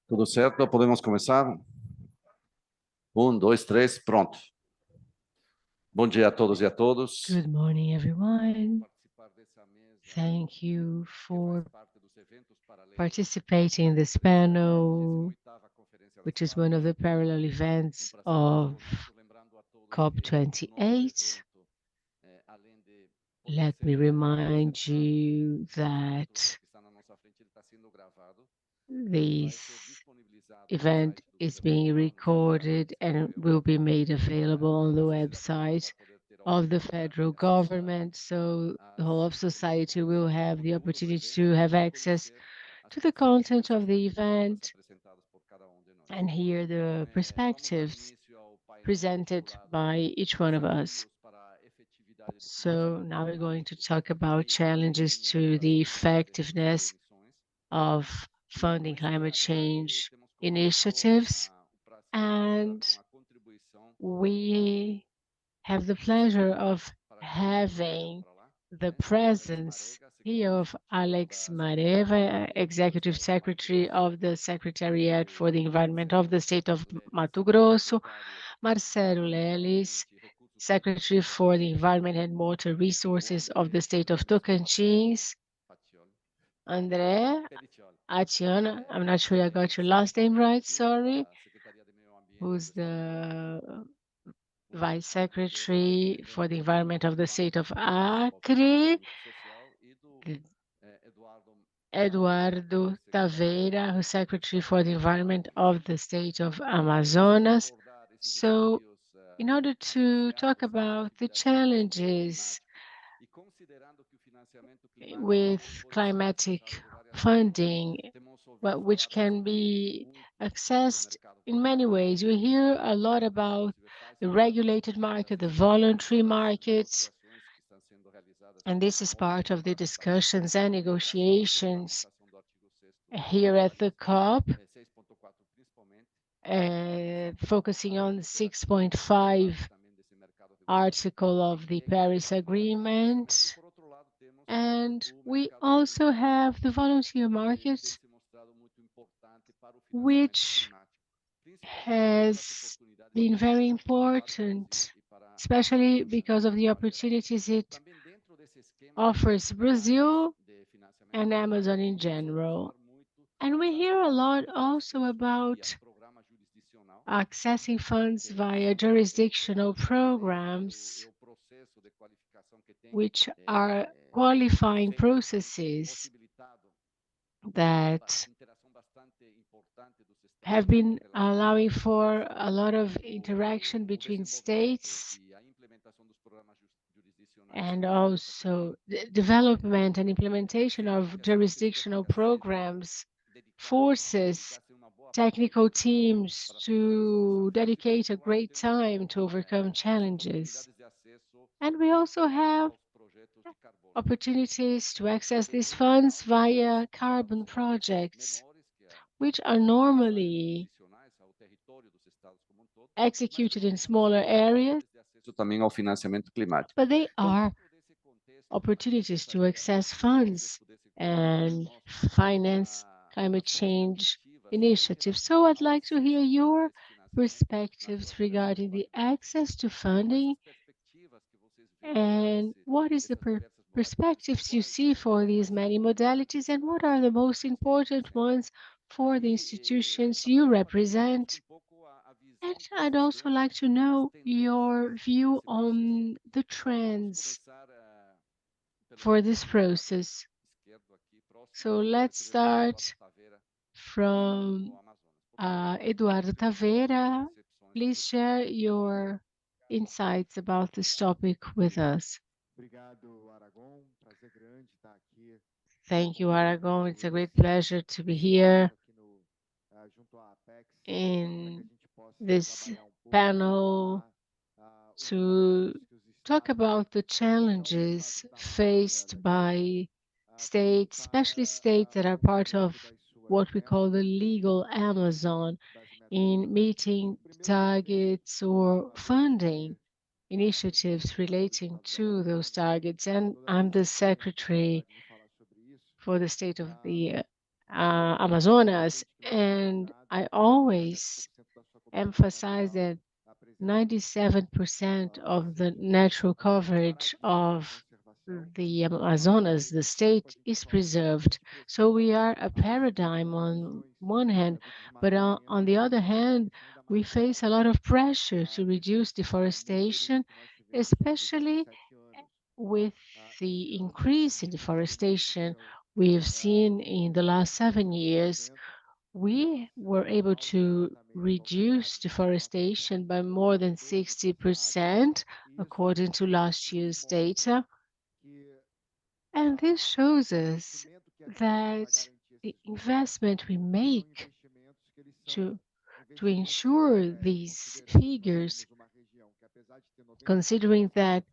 Tudo certo? Podemos começar? 2, 3, pronto. Bom dia a todos e a todos. Good morning, everyone. Thank you for participating in this panel, which is one of the parallel events of COP28. Let me remind you that this event is being recorded and will be made available on the website of the federal government, so the whole of society will have the opportunity to have access to the content of the event and hear the perspectives presented by each one of us. So now we're going to talk about challenges to the effectiveness of funding climate change initiatives, and we have the pleasure of having the presence here of Alex Mareva, Executive Secretary of the Secretariat for the Environment of the State of Mato Grosso, Marcelo Leles, Secretary for the Environment and Water Resources of the State of Tocantins, André Atiana, I'm not sure I got your last name right, sorry, who's the Vice Secretary for the Environment of the State of Acre, Eduardo Taveira, who's Secretary for the Environment of the State of Amazonas. So, in order to talk about the challenges with climatic funding, which can be accessed in many ways. We hear a lot about the regulated market, the voluntary markets, and this is part of the discussions and negotiations here at the COP, focusing on the 6.5 article of the Paris Agreement. And we also have the volunteer market, which has been very important, especially because of the opportunities it offers Brazil and Amazon in general. And we hear a lot also about accessing funds via jurisdictional programs, which are qualifying processes that have been allowing for a lot of interaction between states, and also the development and implementation of jurisdictional programs forces technical teams to dedicate a great time to overcome challenges. And we also have opportunities to access these funds via carbon projects, which are normally executed in smaller areas, Também ao financiamento climático. but they are opportunities to access funds and finance climate change initiatives. So I'd like to hear your perspectives regarding the access to funding and what is the perspectives you see for these many modalities, and what are the most important ones for the institutions you represent. And I'd also like to know your view on the trends for this process. So let's start from Eduardo Taveira. Please share your insights about this topic with us. Thank you, Aragon. It's a great pleasure to be here in this panel to talk about the challenges faced by states, especially states that are part of what we call the legal Amazon, in meeting targets or funding initiatives relating to those targets. And I'm the secretary for the state of the Amazonas, and I always emphasize that 97% of the natural coverage of the Amazonas, the state, is preserved. So we are a paradigm on one hand, but on the other hand, we face a lot of pressure to reduce deforestation, especially with the increase in deforestation we've seen in the last 7 years. We were able to reduce deforestation by more than 60%, according to last year's data. And this shows us that the investment we make to, to ensure these figures, considering that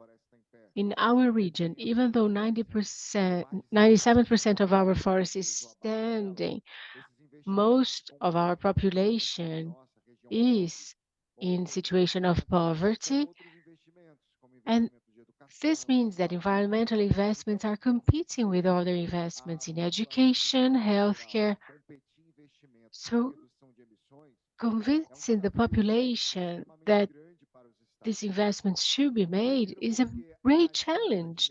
in our region, even though 90%, 97% of our forest is standing, most of our population is in situation of poverty, and this means that environmental investments are competing with other investments in education, healthcare. So convincing the population that these investments should be made is a great challenge.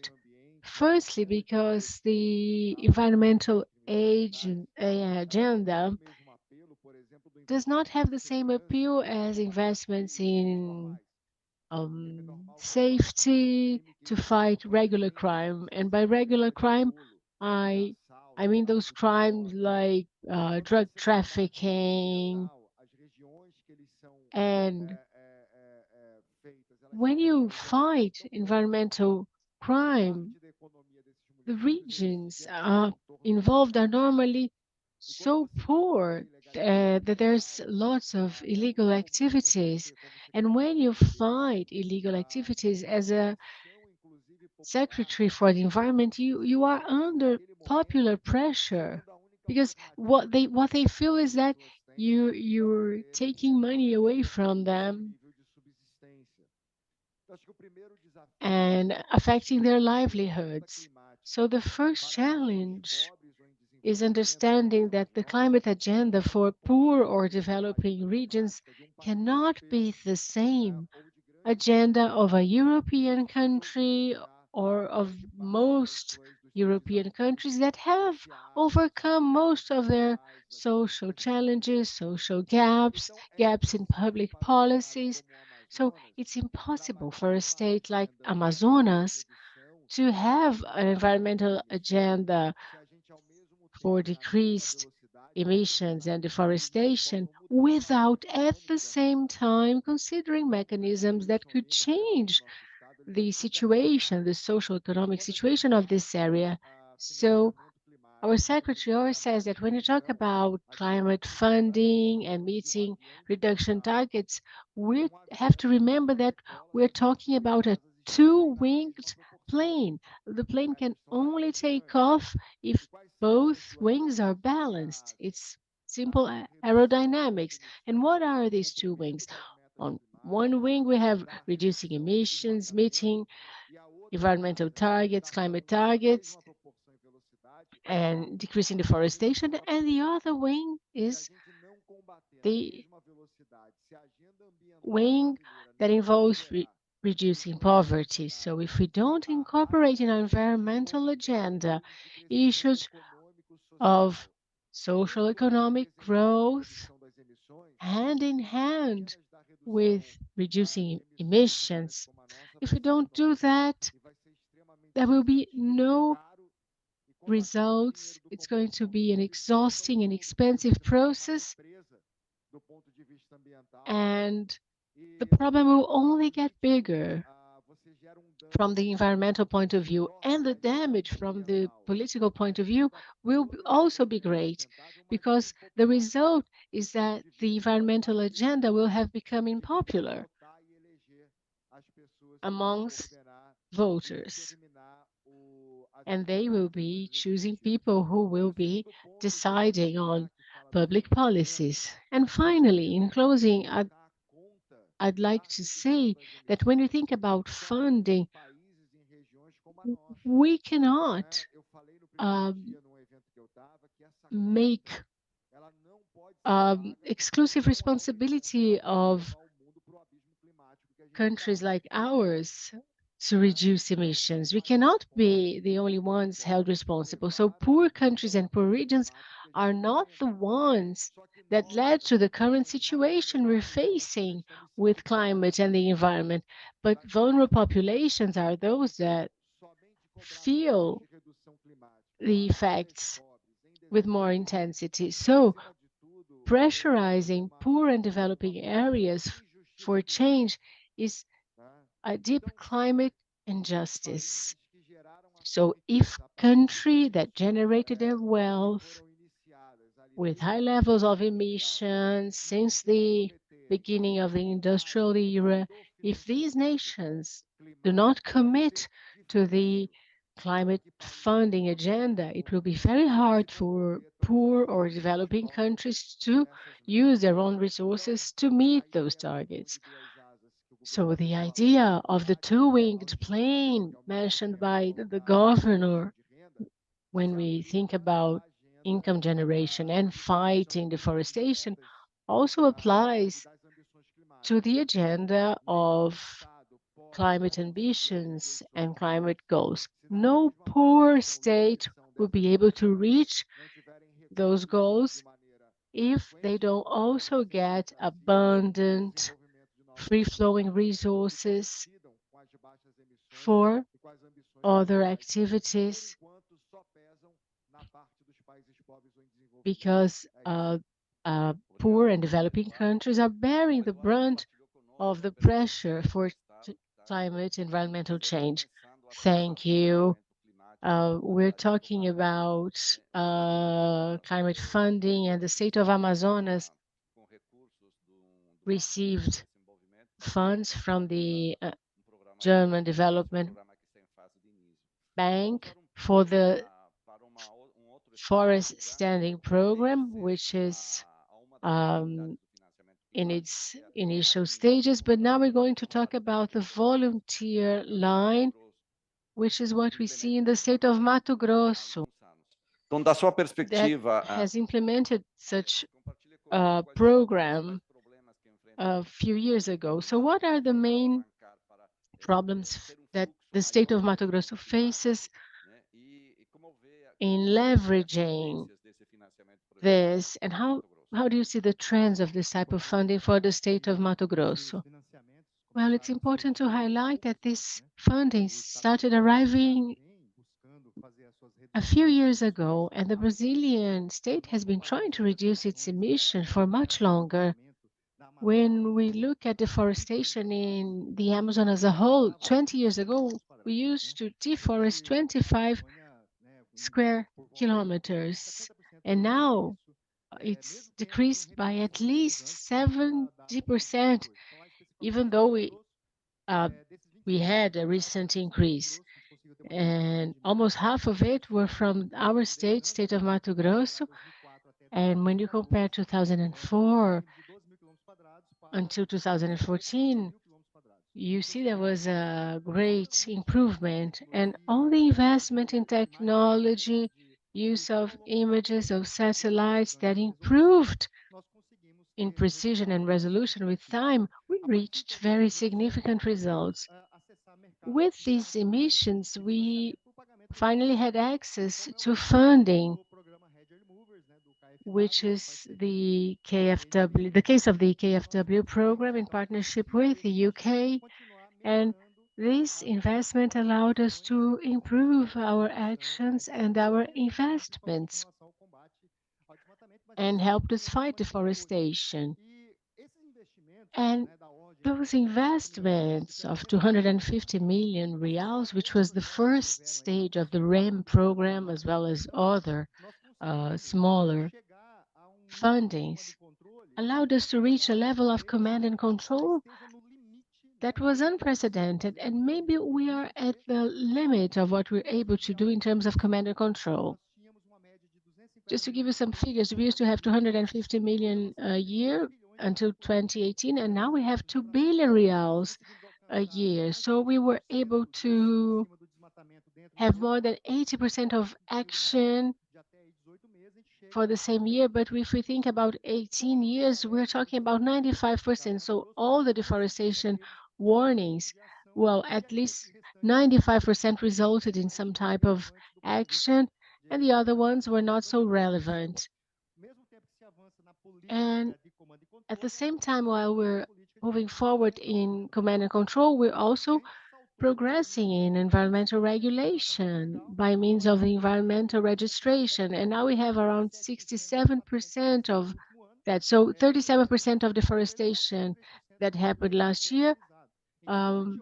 Firstly, because the environmental agenda does not have the same appeal as investments in safety to fight regular crime. And by regular crime, I I mean those crimes like drug trafficking. And when you fight environmental crime, the regions involved are normally so poor that there's lots of illegal activities. And when you fight illegal activities as a secretary for the environment, you are under popular pressure because what they feel is that you're taking money away from them and affecting their livelihoods. So the first challenge is understanding that the climate agenda for poor or developing regions cannot be the same agenda of a European country or of most European countries that have overcome most of their social challenges, social gaps in public policies. So it's impossible for a state like Amazonas to have an environmental agenda for decreased emissions and deforestation without at the same time considering mechanisms that could change the situation, the social economic situation of this area. So our secretary always says that when you talk about climate funding and meeting reduction targets, we have to remember that we're talking about a two-winged plane. The plane can only take off if both wings are balanced. It's simple aerodynamics. And what are these two wings? On one wing, we have reducing emissions, meeting environmental targets, climate targets, and decreasing deforestation, and the other wing is the wing that involves reducing poverty. So if we don't incorporate in our environmental agenda issues of social economic growth hand in hand with reducing emissions, if we don't do that, there will be no results. It's going to be an exhausting and expensive process, and the problem will only get bigger from the environmental point of view, and the damage from the political point of view will also be great because the result is that the environmental agenda will have become unpopular amongst voters, and they will be choosing people who will be deciding on public policies. And finally, in closing, I'd like to say that when you think about funding, we cannot um, make exclusive responsibility of countries like ours to reduce emissions. We cannot be the only ones held responsible. So poor countries and poor regions are not the ones that led to the current situation we're facing with climate and the environment. But vulnerable populations are those that feel the effects with more intensity. So pressurizing poor and developing areas for change is a deep climate injustice. So if country that generated their wealth with high levels of emissions since the beginning of the industrial era, if these nations do not commit to the climate funding agenda, it will be very hard for poor or developing countries to use their own resources to meet those targets. So the idea of the two-winged plane mentioned by the governor when we think about income generation and fighting deforestation also applies to the agenda of climate ambitions and climate goals. No poor state will be able to reach those goals if they don't also get abundant, free-flowing resources for other activities because poor and developing countries are bearing the brunt of the pressure for climate environmental change. Thank you. We're talking about climate funding, and the state of Amazonas received funds from the German Development Bank for the forest standing program, which is um, in its initial stages. But now we're going to talk about the volunteer line, which is what we see in the state of Mato Grosso Então, da sua that perspectiva, has implemented such a program a few years ago. So what are the main problems that the state of Mato Grosso faces in leveraging this, and how do you see the trends of this type of funding for the state of Mato Grosso? Well, it's important to highlight that this funding started arriving a few years ago, and the Brazilian state has been trying to reduce its emission for much longer. When we look at deforestation in the Amazon as a whole, 20 years ago, we used to deforest 25 square kilometers, and now it's decreased by at least 70%, even though uh, we had a recent increase. And almost half of it were from our state, state of Mato Grosso. And when you compare 2004 until 2014, you see there was a great improvement, and all the investment in technology, use of images of satellites that improved in precision and resolution with time, we reached very significant results. With these emissions, we finally had access to funding, which is the KfW, the case of the KfW program in partnership with the UK. And this investment allowed us to improve our actions and our investments and helped us fight deforestation. And those investments of 250 million reals, which was the first stage of the REM program, as well as other smaller fundings, allowed us to reach a level of command and control that was unprecedented. And maybe we are at the limit of what we're able to do in terms of command and control. Just to give you some figures, we used to have 250 million a year until 2018, and now we have 2 billion reals a year. So we were able to have more than 80% of action for the same year, but if we think about 18 years, we're talking about 95%. So all the deforestation warnings, well, at least 95% resulted in some type of action, and the other ones were not so relevant. And at the same time, while we're moving forward in command and control, we're also progressing in environmental regulation by means of the environmental registration. And now we have around 67% of that. So 37% of deforestation that happened last year um,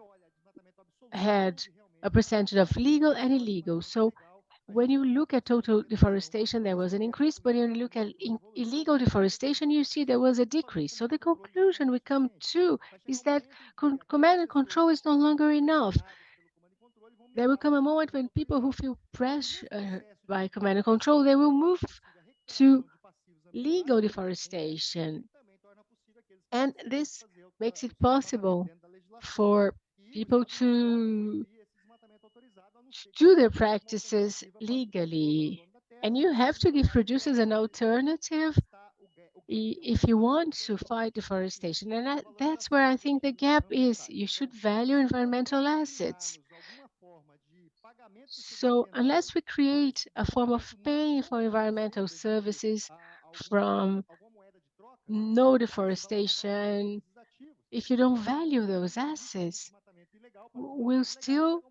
had a percentage of legal and illegal. So when you look at total deforestation, there was an increase, but when you look at illegal deforestation, you see there was a decrease. So the conclusion we come to is that command and control is no longer enough. There will come a moment when people who feel pressure by command and control, they will move to legal deforestation. And this makes it possible for people to do their practices legally. And you have to give producers an alternative if you want to fight deforestation. And that's where I think the gap is. You should value environmental assets. So unless we create a form of paying for environmental services from no deforestation, if you don't value those assets, we'll still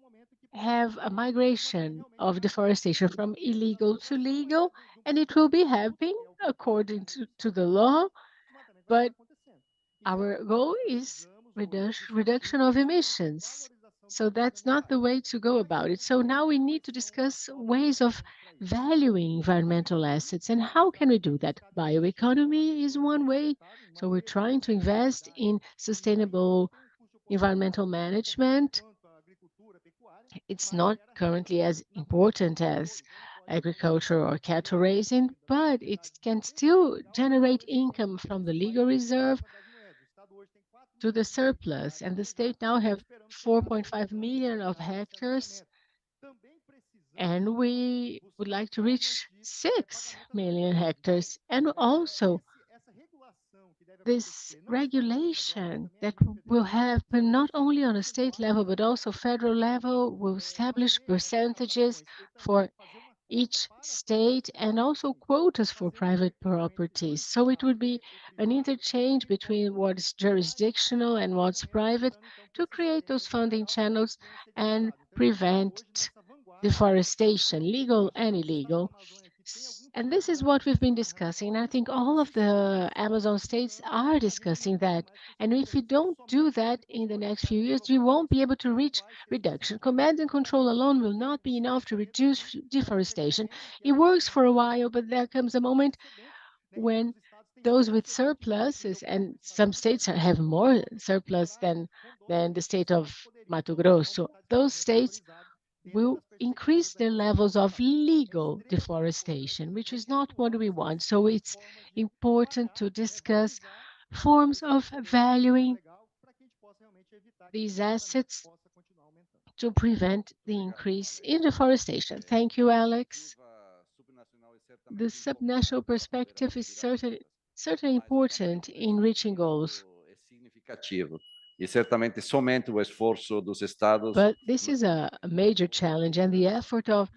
have a migration of deforestation from illegal to legal, and it will be happening according to the law, but our goal is reduction of emissions. So that's not the way to go about it. So now we need to discuss ways of valuing environmental assets. And how can we do that? Bioeconomy is one way. So we're trying to invest in sustainable environmental management. It's not currently as important as agriculture or cattle raising, but it can still generate income from the legal reserve to the surplus. And the state now have 4.5 million of hectares, and we would like to reach 6 million hectares. And also, this regulation that will happen not only on a state level but also federal level will establish percentages for each state and also quotas for private properties. So it would be an interchange between what's jurisdictional and what's private to create those funding channels and prevent deforestation, legal and illegal. And this is what we've been discussing. And I think all of the Amazon states are discussing that. And if we don't do that in the next few years, we won't be able to reach reduction. Command and control alone will not be enough to reduce deforestation. It works for a while, but there comes a moment when those with surpluses, and some states have more surplus than the state of Mato Grosso, those states will increase the levels of legal deforestation, which is not what we want. So it's important to discuss forms of valuing these assets to prevent the increase in deforestation. Thank you, Alex. The subnational perspective is certainly important in reaching goals. Significativo. E certamente somente o esforço dos estados But this is a major challenge, and the effort of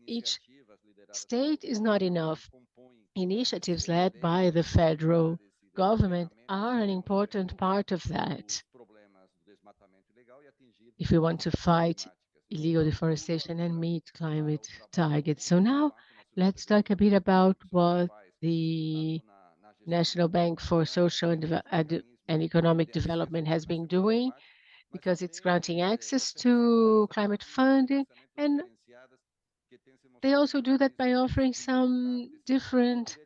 each state is not enough. Initiatives led by the federal government are an important part of that if we want to fight illegal deforestation and meet climate targets. So now let's talk a bit about what the National Bank for Social and Economic Development has been doing, because it's granting access to climate funding, and they also do that by offering some different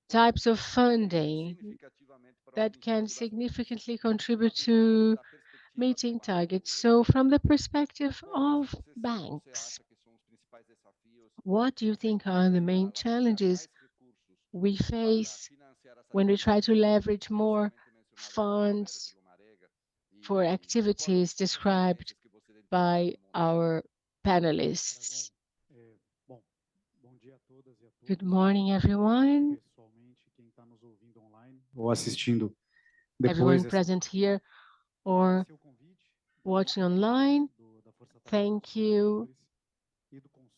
types of funding that can significantly contribute to meeting targets. So from the perspective of banks, what do you think are the main challenges we face when we try to leverage more funds for activities described by our panelists? Good morning, everyone. Ou assistindo Everyone depois essa present here or watching online, thank you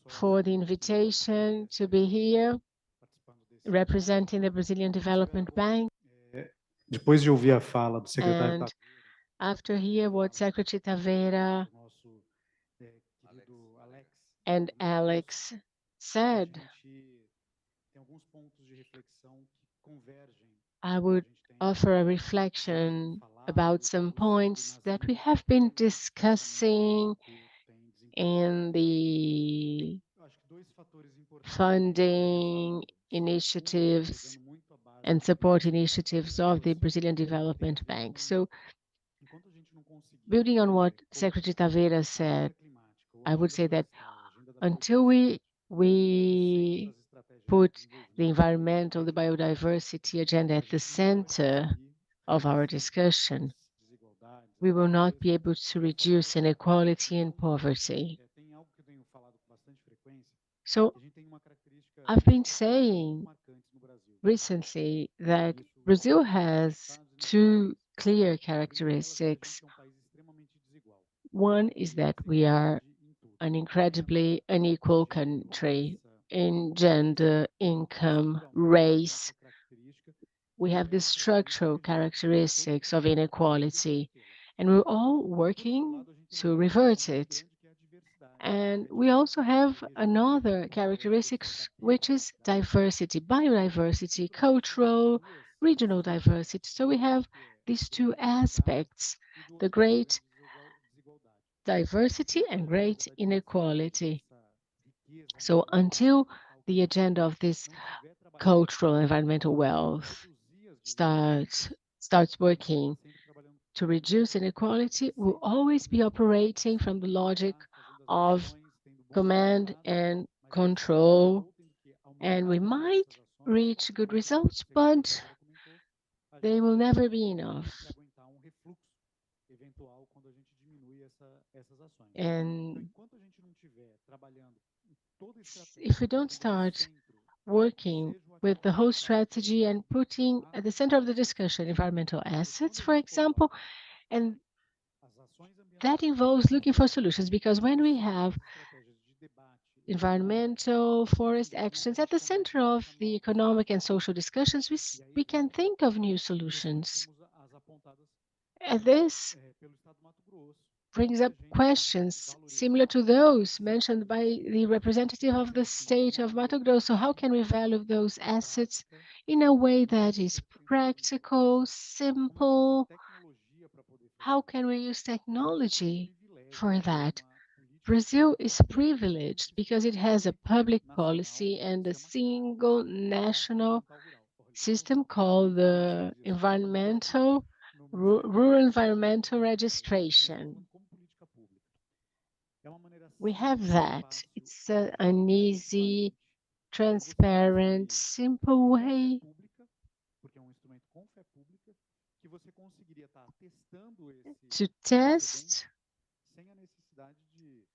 for the invitation to be here representing the Brazilian Development Bank. Depois de ouvir a fala do secretário And after hear what Secretary Taveira querido Alex and Alex a said, gente tem alguns pontos de reflexão que convergem I no que a would gente tem offer a sempre reflection about falado, some pensado points nas that we linhas have been que o orçamento discussing público tem desempenhado. in the Eu acho que dois fatores importantes que a gente tem funding observado. initiatives Pegando muito a base and do que support o secretário initiatives Taveira of the trouxe, Brazilian tem a Development ver Bank. com So, enquanto a gente não conseguir building on what colocar Secretary Taveira a agenda said, climática ou a I would agenda say that florestal, a agenda da until biodiversidade no centro we das estratégias de put the desenvolvimento, environmental, the biodiversity agenda a at the gente não vai center conseguir of our reduzir discussion, as desigualdades, we a will not pobreza be able to da forma reduce adequada. inequality and Então, poverty. tem algo que eu tenho falado com bastante frequência, So que a gente tem uma característica, I've been duas características muito saying marcantes no Brasil. recently that E isso Brazil tanto nos has estados e no nosso two país. clear A primeira delas é que a characteristics. gente é um país extremamente desigual. One is Em that we are desigualdade em tudo. an Renda, incredibly unequal gênero, country raça, in pobreza. gender, E income, estruturalmente a gente tem race. essa característica We e have the essa característica structural vem buscando em todos os characteristics of setores para inequality, revertê-la. and we're all Por outro working lado, a gente tem uma to característica revert muito it. grande que é a diversidade. And E a we also diversidade have seja another cultural, a diversidade characteristics, da which is biodiversidade, diversity, biodiversity, estruturalmente essas cultural, duas regional características, diversity. So we have que é these two grande desigualdade aspects, e do the outro lado great grande desigualdade. diversity Enquanto a and agenda great da diversidade, inequality. dessa riqueza So nacional until ambiental que a the gente agenda tem, of this não tiver trabalhando cultural environmental para wealth reduzir as starts desigualdades, starts a gente vai estar working sempre trabalhando to com muita reduce dificuldade, inequality, will sempre always be fazendo operating from the sempre logic fazendo as of ações, tendo bons command resultados, and mas nesse meio, control, ou tendo que and we aumentar muito might essas ações, reach good ou como o results, secretário but Taveira comentou, a they gente will vai never be ter que enough. aguentar um refluxo eventual quando a gente diminui essas ações. Então, And enquanto a gente não estiver trabalhando em toda a if estratégia, we don't colocando no start centro, working seja o with ativo the whole ambiental, strategy and putting a at the center of the estratégia discussion ambiental, environmental porque assets, quando a for gente example, coloca and as ações that ambientais involves looking for solutions, because when no we centro have das estratégias de debate environmental e forest desenvolvimento, actions a at gente the começa center a of pensar the novas economic and soluções. social discussions, E aí we can entra think of new questões solutions. como as apontadas And this pelo Estado do Mato Grosso. Como brings que up a gente consegue questions similar valorizar to those esses mentioned by recursos the representative of the state of Mato Grosso. How can we value those assets in a way that is practical, como a gente usa a simple? tecnologia para poder fazer How isso. can we use O Brasil tem um technology privilégio for de ter that? uma política Brazil pública is que privileged se because it fundamenta has num a critério public nacional policy que and se a chama single Mapa national Ambiental Rural. Olha, system eu called falo isso the todos os dias, só que no Brasil, environmental no exterior, rural é um outro environmental nome, mas nós estamos registration. falando como política pública. É uma maneira We have simples, that. fácil, It's an easy, transparente de você transparent, conseguir, simple com fé way pública, porque é um instrumento com fé pública, que você conseguiria estar testando esse to excedente test sem a necessidade de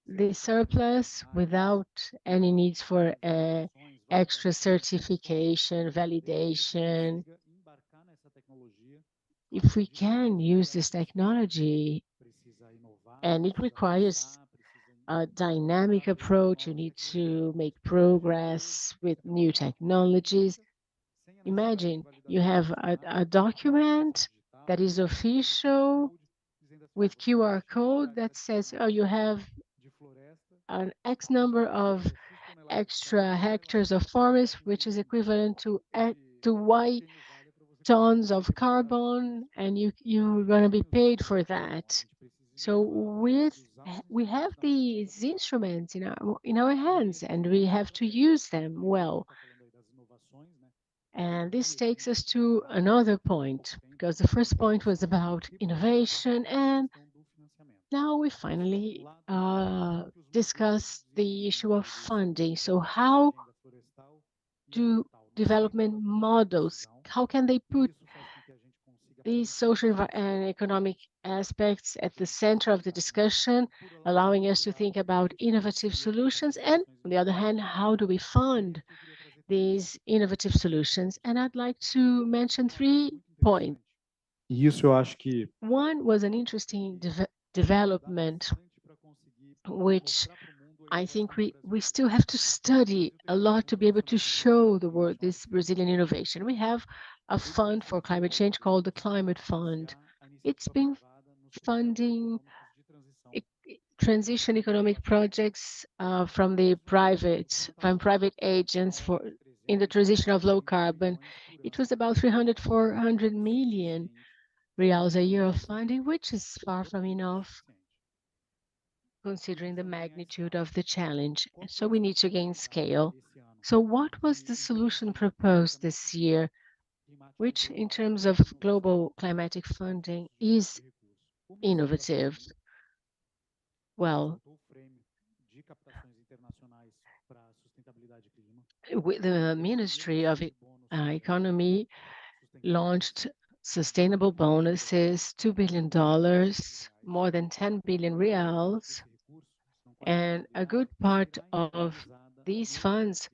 the certificações surplus nacionais, without any needs for fiscalizações, extra validações, certification, desde que você validation. consiga embarcar nessa tecnologia. Claro, If we acredito que o can Brasil use ainda é this muito escasso, technology, precisa inovar, and it precisa requires pensar, precisa a dynamic implementar approach, you novas need tecnologias, to make mas ainda hoje progress with aquela new política com fé technologies. pública, sem a necessidade de Imagine you validações have a nacionais, com certificação document that digital, is com um QR official Code, dizendo assim, ó, with você tem QR X code hectares that says, oh, adicionais you have de floresta, an X isso number of equivale a X toneladas de extra carbono, vai lá, hectares of você forest, which is atingiu equivalent to o Y prêmio Vale para você conseguir tons of receber toneladas de carbon, floresta. and you're Nós going to não be temos isso. paid for Então, a that. gente precisa So inovar, precisa usar os we have instrumentos da natureza these atual. instruments in our E aí a hands, gente and tem we uma have to estratégia. use them E quando a gente well. está falando aí das inovações, né, And um this takes us excelente to trabalho another que a point, gente tem because the first é a point was questão de about reprogramar innovation, a and questão do financiamento. now we Então, um finally lado é como que os modelos de discuss the issue desenvolvimento of eles funding. So convergem na how agenda florestal e do ambiental no centro development da tomada de models, decisão. how can they E put isso faz com que a gente consiga these social and economic aspects at the center of the discussion, allowing us to think about innovative solutions. And on the other hand, how do we fund these innovative solutions? And I'd like to mention 3 points. E isso eu acho que One was an interesting development, which I think we still have to study a lot to be able to show the world this Brazilian innovation. We have a fund for climate change called the Climate Fund. It's been funding transition economic projects from private agents for in the transition of low carbon. It was about 300, 400 million reals a year of funding, which is far from enough considering the magnitude of the challenge. So we need to gain scale. So what was the solution proposed this year, which in terms of global climatic funding is innovative? Well, with the Ministry of Economy launched sustainable bonuses, $2 billion, more than 10 billion reals, and a good part of these funds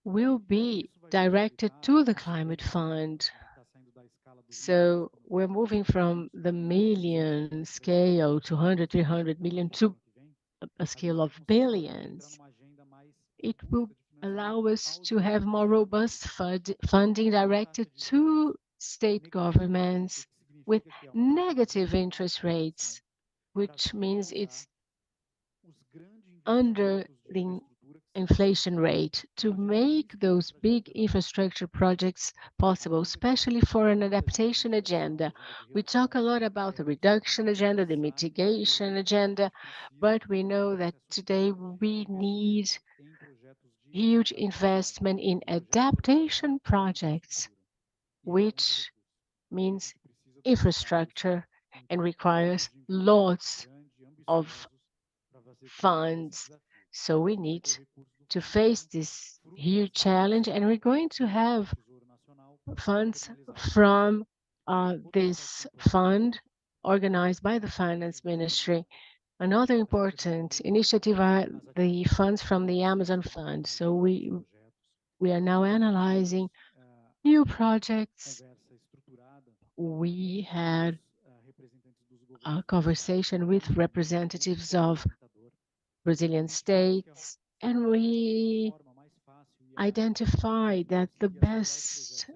will be directed to the climate fund. So we're moving from the million scale to 100, 300 million to a scale of billions. It will allow us to have more robust funding directed to state governments with negative interest rates, which means it's under the inflation rate to make those big infrastructure projects possible, especially for an adaptation agenda. We talk a lot about the reduction agenda, the mitigation agenda, but we know that today we need huge investment in adaptation projects, which means infrastructure and requires lots of funds. So we need to face this huge challenge, and we're going to have funds from this fund organized by the Finance Ministry. Another important initiative are the funds from the Amazon Fund. So we are now analyzing new projects. We had a conversation with representatives of Brazilian states, and we identified that the best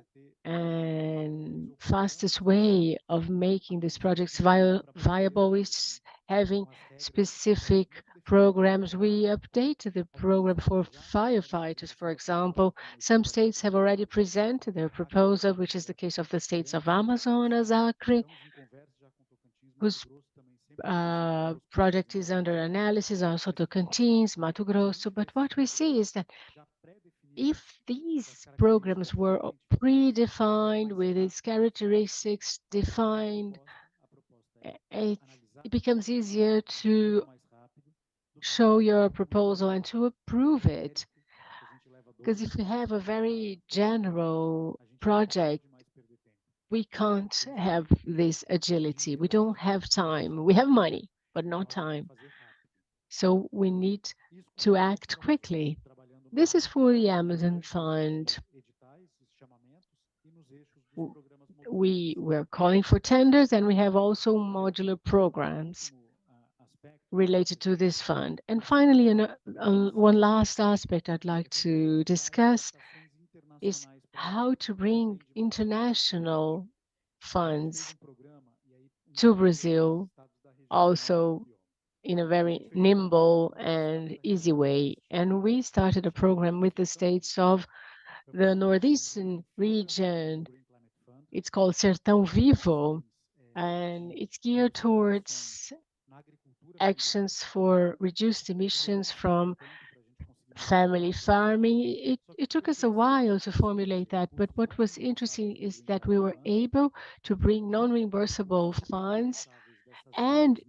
and fastest way of making these projects viable is having specific programs. We updated the program for firefighters, for example. Some states have already presented their proposal, which is the case of the states of Amazonas, Acre, whose project is under analysis, also Tocantins, Mato Grosso. But what we see is that if these programs were predefined with its characteristics defined, it becomes easier to show your proposal and to approve it. Because if we have a very general project, we can't have this agility. We don't have time. We have money, but not time. So we need to act quickly. This is for the Amazon Fund. We were calling for tenders, and we have also modular programs related to this fund. And finally, one last aspect I'd like to discuss is how to bring international funds to Brazil, also in a very nimble and easy way. And we started a program with the states of the Northeastern region. It's called Sertão Vivo, and it's geared towards actions for reduced emissions from family farming. It took us a while to formulate that, but what was interesting is that we were able to bring non-reimbursable funds and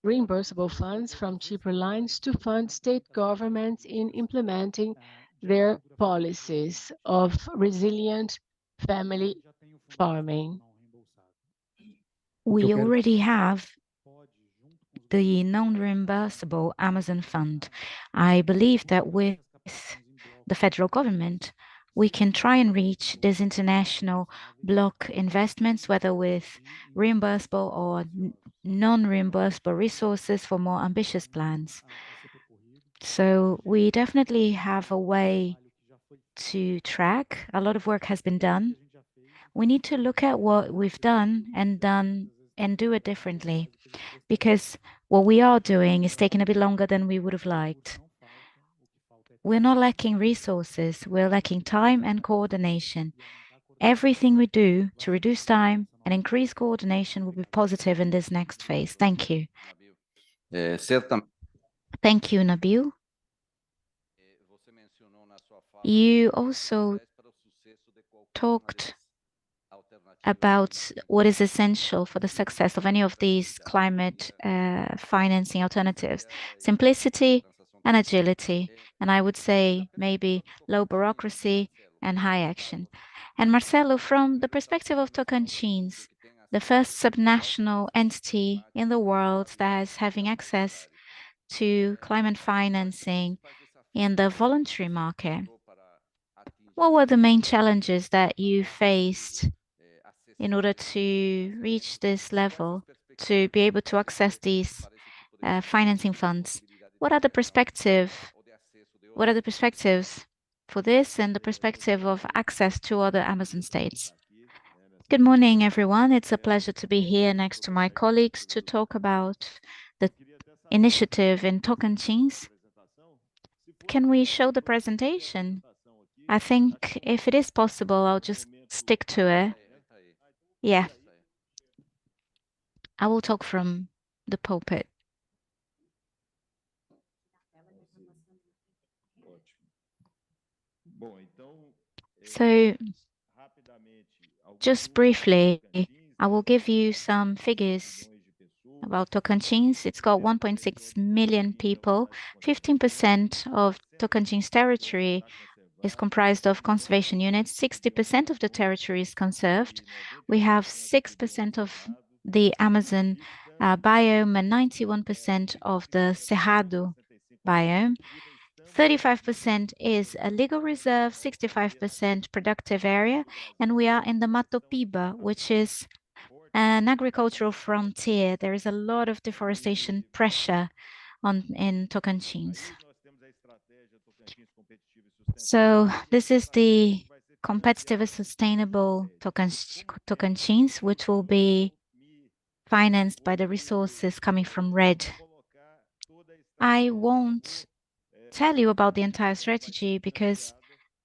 reimbursable funds from cheaper lines to fund state governments in implementing their policies of resilient family farming. We already have the non-reimbursable Amazon fund. I believe that with the federal government, we can try and reach these international block investments, whether with reimbursable or non-reimbursable resources for more ambitious plans. So we definitely have a way to track. A lot of work has been done. We need to look at what we've done and do it differently, because what we are doing is taking a bit longer than we would have liked. We're not lacking resources, we're lacking time and coordination. Everything we do to reduce time and increase coordination will be positive in this next phase. Thank you. Thank you, Nabil. You also talked about what is essential for the success of any of these climate financing alternatives: simplicity and agility, and I would say maybe low bureaucracy and high action. And Marcelo, from the perspective of Tocantins, the first subnational entity in the world that is having access to climate financing in the voluntary market, what were the main challenges that you faced in order to reach this level, to be able to access these financing funds? What are the perspectives for this and the perspective of access to other Amazon states? Good morning, everyone. It's a pleasure to be here next to my colleagues to talk about the initiative in Tocantins. Can we show the presentation? I think if it is possible, I'll just stick to it. Yeah. I will talk from the pulpit. So, just briefly, I will give you some figures about Tocantins. It's got 1.6 million people. 15% of Tocantins territory is comprised of conservation units. 60% of the territory is conserved. We have 6% of the Amazon biome and 91% of the Cerrado biome. 35% is a legal reserve, 65% productive area, and we are in the Mato Piba, which is an agricultural frontier. There is a lot of deforestation pressure in Tocantins. So this is the competitive and sustainable Tocantins, which will be financed by the resources coming from RED. I won't tell you about the entire strategy because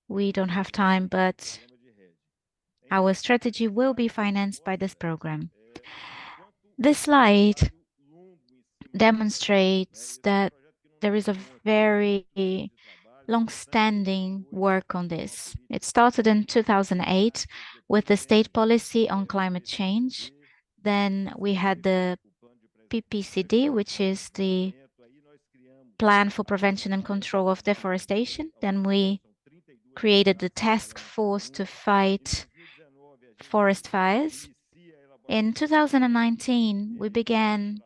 we don't have time, but our strategy will be financed by this program. This slide demonstrates that there is a very long-standing work on this. It started in 2008 with the state policy on climate change. Then we had the PPCD, which is the Plan for Prevention and Control of Deforestation. Then we created the task force to fight forest fires. In 2019, we began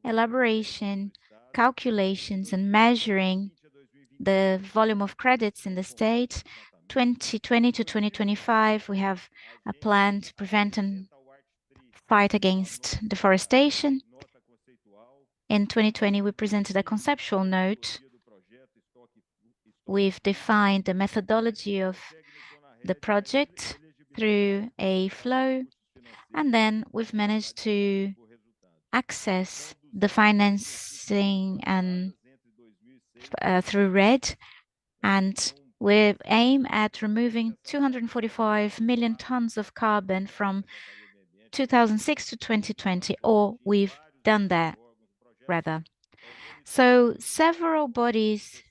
elaboration, calculations, and measuring the volume of credits in the state. 2020 to 2025, we have a plan to prevent and fight against deforestation. In 2020, we presented a conceptual note. We've defined the methodology of the project through a flow, and then we've managed to access the financing and through RED, and we aim at removing 245 million tons of carbon from 2006 to 2020, or we've done that rather. So several bodies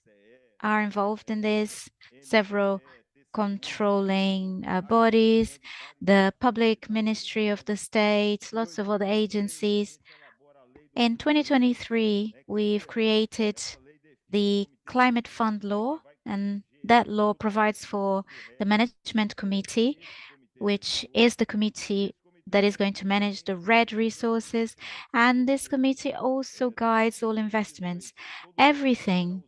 are involved in this, several controlling bodies, the public ministry of the state, lots of other agencies. In 2023, we've created the Climate Fund Law, and that law provides for the management committee, which is the committee that is going to manage the RED resources, and this committee also guides all investments. Everything,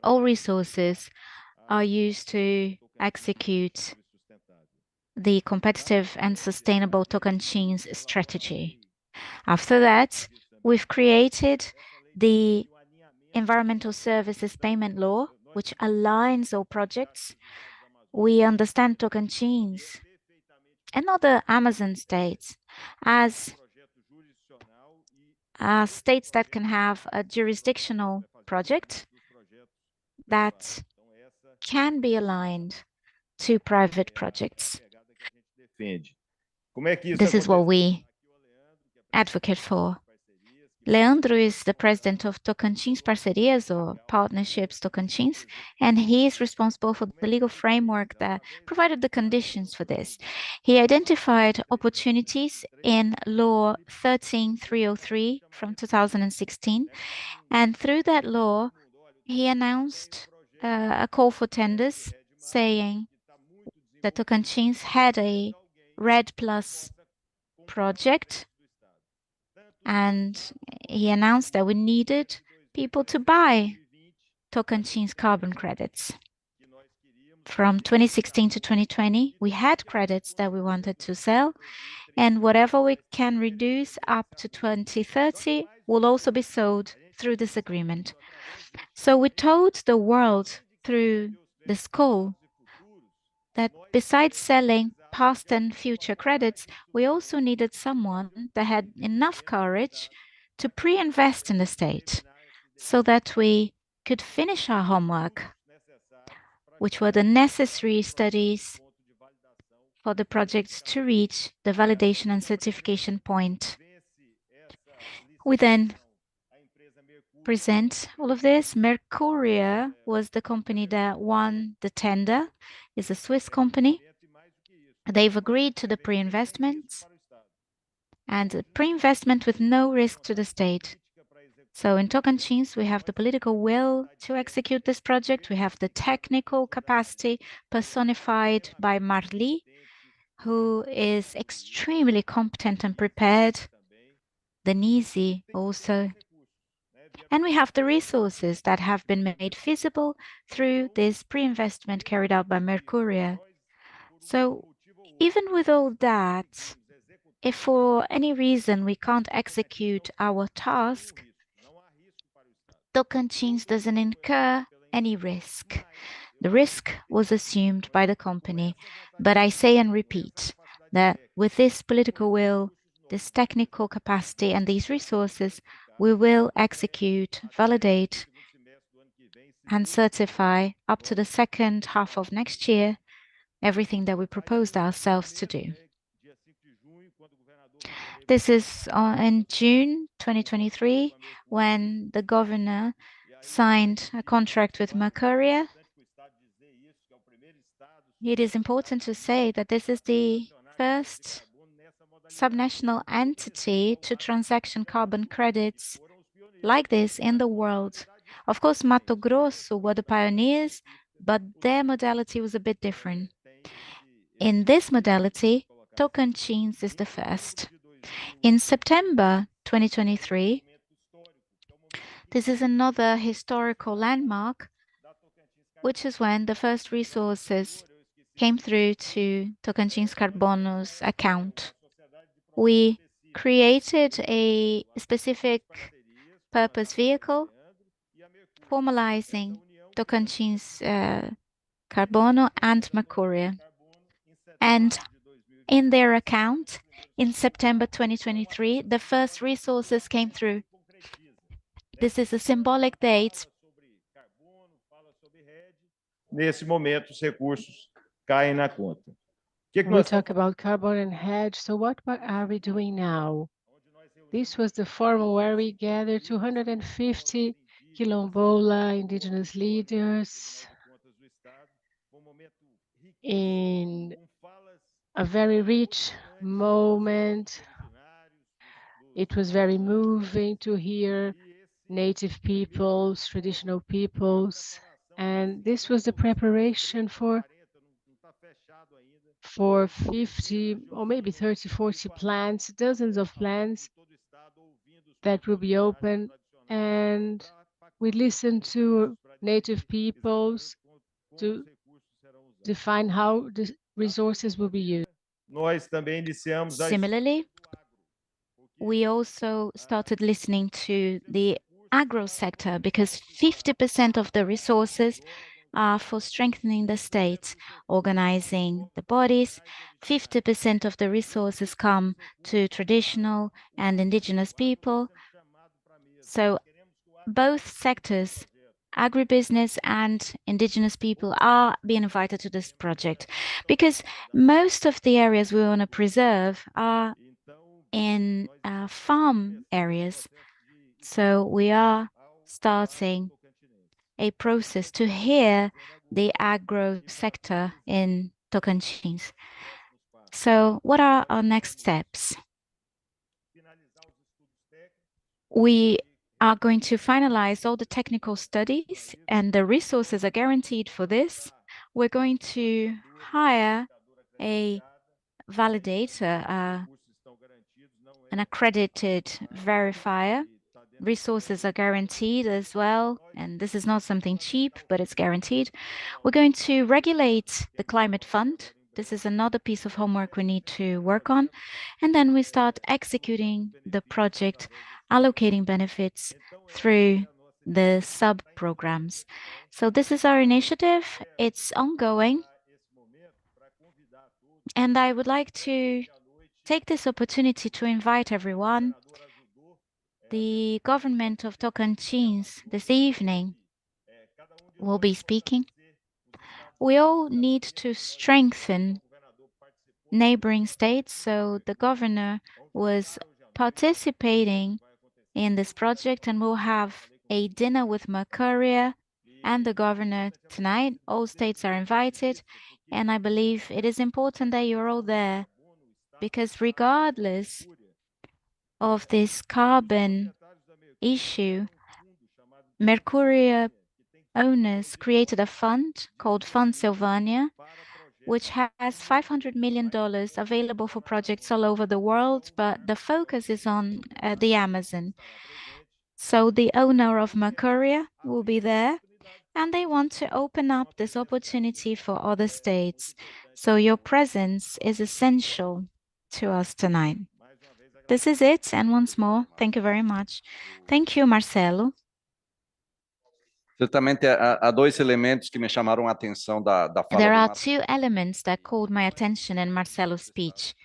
all resources are used to execute the competitive and sustainable Tocantins strategy. After that, we've created the Environmental Services Payment Law, which aligns all projects. We understand Tocantins and other Amazon states as states that can have a jurisdictional project that can be aligned to private projects. This is what we advocate for. Leandro is the president of Tocantins Parcerias, or Partnerships Tocantins, and he is responsible for the legal framework that provided the conditions for this. He identified opportunities in Law 13303 from 2016, and through that law, he announced a call for tenders saying that Tocantins had a RED Plus project, and he announced that we needed people to buy Tocantins carbon credits. From 2016 to 2020, we had credits that we wanted to sell, and whatever we can reduce up to 2030 will also be sold through this agreement. So we told the world through this call that besides selling past and future credits, we also needed someone that had enough courage to pre-invest in the state so that we could finish our homework, which were the necessary studies for the projects to reach the validation and certification point. We then present all of this. Mercuria was the company that won the tender. It's a Swiss company. They've agreed to the pre-investments and pre-investment with no risk to the state. So in Tocantins, we have the political will to execute this project. We have the technical capacity personified by Marli, who is extremely competent and prepared. Denise also. And we have the resources that have been made feasible through this pre-investment carried out by Mercuria. So even with all that, if for any reason we can't execute our task, Tocantins doesn't incur any risk. The risk was assumed by the company, but I say and repeat that with this political will, this technical capacity, and these resources, we will execute, validate, and certify up to the second half of next year everything that we proposed ourselves to do. This is in June 2023 when the governor signed a contract with Mercuria. It is important to say that this is the first subnational entity to transaction carbon credits like this in the world. Of course, Mato Grosso were the pioneers, but their modality was a bit different. In this modality, Tocantins is the first. In September 2023, this is another historical landmark, which is when the first resources came through to Tocantins Carbono's account. We created a specific purpose vehicle, formalizing Tocantins Carbono and Mercuria. And in their account, in September 2023, the first resources came through. This is a symbolic date. Nesse momento, os recursos caem na conta. We talk about carbon and hedge. So what are we doing now? This was the forum where we gathered 250 Quilombola indigenous leaders in a very rich moment. It was very moving to hear native peoples, traditional peoples, and this was the preparation for for 50 or maybe 30, 40 plants, dozens of plants that will be open, and we listen to native peoples to define how the resources will be used. Nós também iniciamos Similarly, we also started listening to the agro sector because 50% of the resources are for strengthening the state, organizing the bodies. 50% of the resources come to traditional and indigenous people. So both sectors, agribusiness and indigenous people, are being invited to this project because most of the areas we want to preserve are in farm areas. So we are starting a process to hear the agro sector in Tocantins. So what are our next steps? We are going to finalize all the technical studies and the resources are guaranteed for this. We're going to hire a validator, an accredited verifier. Resources are guaranteed as well, and this is not something cheap, but it's guaranteed. We're going to regulate the climate fund. This is another piece of homework we need to work on. And then we start executing the project, allocating benefits through the sub-programs. So this is our initiative. It's ongoing. And I would like to take this opportunity to invite everyone. The government of Tocantins this evening will be speaking. We all need to strengthen neighboring states, so the governor was participating in this project and we'll have a dinner with Mercuria and the governor tonight. All states are invited, and I believe it is important that you're all there because regardless of this carbon issue, Mercuria owners created a fund called Fund Sylvania, which has $500 million available for projects all over the world, but the focus is on the Amazon. So the owner of Mercuria will be there, and they want to open up this opportunity for other states. So your presence is essential to us tonight. This is it, and once more, thank you very much. Thank you, Marcelo. Certamente há dois elementos que me chamaram a atenção da fala There do are Marcelo. two elements that called my attention in Marcelo's speech.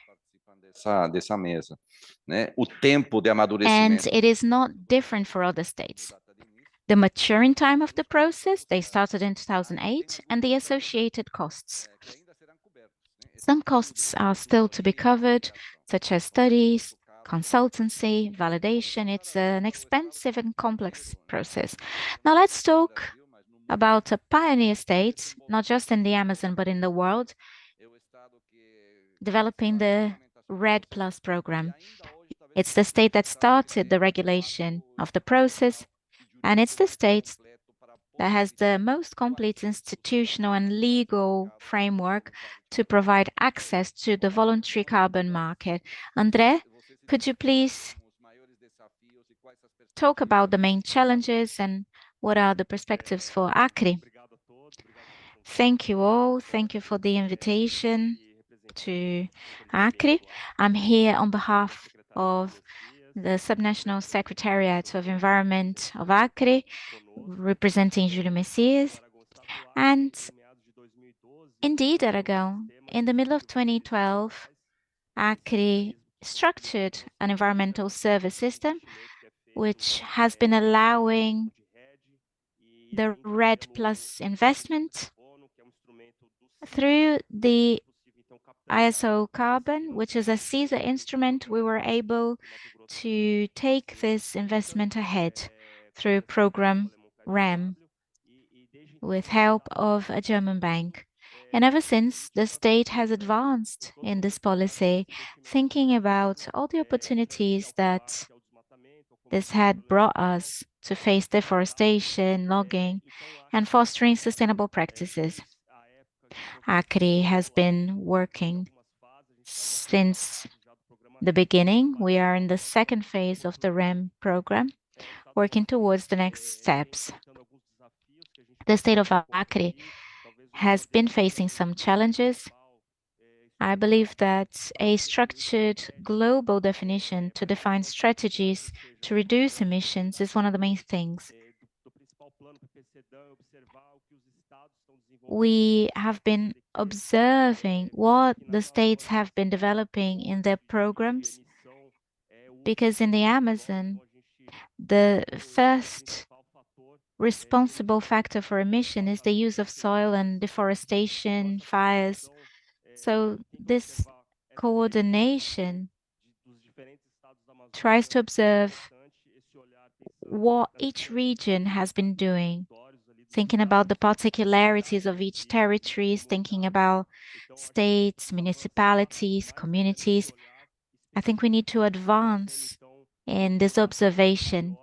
Dessa mesa, né? O tempo de And amadurecimento. it is not different for other states. The maturing time of the process, they started in 2008, and the associated costs. Some costs are still to be covered, such as studies, consultancy, validation. It's an expensive and complex process. Now let's talk about a pioneer state, not just in the Amazon, but in the world, developing the RED Plus program. It's the state that started the regulation of the process, and it's the state that has the most complete institutional and legal framework to provide access to the voluntary carbon market. André, could you please talk about the main challenges and what are the perspectives for Acre? Thank you all. Thank you for the invitation to Acre. I'm here on behalf of the Subnational Secretariat of Environment of Acre, representing Júlio Messias. And indeed, Aragão, in the middle of 2012, Acre structured an environmental service system which has been allowing the RED Plus investment through the ISO Carbon, which is a CESA instrument. We were able to take this investment ahead through program RAM with help of a German bank. And ever since, the state has advanced in this policy, thinking about all the opportunities that this had brought us to face deforestation, logging, and fostering sustainable practices. Acre has been working since the beginning. We are in the second phase of the REM program, working towards the next steps. The state of Acre has been facing some challenges. I believe that a structured global definition to define strategies to reduce emissions is one of the main things. We have been observing what the states have been developing in their programs, because in the Amazon, the first responsible factor for emission is the use of soil and deforestation, fires. So this coordination tries to observe what each region has been doing, thinking about the particularities of each territory, thinking about states, municipalities, communities. I think we need to advance in this observation,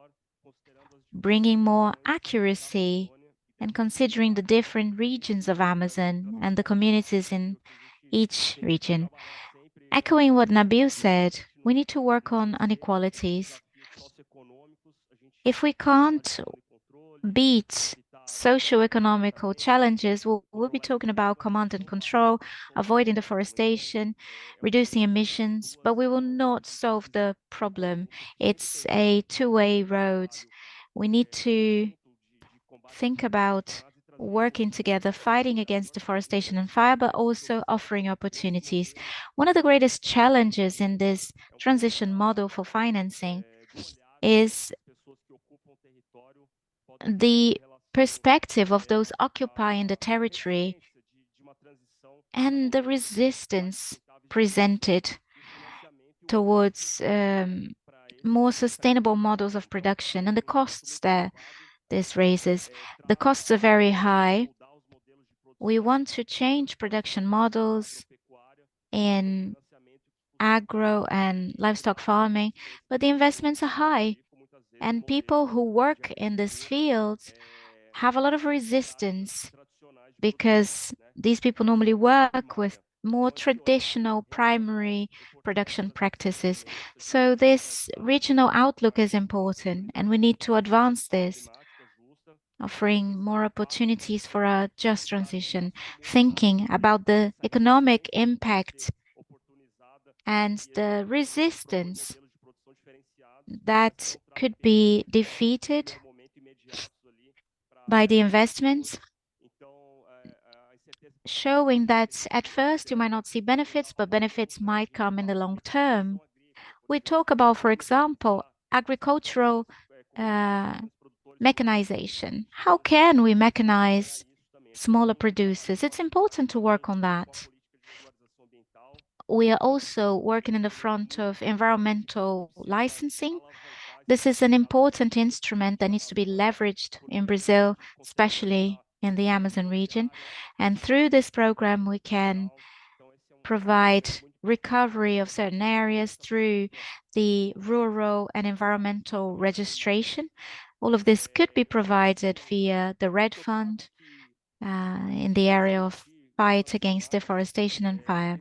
bringing more accuracy and considering the different regions of Amazon and the communities in each region. Echoing what Nabil said, we need to work on inequalities. If we can't beat socio-economical challenges, we'll be talking about command and control, avoiding deforestation, reducing emissions, but we will not solve the problem. It's a two-way road. We need to think about working together, fighting against deforestation and fire, but also offering opportunities. One of the greatest challenges in this transition model for financing is the perspective of those occupying the territory and the resistance presented towards more sustainable models of production and the costs that this raises. The costs are very high. We want to change production models in agro and livestock farming, but the investments are high. And people who work in this field have a lot of resistance because these people normally work with more traditional primary production practices. So this regional outlook is important, and we need to advance this, offering more opportunities for a just transition, thinking about the economic impact and the resistance that could be defeated by the investments, showing that at first you might not see benefits, but benefits might come in the long term. We talk about, for example, agricultural mechanization. How can we mechanize smaller producers? It's important to work on that. We are also working in the front of environmental licensing. This is an important instrument that needs to be leveraged in Brazil, especially in the Amazon region. And through this program, we can provide recovery of certain areas through the rural and environmental registration. All of this could be provided via the Red Fund in the area of fight against deforestation and fire.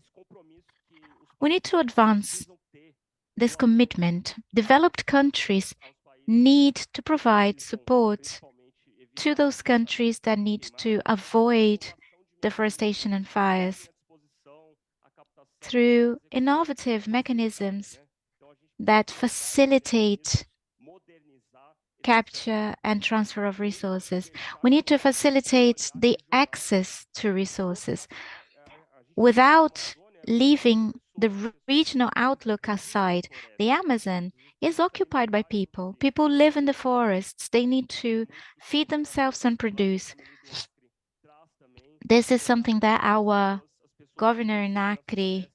We need to advance this commitment. Developed countries need to provide support to those countries that need to avoid deforestation and fires through innovative mechanisms that facilitate capture and transfer of resources. We need to facilitate the access to resources without leaving the regional outlook aside. The Amazon is occupied by people. People live in the forests. They need to feed themselves and produce. This is something that our governor in Acre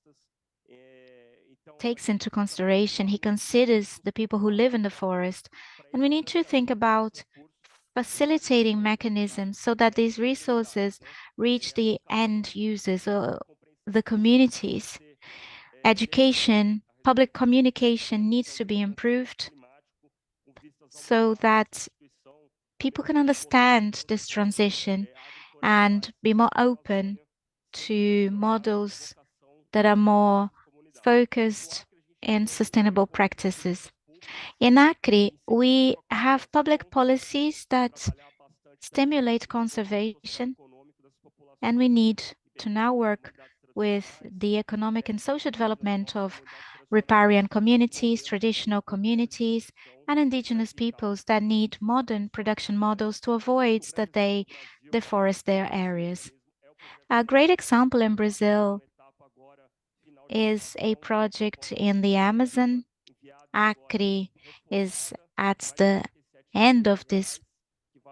takes into consideration. He considers the people who live in the forest. And we need to think about facilitating mechanisms so that these resources reach the end users or the communities. Education, public communication needs to be improved so that people can understand this transition and be more open to models that are more focused in sustainable practices. In Acre, we have public policies that stimulate conservation, and we need to now work with the economic and social development of riparian communities, traditional communities, and indigenous peoples that need modern production models to avoid that they deforest their areas. A great example in Brazil is a project in the Amazon. Acre is at the end of this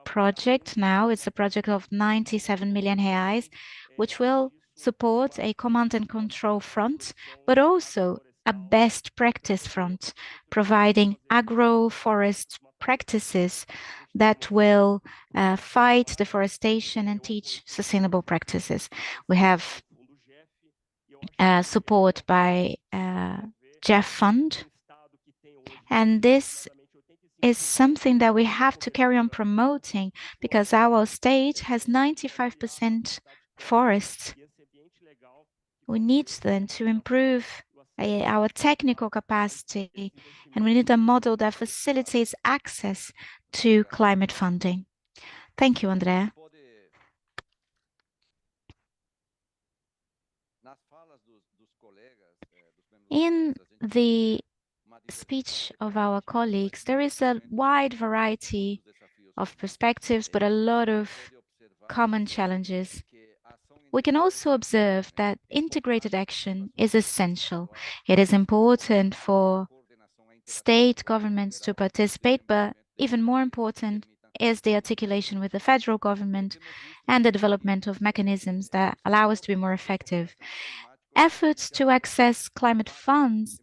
project now. It's a project of 97 million reais, which will support a command and control front, but also a best practice front, providing agroforest practices that will fight deforestation and teach sustainable practices. We have support by Jeff Fund, and this is something that we have to carry on promoting because our state has 95% forests. We need them to improve our technical capacity, and we need a model that facilitates access to climate funding. Thank you, André. In the speech of our colleagues, there is a wide variety of perspectives, but a lot of common challenges. We can also observe that integrated action is essential. It is important for state governments to participate, but even more important is the articulation with the federal government and the development of mechanisms that allow us to be more effective. Efforts to access climate funds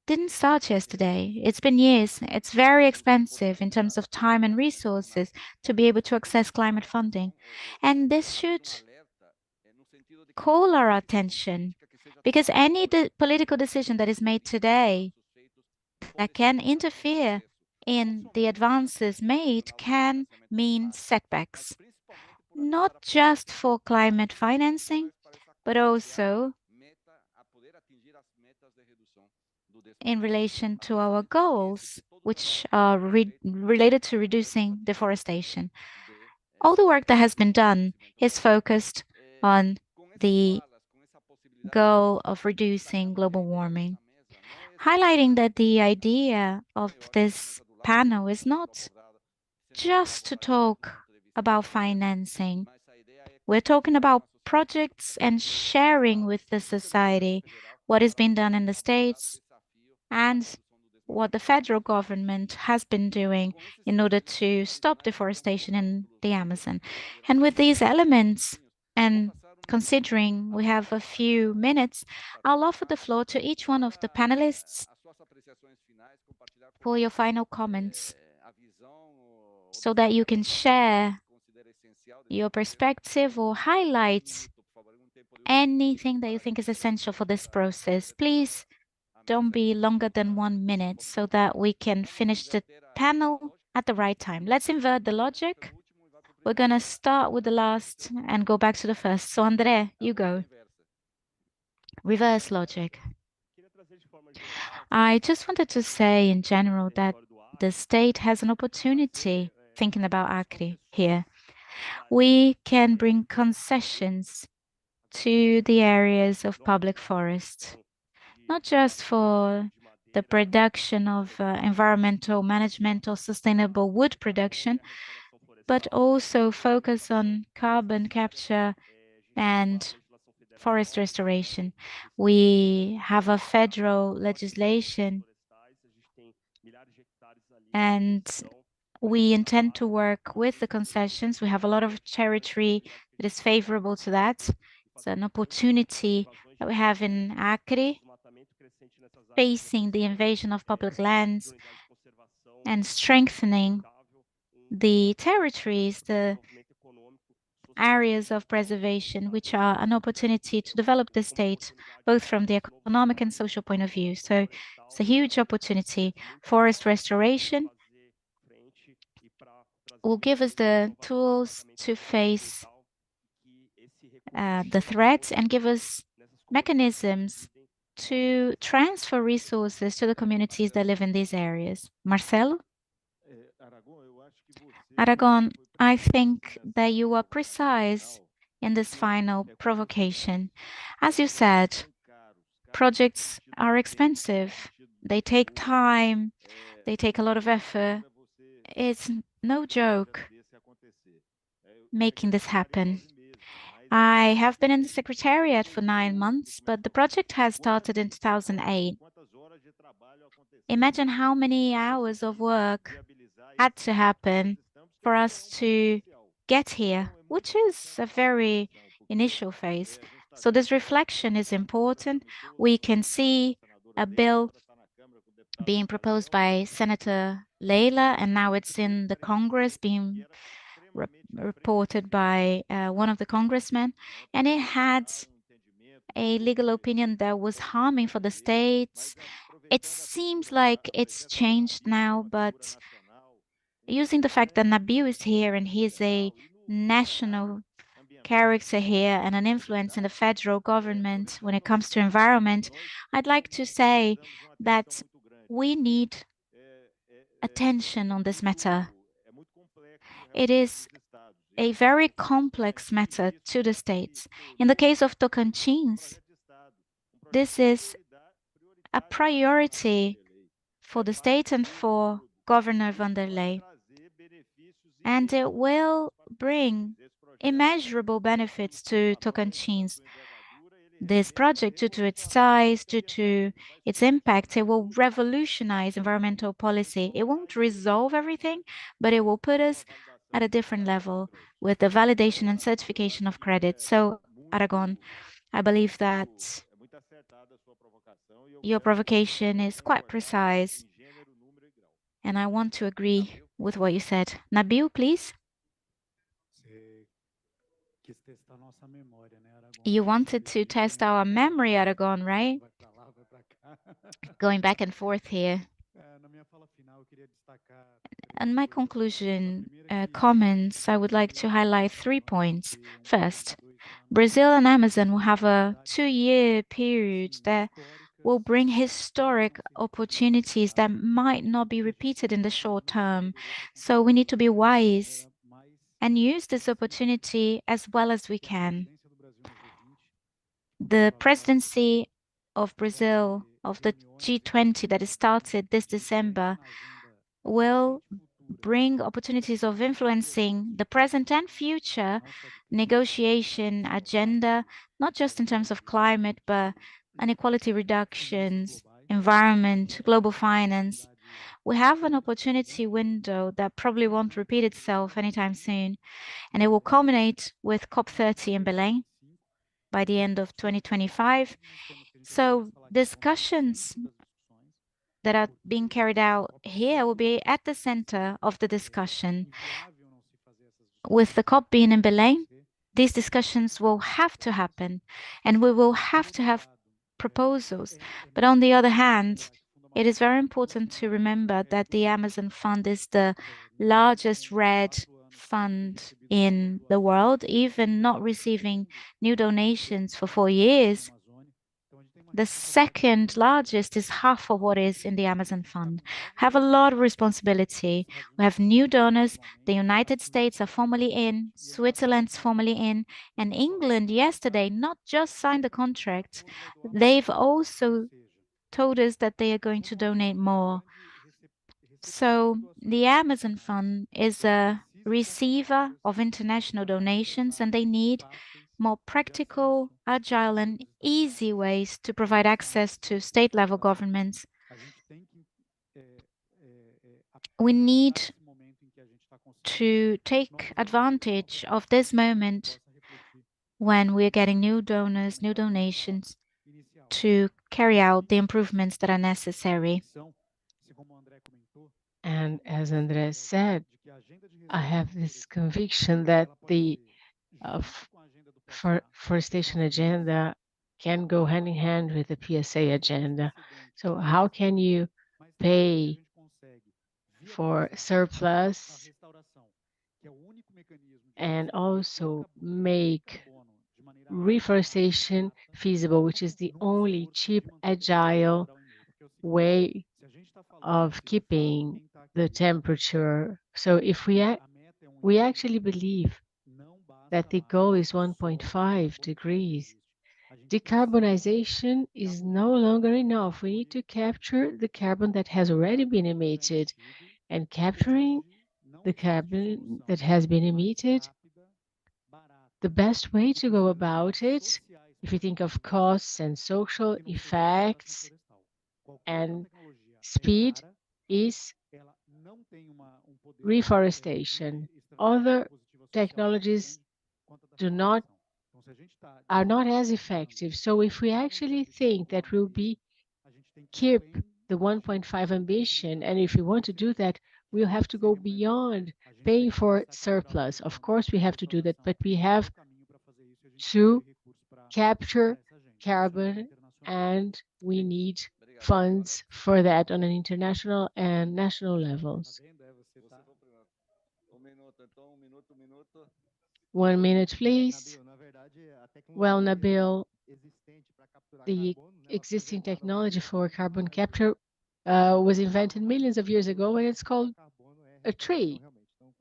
didn't start yesterday. It's been years. It's very expensive in terms of time and resources to be able to access climate funding. And this should call our attention because any political decision that is made today that can interfere in the advances made can mean setbacks, not just for climate financing, but also in relation to our goals, which are related to reducing deforestation. All the work that has been done is focused on the goal of reducing global warming, highlighting that the idea of this panel is not just to talk about financing. We're talking about projects and sharing with the society what is being done in the States and what the federal government has been doing in order to stop deforestation in the Amazon. And with these elements, and considering we have a few minutes, I'll offer the floor to each one of the panelists for your final comments so that you can share your perspective or highlight anything that you think is essential for this process. Please don't be longer than 1 minute so that we can finish the panel at the right time. Let's invert the logic. We're going to start with the last and go back to the first. So, André, you go. Reverse logic. I just wanted to say in general that the state has an opportunity thinking about Acre here. We can bring concessions to the areas of public forests, not just for the production of environmental management or sustainable wood production, but also focus on carbon capture and forest restoration. We have a federal legislation and we intend to work with the concessions. We have a lot of territory that is favorable to that. It's an opportunity that we have in Acre, facing the invasion of public lands and strengthening the territories, the areas of preservation, which are an opportunity to develop the state, both from the economic and social point of view. So it's a huge opportunity. Forest restoration will give us the tools to face the threats and give us mechanisms to transfer resources to the communities that live in these areas. Marcelo? Aragon, I think that you are precise in this final provocation. As you said, projects are expensive. They take time. They take a lot of effort. It's no joke making this happen. I have been in the Secretariat for 9 months, but the project has started in 2008. Imagine how many hours of work had to happen for us to get here, which is a very initial phase. So this reflection is important. We can see a bill being proposed by Senator Leila, and now it's in the Congress being reported by one of the congressmen, and it had a legal opinion that was harming for the states. It seems like it's changed now, but using the fact that Nabil is here and he's a national character here and an influence in the federal government when it comes to environment, I'd like to say that we need attention on this matter. It is a very complex matter to the states. In the case of Tocantins, this is a priority for the state and for Governor Vanderlei, and it will bring immeasurable benefits to Tocantins. This project, due to its size, due to its impact, it will revolutionize environmental policy. It won't resolve everything, but it will put us at a different level with the validation and certification of credit. So, Aragon, I believe that your provocation is quite precise, and I want to agree with what you said. Nabil, please. You wanted to test our memory, Aragon, right? Going back and forth here. And my conclusion comments, I would like to highlight 3 points. First, Brazil and Amazon will have a 2-year period that will bring historic opportunities that might not be repeated in the short term. So we need to be wise and use this opportunity as well as we can. The presidency of Brazil of the G20 that is started this December will bring opportunities of influencing the present and future negotiation agenda, not just in terms of climate, but inequality reductions, environment, global finance. We have an opportunity window that probably won't repeat itself anytime soon, and it will culminate with COP30 in Belém by the end of 2025. So discussions that are being carried out here will be at the center of the discussion. With the COP being in Belém, these discussions will have to happen, and we will have to have proposals. But on the other hand, it is very important to remember that the Amazon Fund is the largest red fund in the world, even not receiving new donations for 4 years. The second largest is half of what is in the Amazon Fund. Have a lot of responsibility. We have new donors. The United States are formally in, Switzerland's formally in, and England yesterday not just signed the contract, they've also told us that they are going to donate more. So the Amazon Fund is a receiver of international donations, and they need more practical, agile, and easy ways to provide access to state-level governments. We need to take advantage of this moment when we're getting new donors, new donations, to carry out the improvements that are necessary. And as André said, I have this conviction that the forestation agenda can go hand in hand with the PSA agenda. So how can you pay for surplus and also make reforestation feasible, which is the only cheap, agile way of keeping the temperature. So if we actually believe that the goal is 1.5 degrees, decarbonization is no longer enough. We need to capture the carbon that has already been emitted, and capturing the carbon that has been emitted, the best way to go about it, if you think of costs and social effects and speed, is reforestation. Other technologies are not as effective. So if we actually think that we'll keep the 1.5 ambition, and if we want to do that, we'll have to go beyond paying for surplus. Of course, we have to do that, but we have to capture carbon, and we need funds for that on an international and national levels. 1 minute, please. Well, Nabil, the existing technology for carbon capture was invented millions of years ago, and it's called a tree.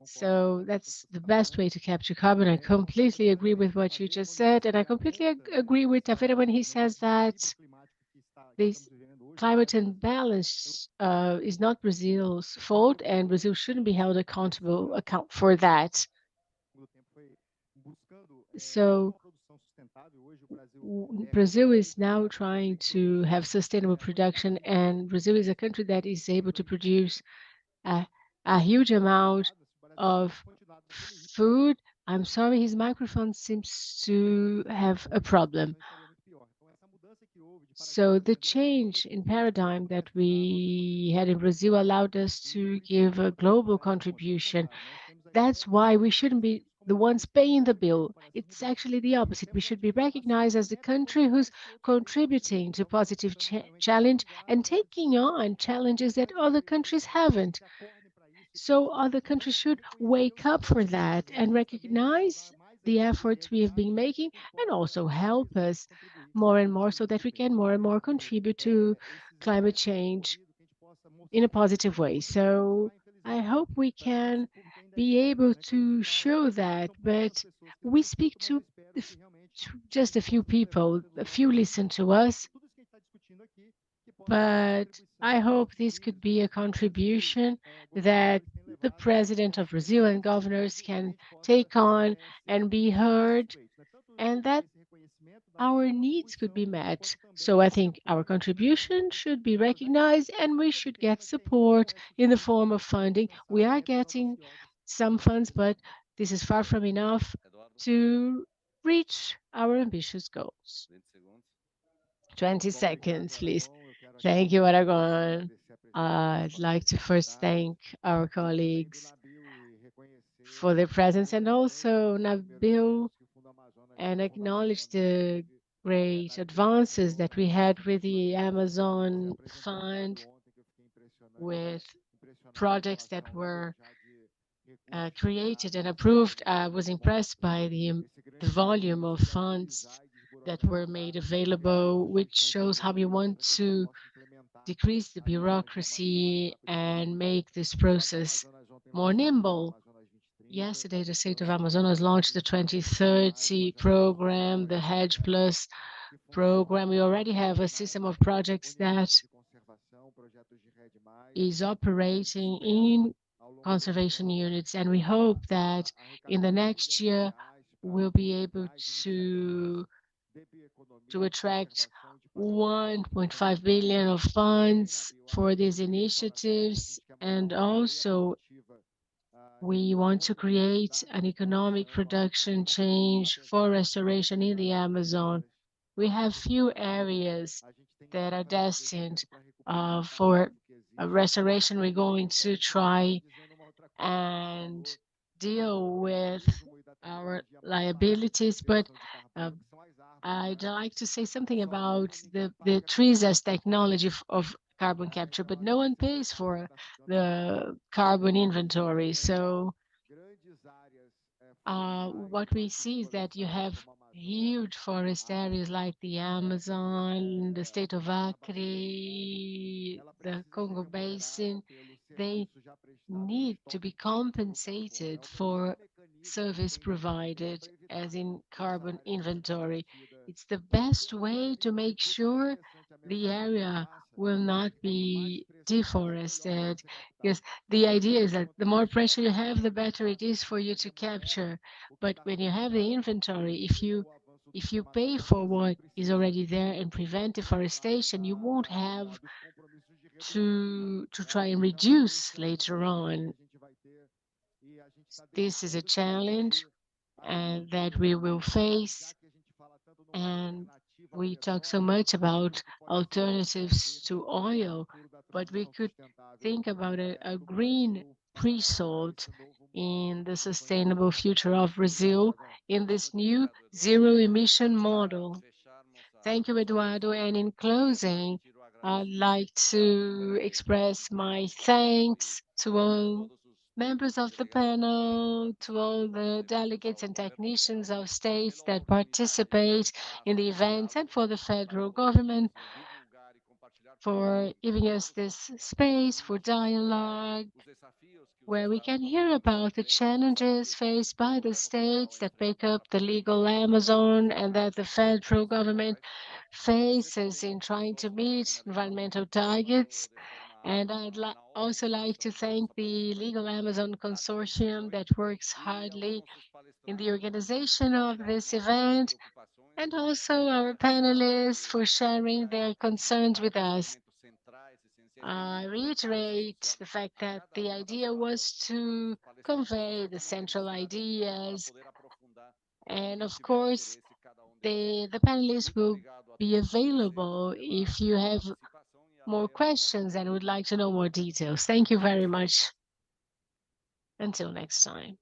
So that's the best way to capture carbon. I completely agree with what you just said, and I completely agree with Tavera when he says that this climate imbalance is not Brazil's fault, and Brazil shouldn't be held account for that. So Brazil is now trying to have sustainable production, and Brazil is a country that is able to produce a huge amount of food. I'm sorry, his microphone seems to have a problem. So the change in paradigm that we had in Brazil allowed us to give a global contribution. That's why we shouldn't be the ones paying the bill. It's actually the opposite. We should be recognized as the country who's contributing to positive challenge and taking on challenges that other countries haven't. So other countries should wake up for that and recognize the efforts we have been making, and also help us more and more so that we can more and more contribute to climate change in a positive way. So I hope we can be able to show that, but we speak to just a few people, a few listen to us, but I hope this could be a contribution that the president of Brazil and governors can take on and be heard, and that our needs could be met. So I think our contribution should be recognized, and we should get support in the form of funding. We are getting some funds, but this is far from enough to reach our ambitious goals. 20 seconds, please. Thank you, Aragon. I'd like to first thank our colleagues for their presence, and also Nabil, and acknowledge the great advances that we had with the Amazon Fund, with projects that were created and approved. I was impressed by the volume of funds that were made available, which shows how we want to decrease the bureaucracy and make this process more nimble. Yesterday, the state of Amazonas launched the 2030 program, the Hedge Plus program. We already have a system of projects that is operating in conservation units, and we hope that in the next year we'll be able to attract 1.5 billion of funds for these initiatives. And also we want to create an economic production change for restoration in the Amazon. We have few areas that are destined for restoration. We're going to try and deal with our liabilities, but I'd like to say something about the trees as technology of carbon capture, but no one pays for the carbon inventory. So what we see is that you have huge forest areas like the Amazon, the state of Acre, the Congo Basin, they need to be compensated for service provided, as in carbon inventory. It's the best way to make sure the area will not be deforested, because the idea is that the more pressure you have, the better it is for you to capture. But when you have the inventory, if you pay for what is already there and prevent deforestation, you won't have to try and reduce later on. This is a challenge that we will face, and we talk so much about alternatives to oil, but we could think about a green pre-salt in the sustainable future of Brazil in this new zero emission model. Thank you, Eduardo. And in closing, I'd like to express my thanks to all members of the panel, to all the delegates and technicians of states that participate in the events, and for the federal government for giving us this space for dialogue, where we can hear about the challenges faced by the states that make up the legal Amazon and that the federal government faces in trying to meet environmental targets. And I'd also like to thank the Legal Amazon Consortium that works hardly in the organization of this event, and also our panelists for sharing their concerns with us. I reiterate the fact that the idea was to convey the central ideas, and of course, the panelists will be available if you have more questions and would like to know more details. Thank you very much. Until next time.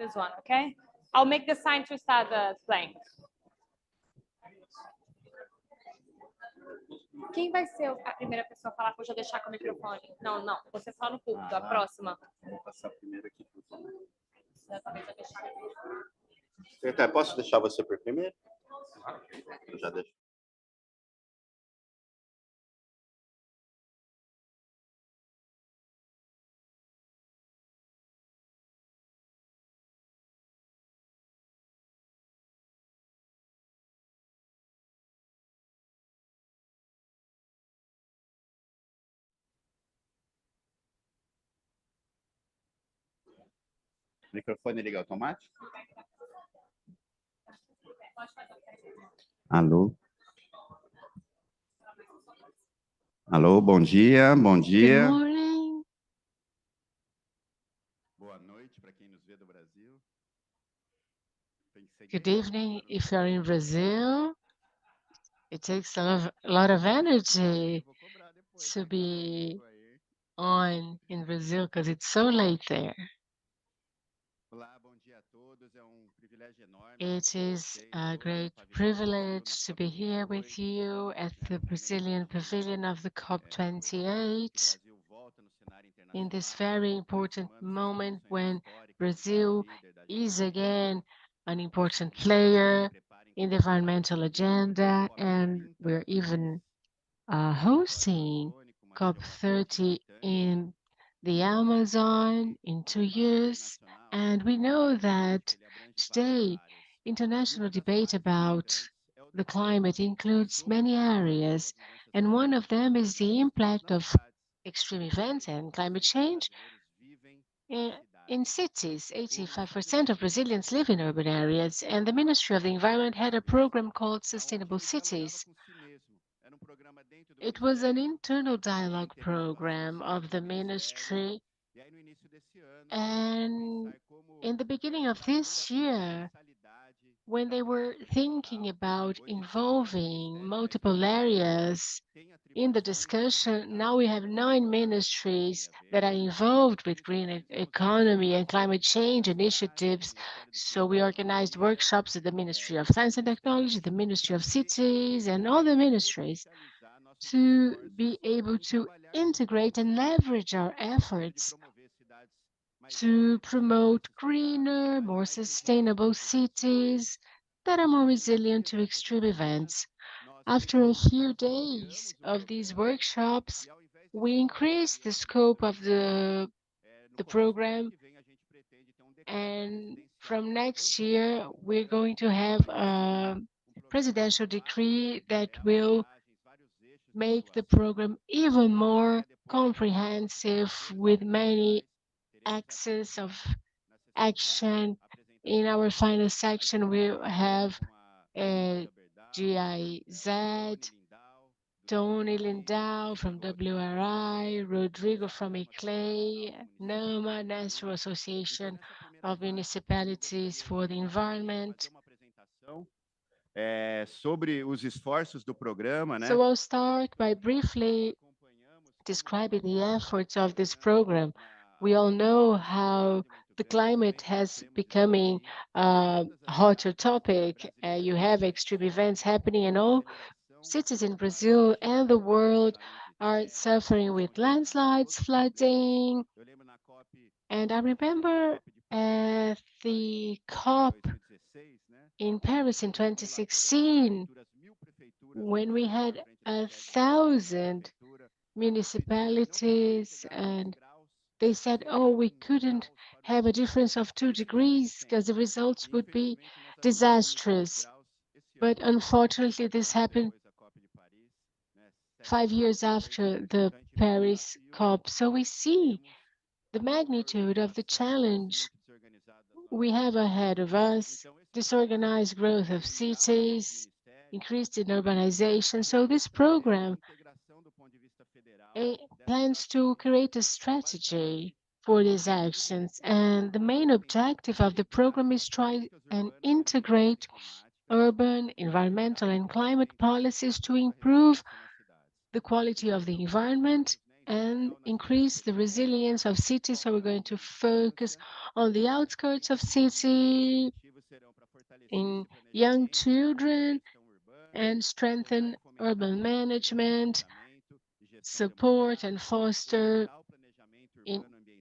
This one, okay? I'll make the sign to start the playing. Quem vai ser a primeira pessoa a falar para eu já deixar com o microfone? Não, não. Você fala no púlpito, a próxima. Vou passar primeiro aqui pro Tom. Já também já deixar. Secretário, posso deixar você por primeiro? Eu já deixo. Microfone liga automático? Alô? Alô, bom dia, bom Good dia. morning. Boa noite para quem nos vê do Brasil. Good evening. If you're in Brazil, it takes a lot of energy to be on in Brazil because it's so late there. Olá, bom dia a todos. É privilégio enorme. It is a great privilege to be here with you at the Brazilian Pavilion of the COP28 in this very important moment when Brazil is again an important player in the environmental agenda, and we're even hosting COP30 in the Amazon in 2 years. And we know that today, international debate about the climate includes many areas, and one of them is the impact of extreme events and climate change in cities. 85% of Brazilians live in urban areas, and the Ministry of the Environment had a program called Sustainable Cities. It was an internal dialogue program of the ministry, and in the beginning of this year, when they were thinking about involving multiple areas in the discussion, now we have 9 ministries that are involved with green economy and climate change initiatives. So we organized workshops at the Ministry of Science and Technology, the Ministry of Cities, and all the ministries to be able to integrate and leverage our efforts to promote greener, more sustainable cities that are more resilient to extreme events. After a few days of these workshops, we increased the scope of the program, and from next year, we're going to have a presidential decree that will make the program even more comprehensive with many axes of action. In our final section, we have GIZ, Tony Lindau from WRI, Rodrigo from ICLEI, NAMA, National Association of Municipalities for the Environment. Sobre os esforços do programa, né? So I'll start by briefly describing the efforts of this program. We all know how the climate has becoming a hotter topic. You have extreme events happening, and all cities in Brazil and the world are suffering with landslides, flooding. And I remember at the COP in Paris in 2016, when we had 1,000 municipalities, and they said, oh, we couldn't have a difference of 2 degrees because the results would be disastrous. But unfortunately, this happened 5 years after the Paris COP. So we see the magnitude of the challenge we have ahead of us, disorganized growth of cities, increased in urbanization. So this program plans to create a strategy for these actions. And the main objective of the program is try and integrate urban, environmental, and climate policies to improve the quality of the environment and increase the resilience of cities. So we're going to focus on the outskirts of city, in young children, and strengthen urban management, support and foster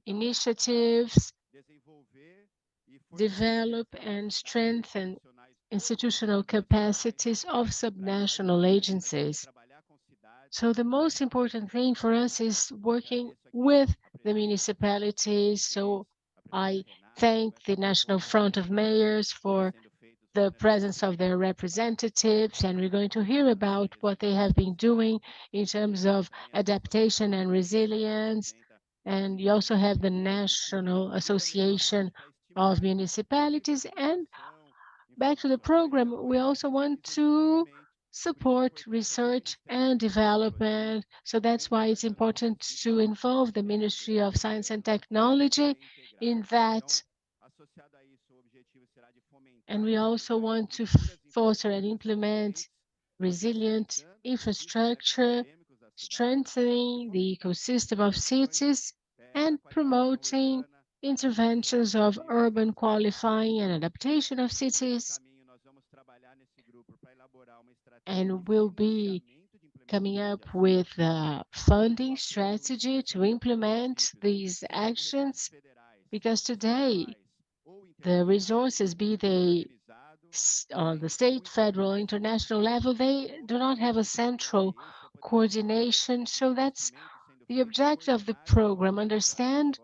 initiatives, develop and strengthen institutional capacities of subnational agencies. So the most important thing for us is working with the municipalities. So I thank the National Front of Mayors for the presence of their representatives, and we're going to hear about what they have been doing in terms of adaptation and resilience. And you also have the National Association of Municipalities. And back to the program, we also want to support research and development. So that's why it's important to involve the Ministry of Science and Technology in that. And we also want to foster and implement resilient infrastructure, strengthening the ecosystem of cities, and promoting interventions of urban qualifying and adaptation of cities. And we'll be coming up with a funding strategy to implement these actions, because today the resources, be they on the state, federal, international level, they do not have a central coordination. So that's the objective of the program: understand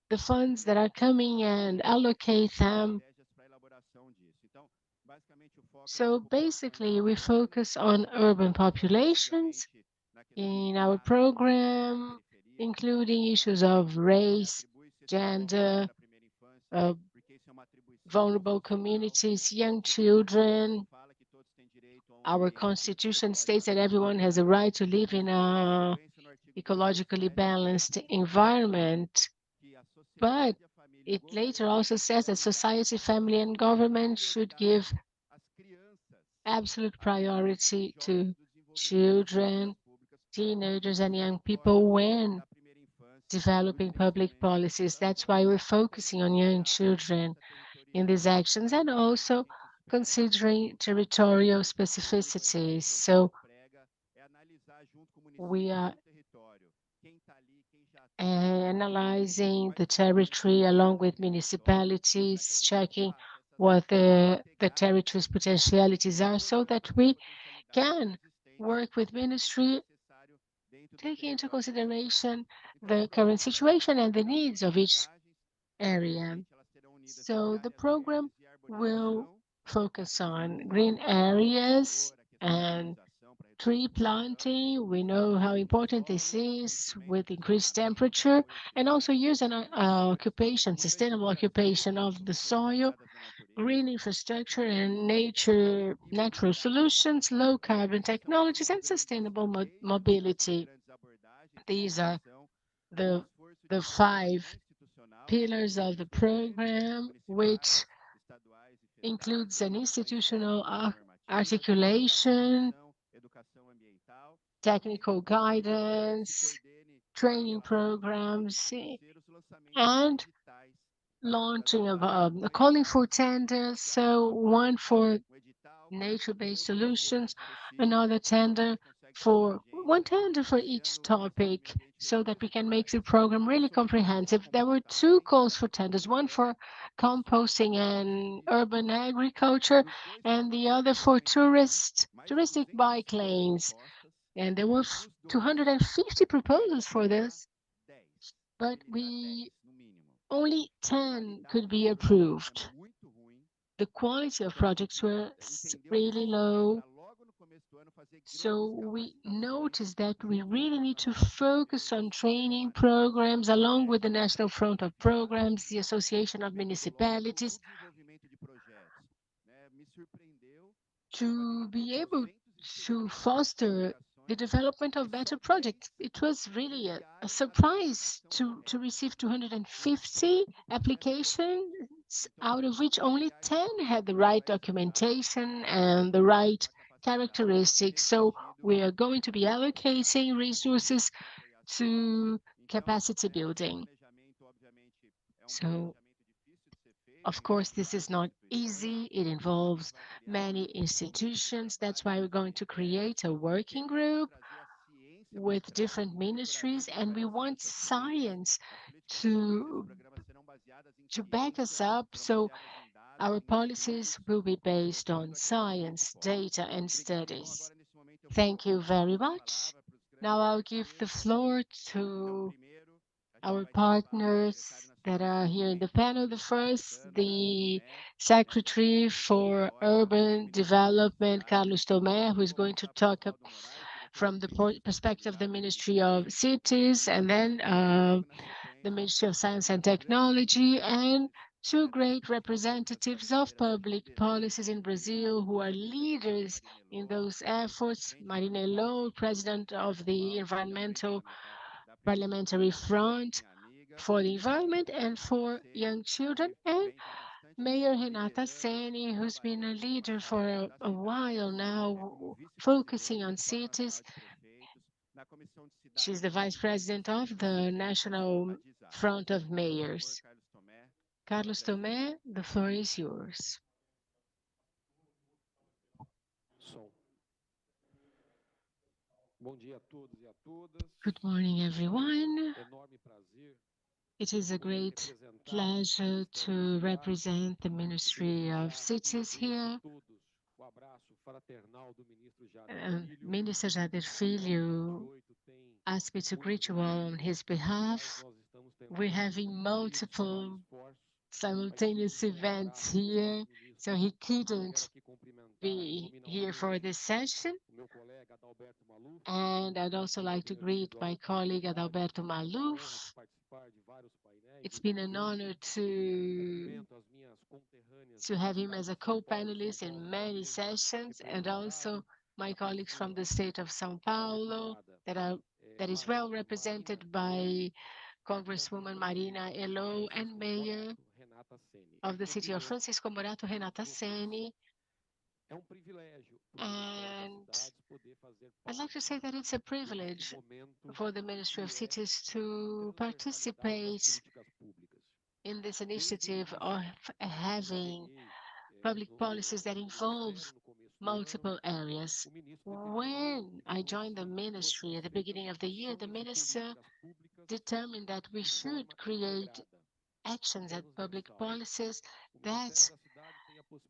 the funds that are coming and allocate them. So basically, we focus on urban populations in our program, including issues of race, gender, vulnerable communities, young children. Our constitution states that everyone has a right to live in a ecologically balanced environment, but it later also says that society, family, and government should give absolute priority to children, teenagers, and young people when developing public policies. That's why we're focusing on young children in these actions, and also considering territorial specificities. So we are analyzing the territory along with municipalities, checking what the territory's potentialities are, so that we can work with ministry, taking into consideration the current situation and the needs of each area. So the program will focus on green areas and tree planting. We know how important this is with increased temperature, and also use an occupation, sustainable occupation of the soil, green infrastructure and natural solutions, low carbon technologies, and sustainable mobility. These are the five pillars of the program, which includes an institutional articulation, technical guidance, training programs, and launching of calling for tenders. So one for nature-based solutions, another tender for one tender for each topic, so that we can make the program really comprehensive. There were two calls for tenders, one for composting and urban agriculture, and the other for touristic bike lanes. And there were 250 proposals for this, but only 10 could be approved. The quality of projects was really low. So we noticed that we really need to focus on training programs along with the National Front of Programs, the Association of Municipalities, to be able to foster the development of better projects. It was really a surprise to receive 250 applications, out of which only 10 had the right documentation and the right characteristics. So we are going to be allocating resources to capacity building. So, of course, this is not easy. It involves many institutions. That's why we're going to create a working group with different ministries, and we want science to back us up. So our policies will be based on science, data, and studies. Thank you very much. Now I'll give the floor to our partners that are here in the panel. The first, the Secretary for Urban Development, Carlos Tomé, who is going to talk from the perspective of the Ministry of Cities, and then the Ministry of Science and Technology, and two great representatives of public policies in Brazil who are leaders in those efforts. Marina Low, President of the Environmental Parliamentary Front for the Environment and for Young Children, and Mayor Renata Seni, who's been a leader for a while now, focusing on cities. She's the Vice President of the National Front of Mayors. Carlos Tomé, the floor is yours. Good morning, everyone. It is a great pleasure to represent the Ministry of Cities here. Minister Jader Filho asked me to greet you all on his behalf. We're having multiple simultaneous events here, so he couldn't be here for this session. And I'd also like to greet my colleague Adalberto Maluf. It's been an honor to have him as a co-panelist in many sessions, and also my colleagues from the state of São Paulo that is well represented by Congresswoman Marina Elo and Mayor of the city of Francisco Morato, Renata Seni. And I'd like to say that it's a privilege for the Ministry of Cities to participate in this initiative of having public policies that involve multiple areas. When I joined the ministry at the beginning of the year, the minister determined that we should create actions and public policies that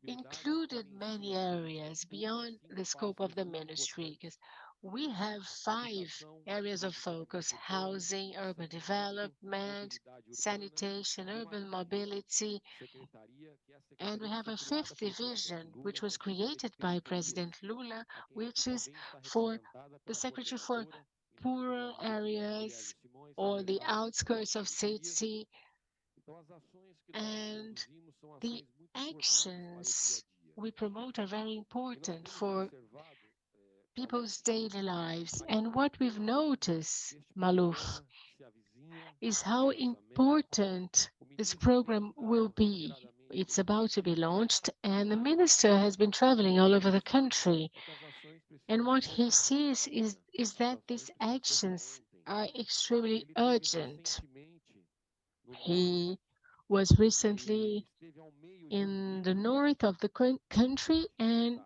included many areas beyond the scope of the ministry, because we have 5 areas of focus: housing, urban development, sanitation, urban mobility, and we have a 5th division, which was created by President Lula, which is for the Secretary for Poorer Areas or the outskirts of city. And the actions we promote are very important for people's daily lives. And what we've noticed, Maluf, is how important this program will be. It's about to be launched, and the minister has been traveling all over the country. And what he sees is that these actions are extremely urgent. He was recently in the north of the country, and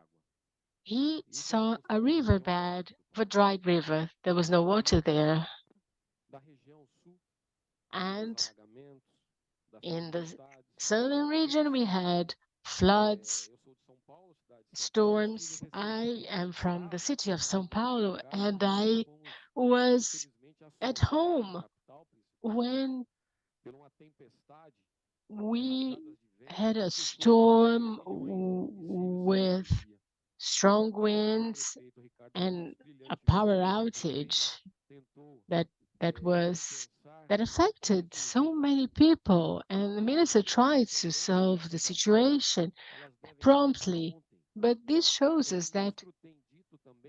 he saw a riverbed of a dried river. There was no water there. And in the southern region, we had floods, storms. I am from the city of São Paulo, and I was at home when we had a storm with strong winds and a power outage that affected so many people, and the minister tried to solve the situation promptly. But this shows us that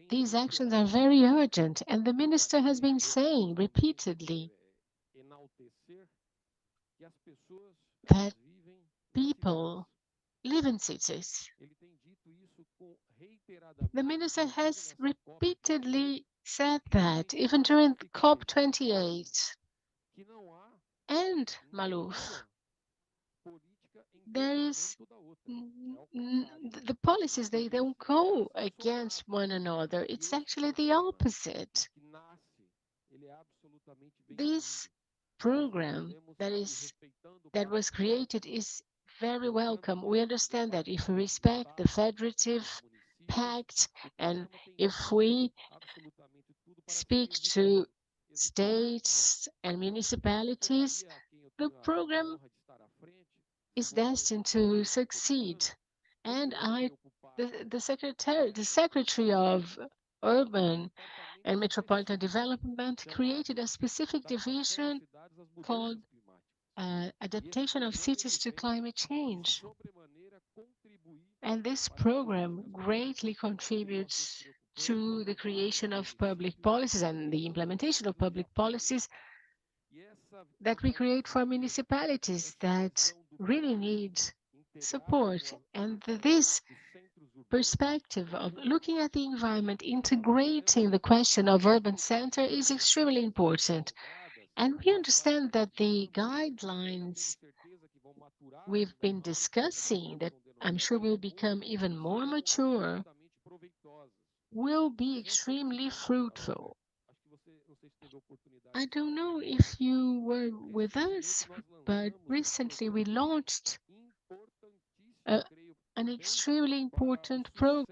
these actions are very urgent, and the minister has been saying repeatedly that people live in cities. The minister has repeatedly said that even during COP28 and Maluf, there is the policies, they don't go against one another. It's actually the opposite. This program that was created is very welcome. We understand that if we respect the federative pact and if we speak to states and municipalities, the program is destined to succeed. And the secretary of Urban and Metropolitan Development created a specific division called Adaptation of Cities to Climate Change. And this program greatly contributes to the creation of public policies and the implementation of public policies that we create for municipalities that really need support. And this perspective of looking at the environment, integrating the question of urban center is extremely important. And we understand that the guidelines we've been discussing, that I'm sure will become even more mature, will be extremely fruitful. I don't know if you were with us, but recently we launched an extremely important program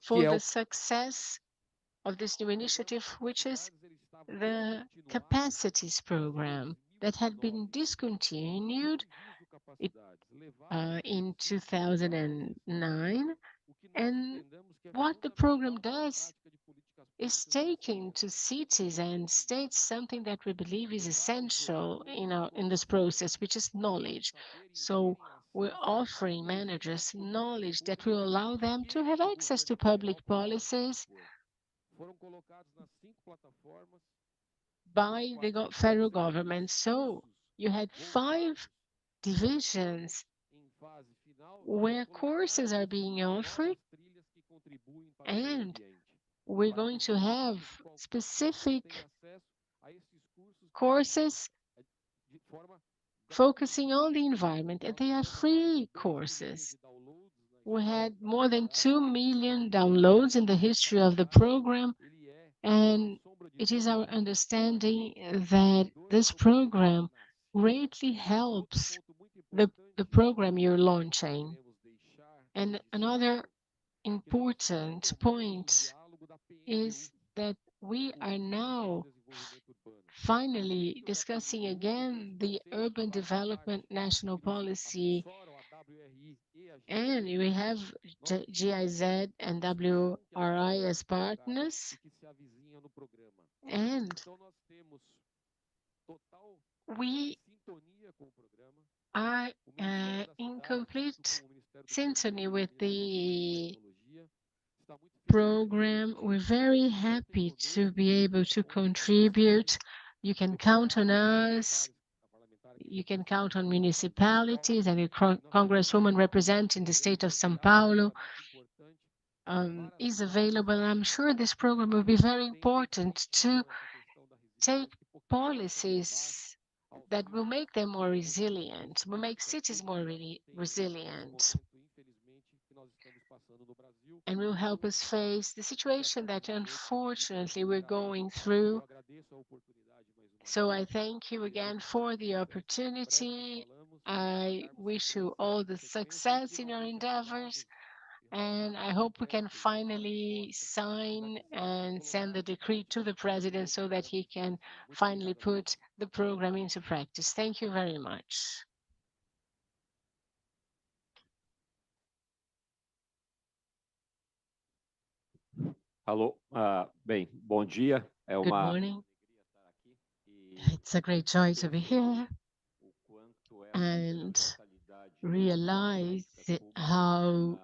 for the success of this new initiative, which is the capacities program that had been discontinued in 2009. And what the program does is taking to cities and states something that we believe is essential in this process, which is knowledge. So we're offering managers knowledge that will allow them to have access to public policies by the federal government. So you had 5 divisions where courses are being offered, and we're going to have specific courses focusing on the environment, and they are free courses. We had more than 2 million downloads in the history of the program, and it is our understanding that this program greatly helps the program you're launching. And another important point is that we are now finally discussing again the urban development national policy, and we have GIZ and WRI as partners, and we are in complete synchrony with the program. We're very happy to be able to contribute. You can count on us. You can count on municipalities, and a congresswoman representing the state of São Paulo is available. I'm sure this program will be very important to take policies that will make them more resilient, will make cities more resilient, and will help us face the situation that unfortunately we're going through. So I thank you again for the opportunity. I wish you all the success in your endeavors, and I hope we can finally sign and send the decree to the president so that he can finally put the program into practice. Thank you very much. Alô, bem, bom dia. Good morning. It's a great joy to be here and realize how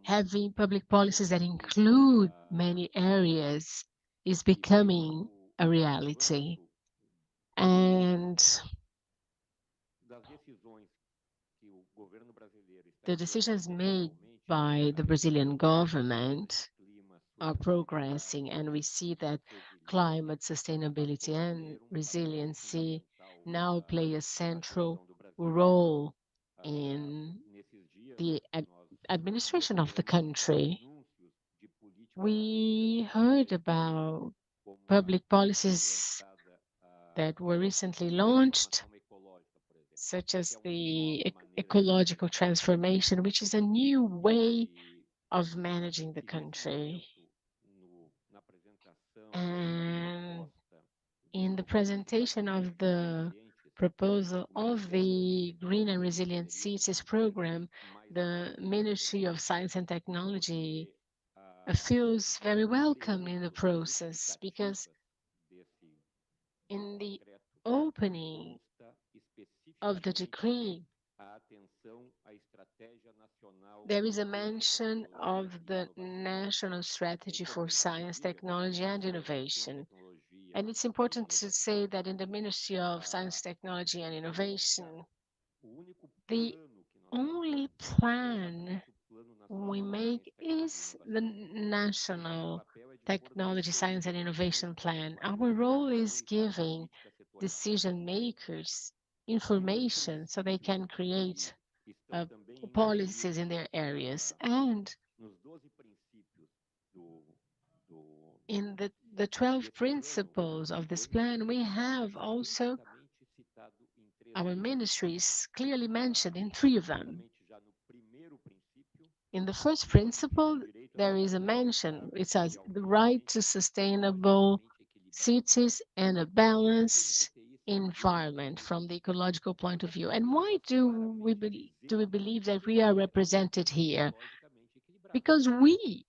having public policies that include many areas is becoming a reality. And the decisions made by the Brazilian government are progressing, and we see that climate sustainability and resiliency now play a central role in the administration of the country. We heard about public policies that were recently launched, such as the ecological transformation, which is a new way of managing the country. And in the presentation of the proposal of the Green and Resilient Cities program, the Ministry of Science and Technology feels very welcome in the process, because in the opening of the decree, there is a mention of the National Strategy for Science, Technology and Innovation. And it's important to say that in the Ministry of Science, Technology and Innovation, the only plan we make is the National Technology, Science and Innovation Plan. Our role is giving decision makers information so they can create policies in their areas. And in the 12 principles of this plan, we have also our ministries clearly mentioned in 3 of them. In the first principle, there is a mention. It says the right to sustainable cities and a balanced environment from the ecological point of view. And why do we believe that we are represented here? Because we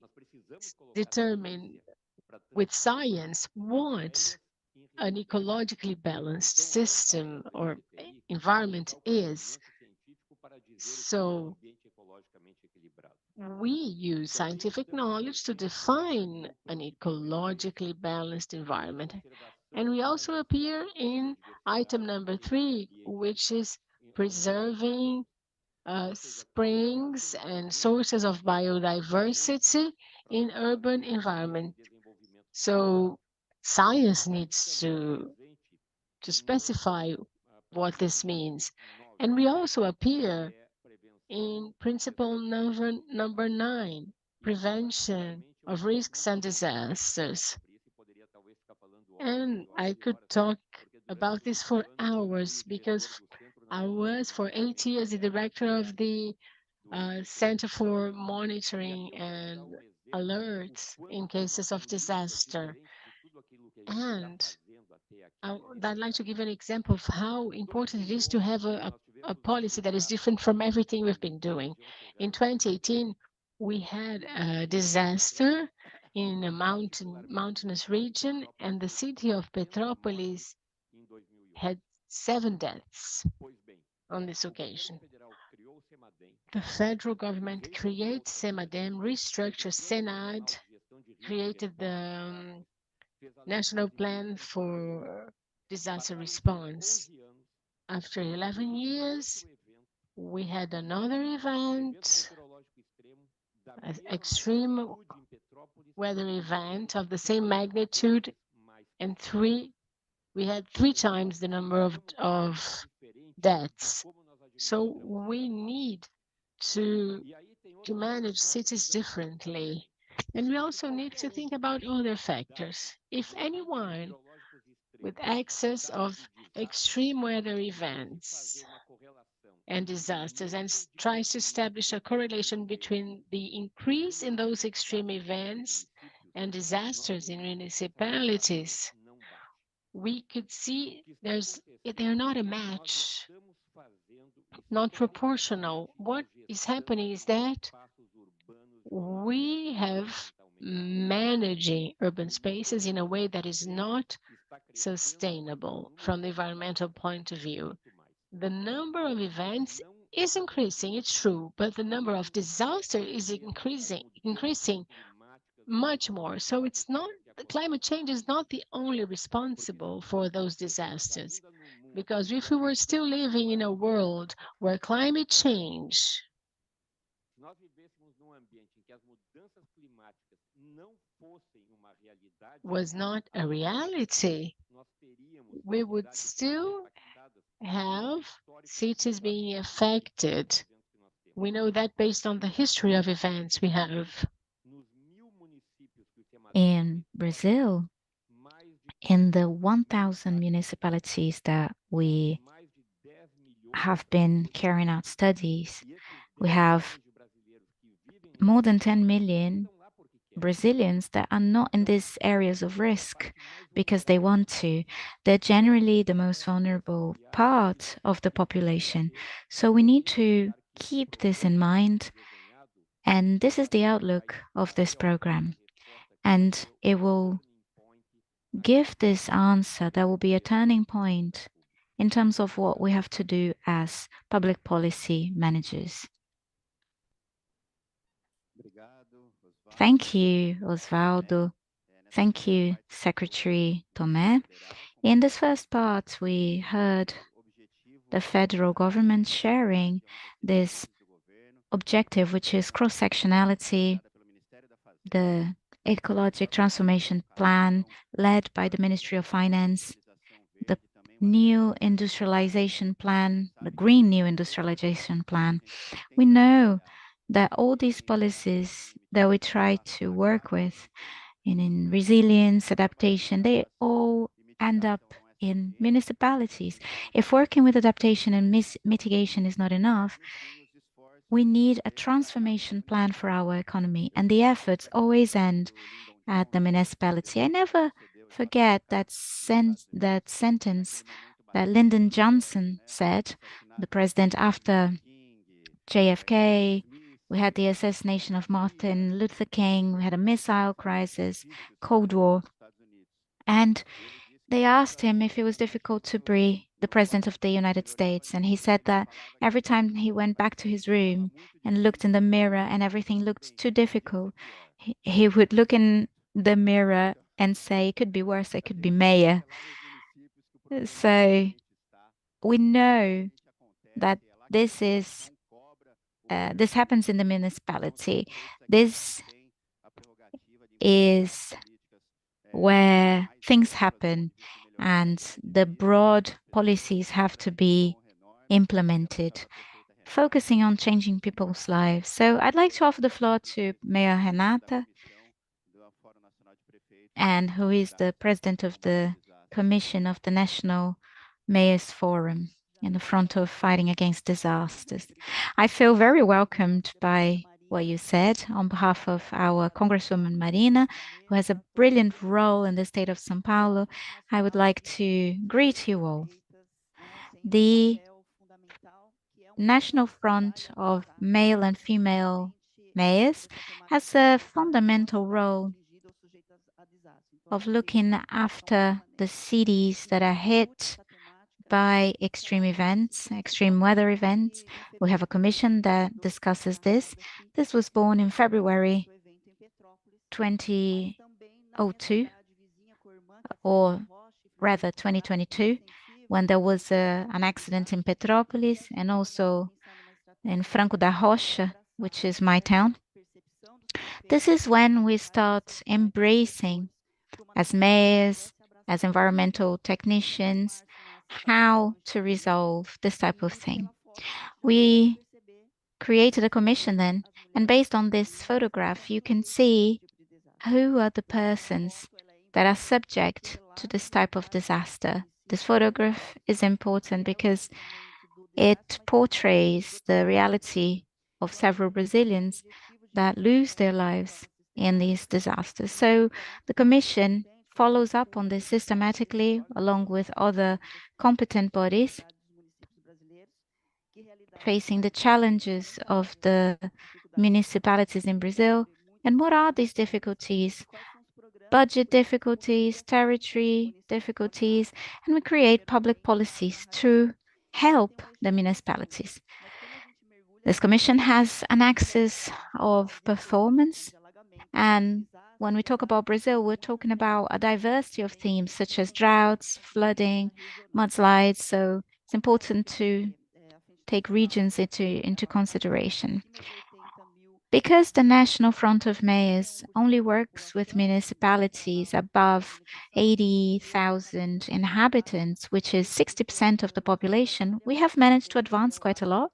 determine with science what an ecologically balanced system or environment is. So we use scientific knowledge to define an ecologically balanced environment. And we also appear in item number 3, which is preserving springs and sources of biodiversity in urban environment. So science needs to specify what this means. And we also appear in principle number 9, prevention of risks and disasters. And I could talk about this for hours, because I was for 8 years the director of the Center for Monitoring and Alerts in cases of disaster. And I'd like to give an example of how important it is to have a policy that is different from everything we've been doing. In 2018, we had a disaster in a mountainous region, and the city of Petrópolis had 7 deaths on this occasion. The federal government created SEMADEM, restructured SENAD, created the National Plan for Disaster Response. After 11 years, we had another event, an extreme weather event of the same magnitude, and we had 3 times the number of deaths. So we need to manage cities differently. And we also need to think about other factors. If anyone with access of extreme weather events and disasters and tries to establish a correlation between the increase in those extreme events and disasters in municipalities, we could see they're not a match, not proportional. What is happening is that we have managing urban spaces in a way that is not sustainable from the environmental point of view. The number of events is increasing, it's true, but the number of disasters is increasing much more. So it's not, the climate change is not the only responsible for those disasters. Because if we were still living in a world where climate change was not a reality, we would still have cities being affected. We know that based on the history of events we have. In Brazil, in the 1,000 municipalities that we have been carrying out studies, we have more than 10 million Brazilians that are not in these areas of risk because they want to. They're generally the most vulnerable part of the population. So we need to keep this in mind. And this is the outlook of this program. And it will give this answer. There will be a turning point in terms of what we have to do as public policy managers. Thank you, Osvaldo. Thank you, Secretary Tomé. In this first part, we heard the federal government sharing this objective, which is cross-sectionality, the ecologic transformation plan led by the Ministry of Finance, the new industrialization plan, the Green New Industrialization Plan. We know that all these policies that we try to work with in resilience, adaptation, they all end up in municipalities. If working with adaptation and mitigation is not enough, we need a transformation plan for our economy, and the efforts always end at the municipality. I never forget that sentence that Lyndon Johnson said, the president after JFK. We had the assassination of Martin Luther King. We had a missile crisis, Cold War. And they asked him if it was difficult to be the president of the United States. And he said that every time he went back to his room and looked in the mirror and everything looked too difficult, he would look in the mirror and say, it could be worse, I could be mayor. So we know that this happens in the municipality. This is where things happen, and the broad policies have to be implemented, focusing on changing people's lives. So I'd like to offer the floor to Mayor Renata, and who is the president of the Commission of the National Mayors Forum in the front of fighting against disasters. I feel very welcomed by what you said on behalf of our Congresswoman Marina, who has a brilliant role in the state of São Paulo. I would like to greet you all. The National Front of Male and Female Mayors has a fundamental role of looking after the cities that are hit by extreme events, extreme weather events. We have a commission that discusses this. This was born in February 2002, or rather 2022, when there was an accident in Petrópolis and also in Franco da Rocha, which is my town. This is when we start embracing, as mayors, as environmental technicians, how to resolve this type of thing. We created a commission then, and based on this photograph, you can see who are the persons that are subject to this type of disaster. This photograph is important because it portrays the reality of several Brazilians that lose their lives in these disasters. So the Commission follows up on this systematically along with other competent bodies facing the challenges of the municipalities in Brazil. And what are these difficulties? Budget difficulties, territory difficulties, and we create public policies to help the municipalities. This commission has an axis of performance, and when we talk about Brazil, we're talking about a diversity of themes such as droughts, flooding, mudslides. So it's important to take regions into consideration. Because the National Front of Mayors only works with municipalities above 80,000 inhabitants, which is 60% of the population, we have managed to advance quite a lot.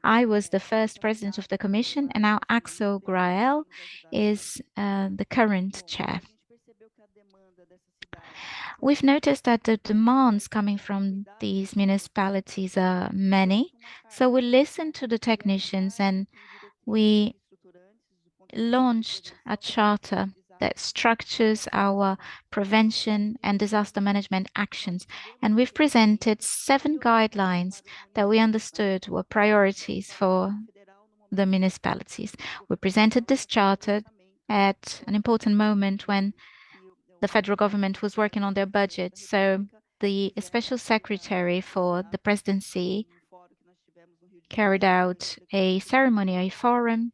I was the first president of the commission, and now Axel Grael is the current chair. We've noticed that the demands coming from these municipalities are many, so we listened to the technicians and we launched a charter that structures our prevention and disaster management actions. And we've presented 7 guidelines that we understood were priorities for the municipalities. We presented this charter at an important moment when the federal government was working on their budget. So the special secretary for the presidency carried out a ceremony, a forum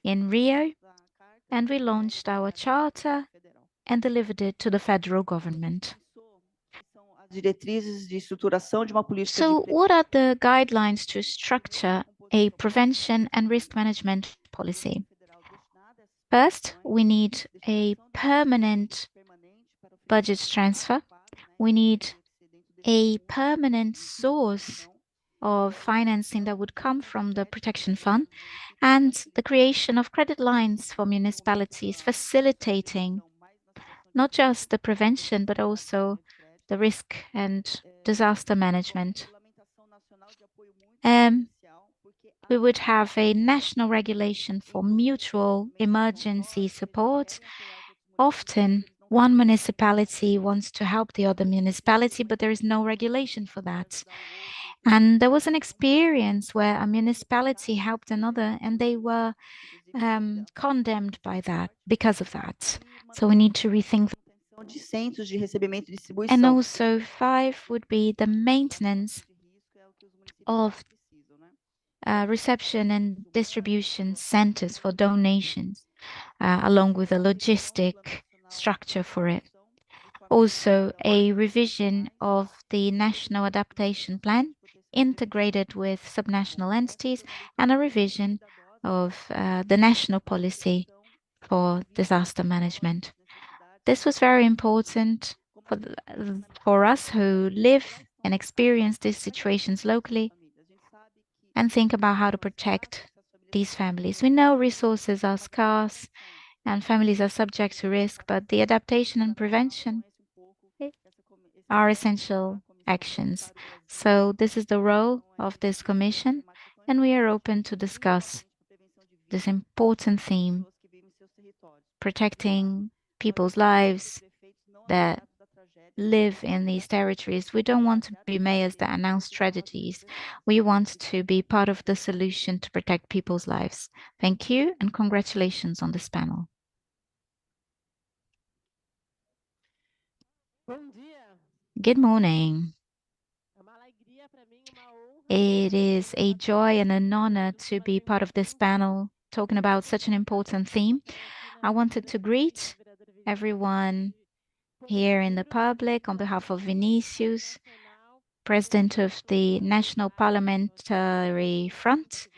in Rio, and we launched our charter and delivered it to the federal government. So what are the guidelines to structure a prevention and risk management policy? First, we need a permanent budget transfer. We need a permanent source of financing that would come from the protection fund and the creation of credit lines for municipalities, facilitating not just the prevention, but also the risk and disaster management. We would have a national regulation for mutual emergency support. Often, one municipality wants to help the other municipality, but there is no regulation for that. And there was an experience where a municipality helped another and they were condemned by that because of that. So we need to rethink. And also 5 would be the maintenance of reception and distribution centers for donations, along with a logistic structure for it. Also, a revision of the National Adaptation Plan integrated with subnational entities and a revision of the national policy for disaster management. This was very important for us who live and experience these situations locally and think about how to protect these families. We know resources are scarce and families are subject to risk, but the adaptation and prevention are essential actions. So this is the role of this commission, and we are open to discuss this important theme, protecting people's lives that live in these territories. We don't want to be mayors that announce tragedies. We want to be part of the solution to protect people's lives. Thank you and congratulations on this panel. Good morning. It is a joy and an honor to be part of this panel talking about such an important theme. I wanted to greet everyone here in the public on behalf of Vinicius, President of the National Parliamentary Front,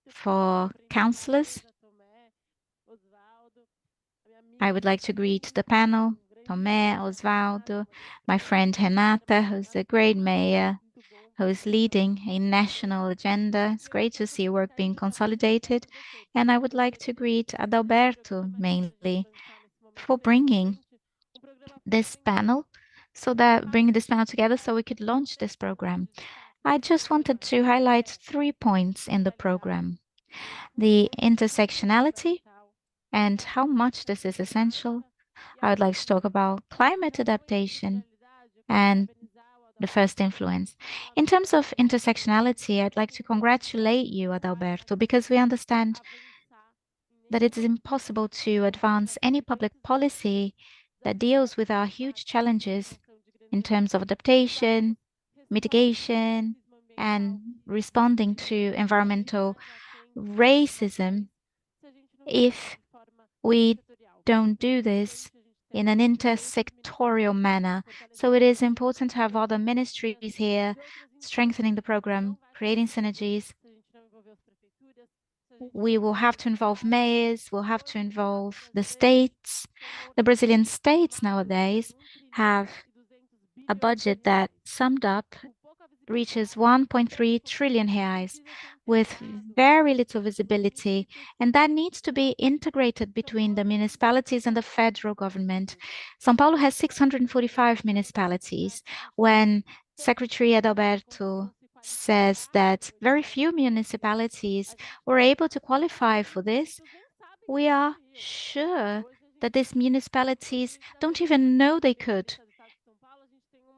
for councillors. I would like to greet the panel, Tomé, Osvaldo, my friend Renata, who's a great mayor, who is leading a national agenda. It's great to see work being consolidated. And I would like to greet Adalberto mainly for bringing this panel together so we could launch this program. I just wanted to highlight 3 points in the program: the intersectionality and how much this is essential. I would like to talk about climate adaptation and the first influence. In terms of intersectionality, I'd like to congratulate you, Adalberto, because we understand that it is impossible to advance any public policy that deals with our huge challenges in terms of adaptation, mitigation, and responding to environmental racism if we don't do this in an intersectorial manner. So it is important to have other ministries here strengthening the program, creating synergies. we will have to involve mayors, we'll have to involve the states. The Brazilian states nowadays have a budget that summed up reaches 1.3 trillion reais with very little visibility, and that needs to be integrated between the municipalities and the federal government. São Paulo has 645 municipalities. When Secretary Adalberto says that very few municipalities were able to qualify for this, we are sure that these municipalities don't even know they could.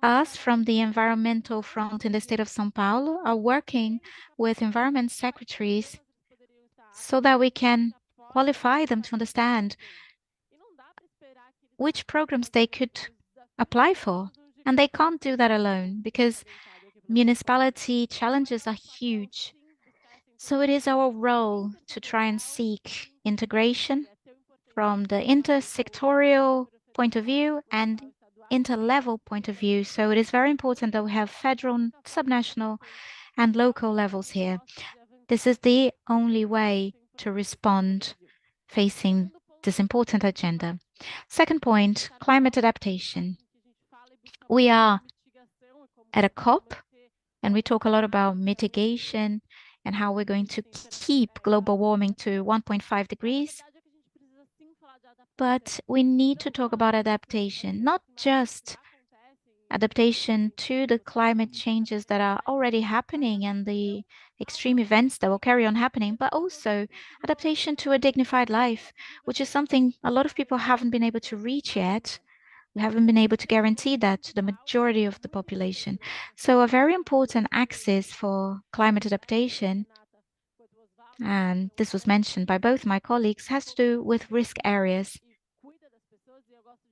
Us from the environmental front in the state of São Paulo are working with environment secretaries so that we can qualify them to understand which programs they could apply for. And they can't do that alone because municipality challenges are huge. So it is our role to try and seek integration from the intersectorial point of view and interlevel point of view. So it is very important that we have federal, subnational, and local levels here. This is the only way to respond facing this important agenda. Second point, climate adaptation. We are at a COP, and we talk a lot about mitigation and how we're going to keep global warming to 1.5 degrees. But we need to talk about adaptation, not just adaptation to the climate changes that are already happening and the extreme events that will carry on happening, but also adaptation to a dignified life, which is something a lot of people haven't been able to reach yet. We haven't been able to guarantee that to the majority of the population. So a very important axis for climate adaptation, and this was mentioned by both my colleagues, has to do with risk areas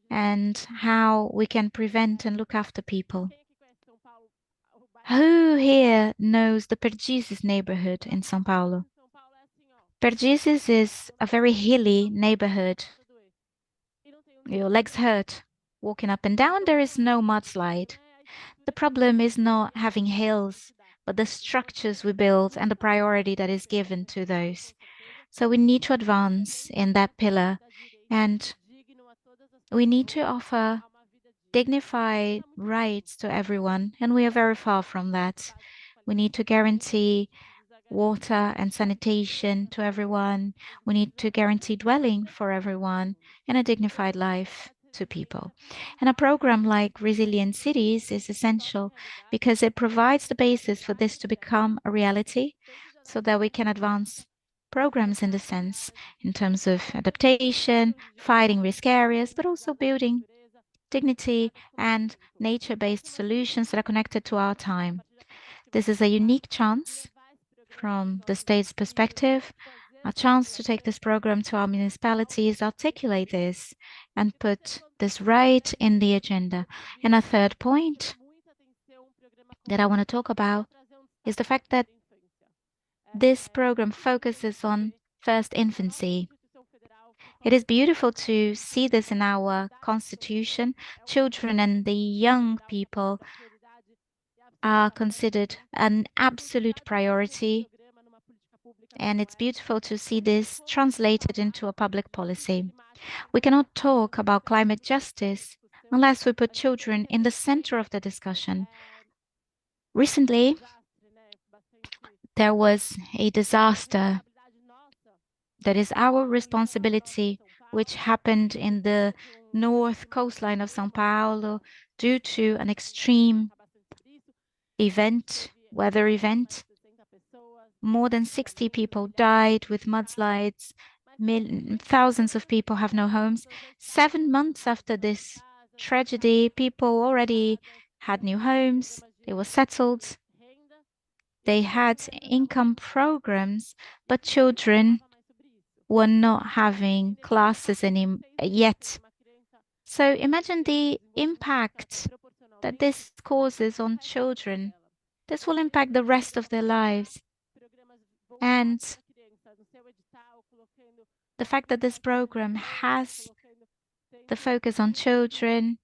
and how we can prevent and look after people. Who here knows the Perdizes neighborhood in São Paulo? Perdizes is a very hilly neighborhood. Your legs hurt walking up and down. There is no mudslide. The problem is not having hills, but the structures we build and the priority that is given to those. So we need to advance in that pillar, and we need to offer dignified rights to everyone, and we are very far from that. We need to guarantee water and sanitation to everyone. We need to guarantee dwelling for everyone and a dignified life to people. And a program like Resilient Cities is essential because it provides the basis for this to become a reality so that we can advance programs in the sense in terms of adaptation, fighting risk areas, but also building dignity and nature-based solutions that are connected to our time. This is a unique chance from the state's perspective, a chance to take this program to our municipalities, articulate this, and put this right in the agenda. And a third point that I want to talk about is the fact that this program focuses on first infancy. It is beautiful to see this in our constitution. Children and the young people are considered an absolute priority, and it's beautiful to see this translated into a public policy. We cannot talk about climate justice unless we put children in the center of the discussion. Recently, there was a disaster that is our responsibility, which happened in the north coastline of São Paulo due to an extreme event, weather event. More than 60 people died with mudslides. Thousands of people have no homes. 7 months after this tragedy, people already had new homes. They were settled. They had income programs, but children were not having classes yet. So imagine the impact that this causes on children. This will impact the rest of their lives. And the fact that this program has the focus on children,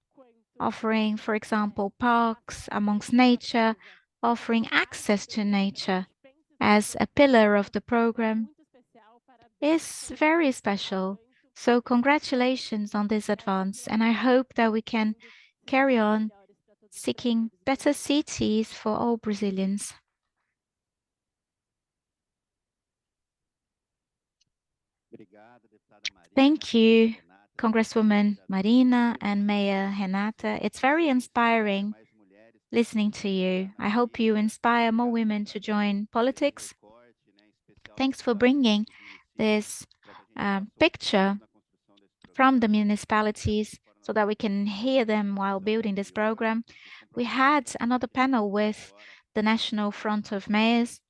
offering, for example, parks amongst nature, offering access to nature as a pillar of the program, is very special. So congratulations on this advance, and I hope that we can carry on seeking better cities for all Brazilians. Thank you, Congresswoman Marina and Mayor Renata. It's very inspiring listening to you. I hope you inspire more women to join politics. Thanks for bringing this picture from the municipalities so that we can hear them while building this program. We had another panel with the National Front of Mayors,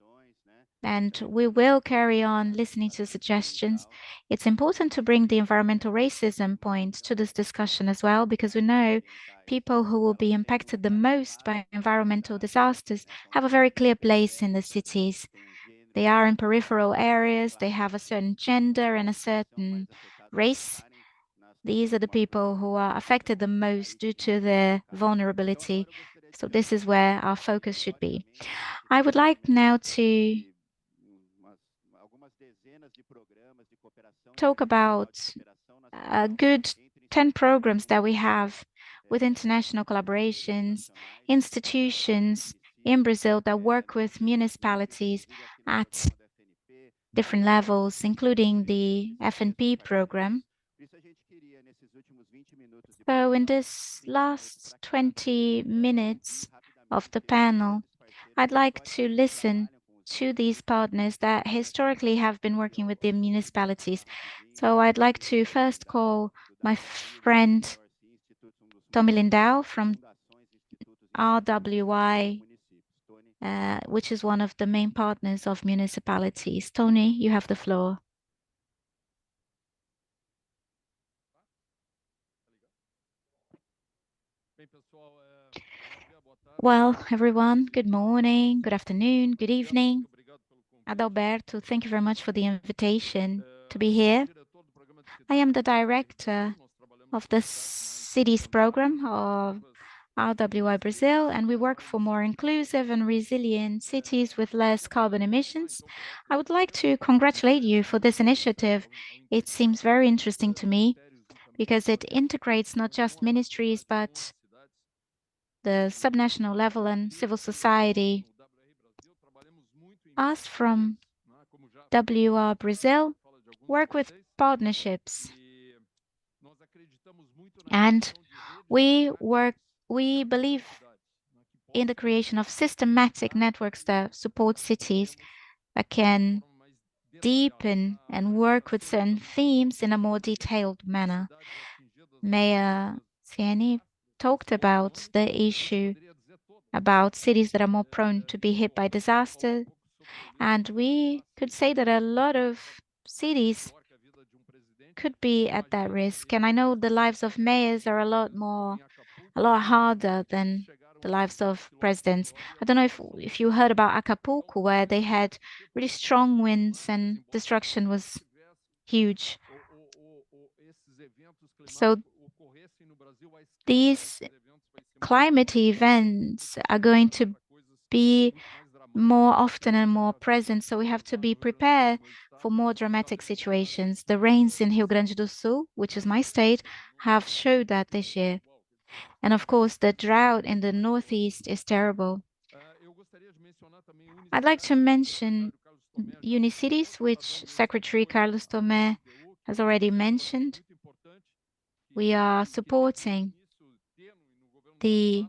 and we will carry on listening to suggestions. It's important to bring the environmental racism point to this discussion as well, because we know people who will be impacted the most by environmental disasters have a very clear place in the cities. They are in peripheral areas, they have a certain gender and a certain race. These are the people who are affected the most due to their vulnerability. So this is where our focus should be. I would like now to talk about a good 10 programs that we have with international collaborations, institutions in Brazil that work with municipalities at different levels, including the FNP program. So in this last 20 minutes of the panel, I'd like to listen to these partners that historically have been working with the municipalities. So I'd like to first call my friend Tommy Lindau from RWI, which is one of the main partners of municipalities. Tony, you have the floor. Well, everyone, good morning, good afternoon, good evening. Adalberto, thank you very much for the invitation to be here. I am the director of the cities program of RWI Brazil, and we work for more inclusive and resilient cities with less carbon emissions. I would like to congratulate you for this initiative. It seems very interesting to me because it integrates not just ministries, but the subnational level and civil society. Us from WR Brazil work with partnerships, and we believe in the creation of systematic networks that support cities that can deepen and work with certain themes in a more detailed manner. Mayor Ciani talked about the issue about cities that are more prone to be hit by disaster, and we could say that a lot of cities could be at that risk. And I know the lives of mayors are a lot harder than the lives of presidents. I don't know if you heard about Acapulco, where they had really strong winds and destruction was huge. So these climate events are going to be more often and more present, so we have to be prepared for more dramatic situations. The rains in Rio Grande do Sul, which is my state, have showed that this year. And of course, the drought in the Northeast is terrible. I'd like to mention Unicities, which Secretary Carlos Tomé has already mentioned. We are supporting the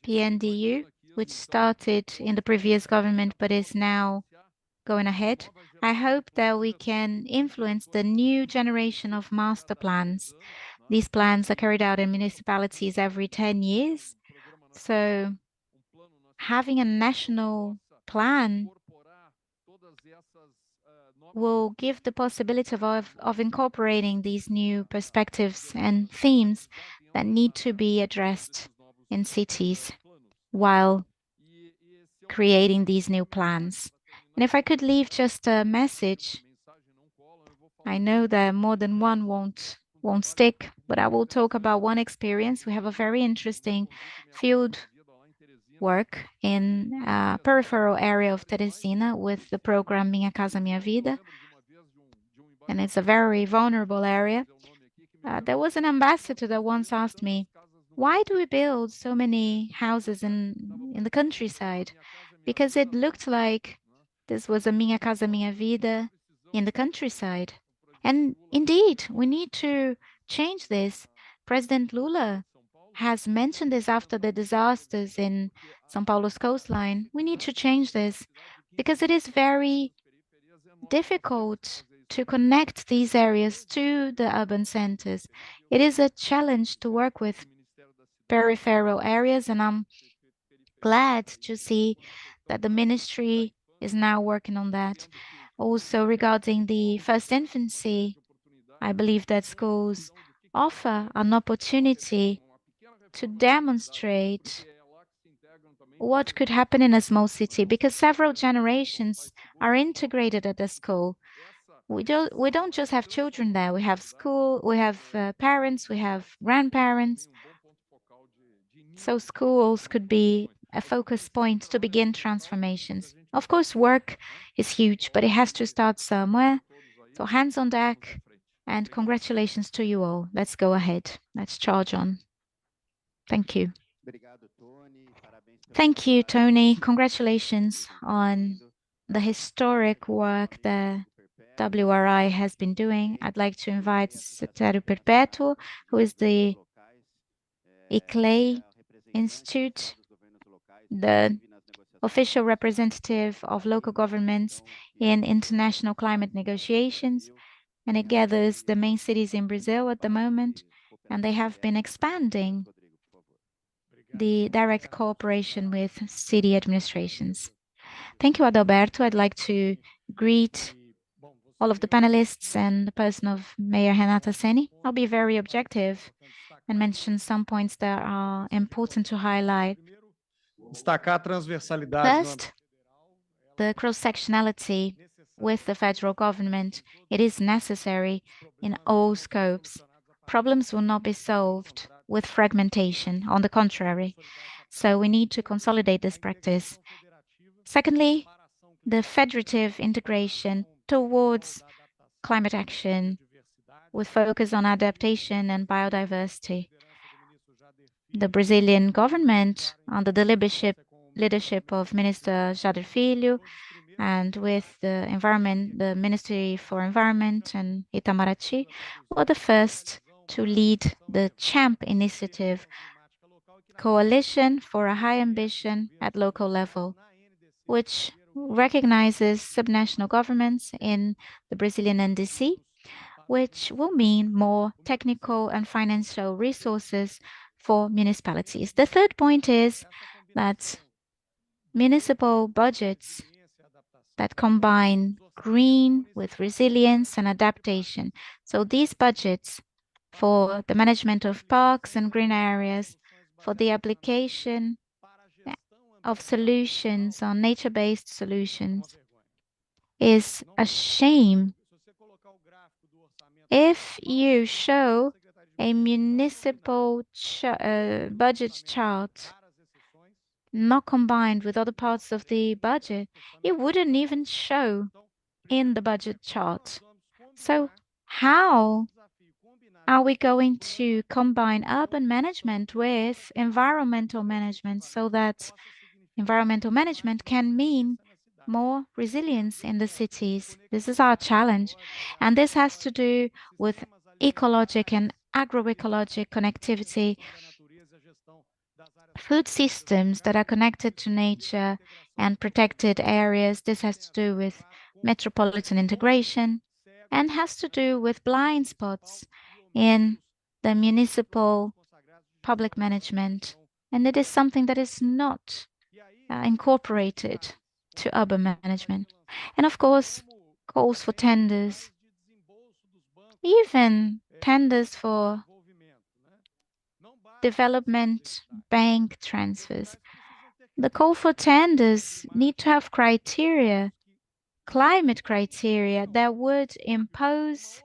PNDU, which started in the previous government but is now going ahead. I hope that we can influence the new generation of master plans. These plans are carried out in municipalities every 10 years. So having a national plan will give the possibility of incorporating these new perspectives and themes that need to be addressed in cities while creating these new plans. And if I could leave just a message, I know that more than one won't stick, but I will talk about one experience. We have a very interesting field work in a peripheral area of Teresina with the program Minha Casa Minha Vida, and it's a very vulnerable area. There was an ambassador that once asked me, why do we build so many houses in the countryside? Because it looked like this was a Minha Casa Minha Vida in the countryside. And indeed, we need to change this. President Lula has mentioned this after the disasters in São Paulo's coastline. We need to change this because it is very difficult to connect these areas to the urban centers. It is a challenge to work with peripheral areas, and I'm glad to see that the ministry is now working on that. Also, regarding the first infancy, I believe that schools offer an opportunity to demonstrate what could happen in a small city because several generations are integrated at the school. We don't just have children there. We have school, we have parents, we have grandparents. So schools could be a focus point to begin transformations. Of course, work is huge, but it has to start somewhere. So hands on deck, and congratulations to you all. Let's go ahead. Let's charge on. Thank you. Thank you, Tony. Congratulations on the historic work that WRI has been doing. I'd like to invite Secretary Perpetuo, who is the ICLEI Institute, the official representative of local governments in international climate negotiations, and it gathers the main cities in Brazil at the moment, and they have been expanding the direct cooperation with city administrations. Thank you, Adalberto. I'd like to greet all of the panelists and the person of Mayor Renata Seni. I'll be very objective and mention some points that are important to highlight. First, the cross-sectionality with the federal government. It is necessary in all scopes. Problems will not be solved with fragmentation, on the contrary. So we need to consolidate this practice. Secondly, the federative integration towards climate action with focus on adaptation and biodiversity. The Brazilian government, under the leadership of Minister Jader Filho, and with the Ministry for Environment and Itamaraty, were the first to lead the CHAMP initiative, Coalition for a High Ambition at Local Level, which recognizes subnational governments in the Brazilian NDC, which will mean more technical and financial resources for municipalities. The third point is that municipal budgets that combine green with resilience and adaptation. So these budgets for the management of parks and green areas, for the application of solutions on nature-based solutions, is a shame. If you show a municipal budget chart not combined with other parts of the budget, it wouldn't even show in the budget chart. So how are we going to combine urban management with environmental management so that environmental management can mean more resilience in the cities? This is our challenge. And this has to do with ecologic and agroecologic connectivity, food systems that are connected to nature and protected areas. This has to do with metropolitan integration and has to do with blind spots in the municipal public management. And it is something that is not incorporated to urban management. And of course, calls for tenders, even tenders for development bank transfers. The call for tenders need to have criteria, climate criteria that would impose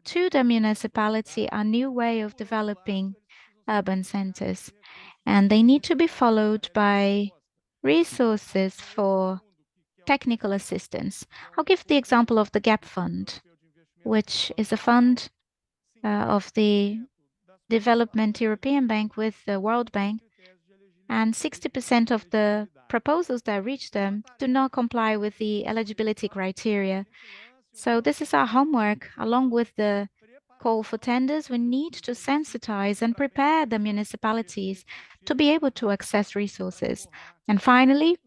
to the municipality a new way of developing urban centers. and they need to be followed by resources for technical assistance. I'll give the example of the GAP Fund, which is a fund of the Development European Bank with the World Bank, and 60% of the proposals that reach them do not comply with the eligibility criteria. So this is our homework. Along with the call for tenders, we need to sensitize and prepare the municipalities to be able to access resources. And finally,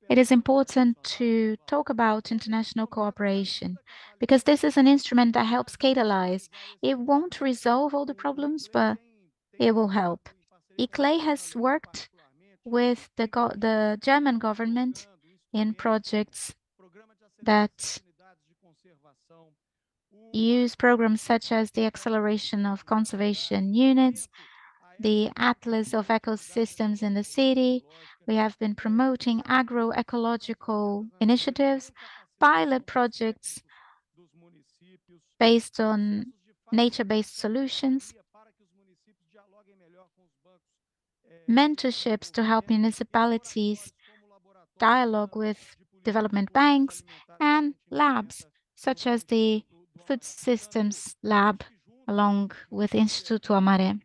it is important to talk about international cooperation because this is an instrument that helps catalyze. It won't resolve all the problems, but it will help. ICLEI has worked with the German government in projects that use programs such as the acceleration of conservation units, the Atlas of Ecosystems in the city. We have been promoting agroecological initiatives, pilot projects based on nature-based solutions, mentorships to help municipalities dialogue with development banks, and labs such as the Food Systems Lab along with Instituto Amaré.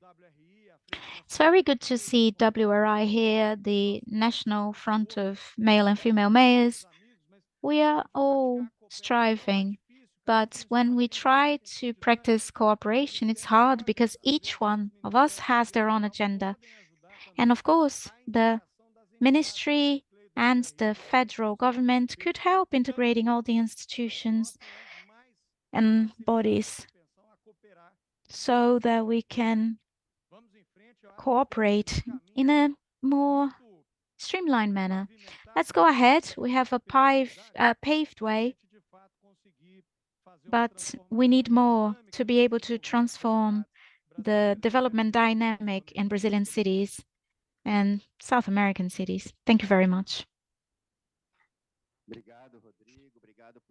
It's very good to see WRI here, the National Front of Male and Female Mayors. We are all striving, but when we try to practice cooperation, it's hard because each one of us has their own agenda. And of course, the ministry and the federal government could help integrating all the institutions and bodies so that we can cooperate in a more streamlined manner. Let's go ahead. We have a paved way, but we need more to be able to transform the development dynamic in Brazilian cities and South American cities. Thank you very much.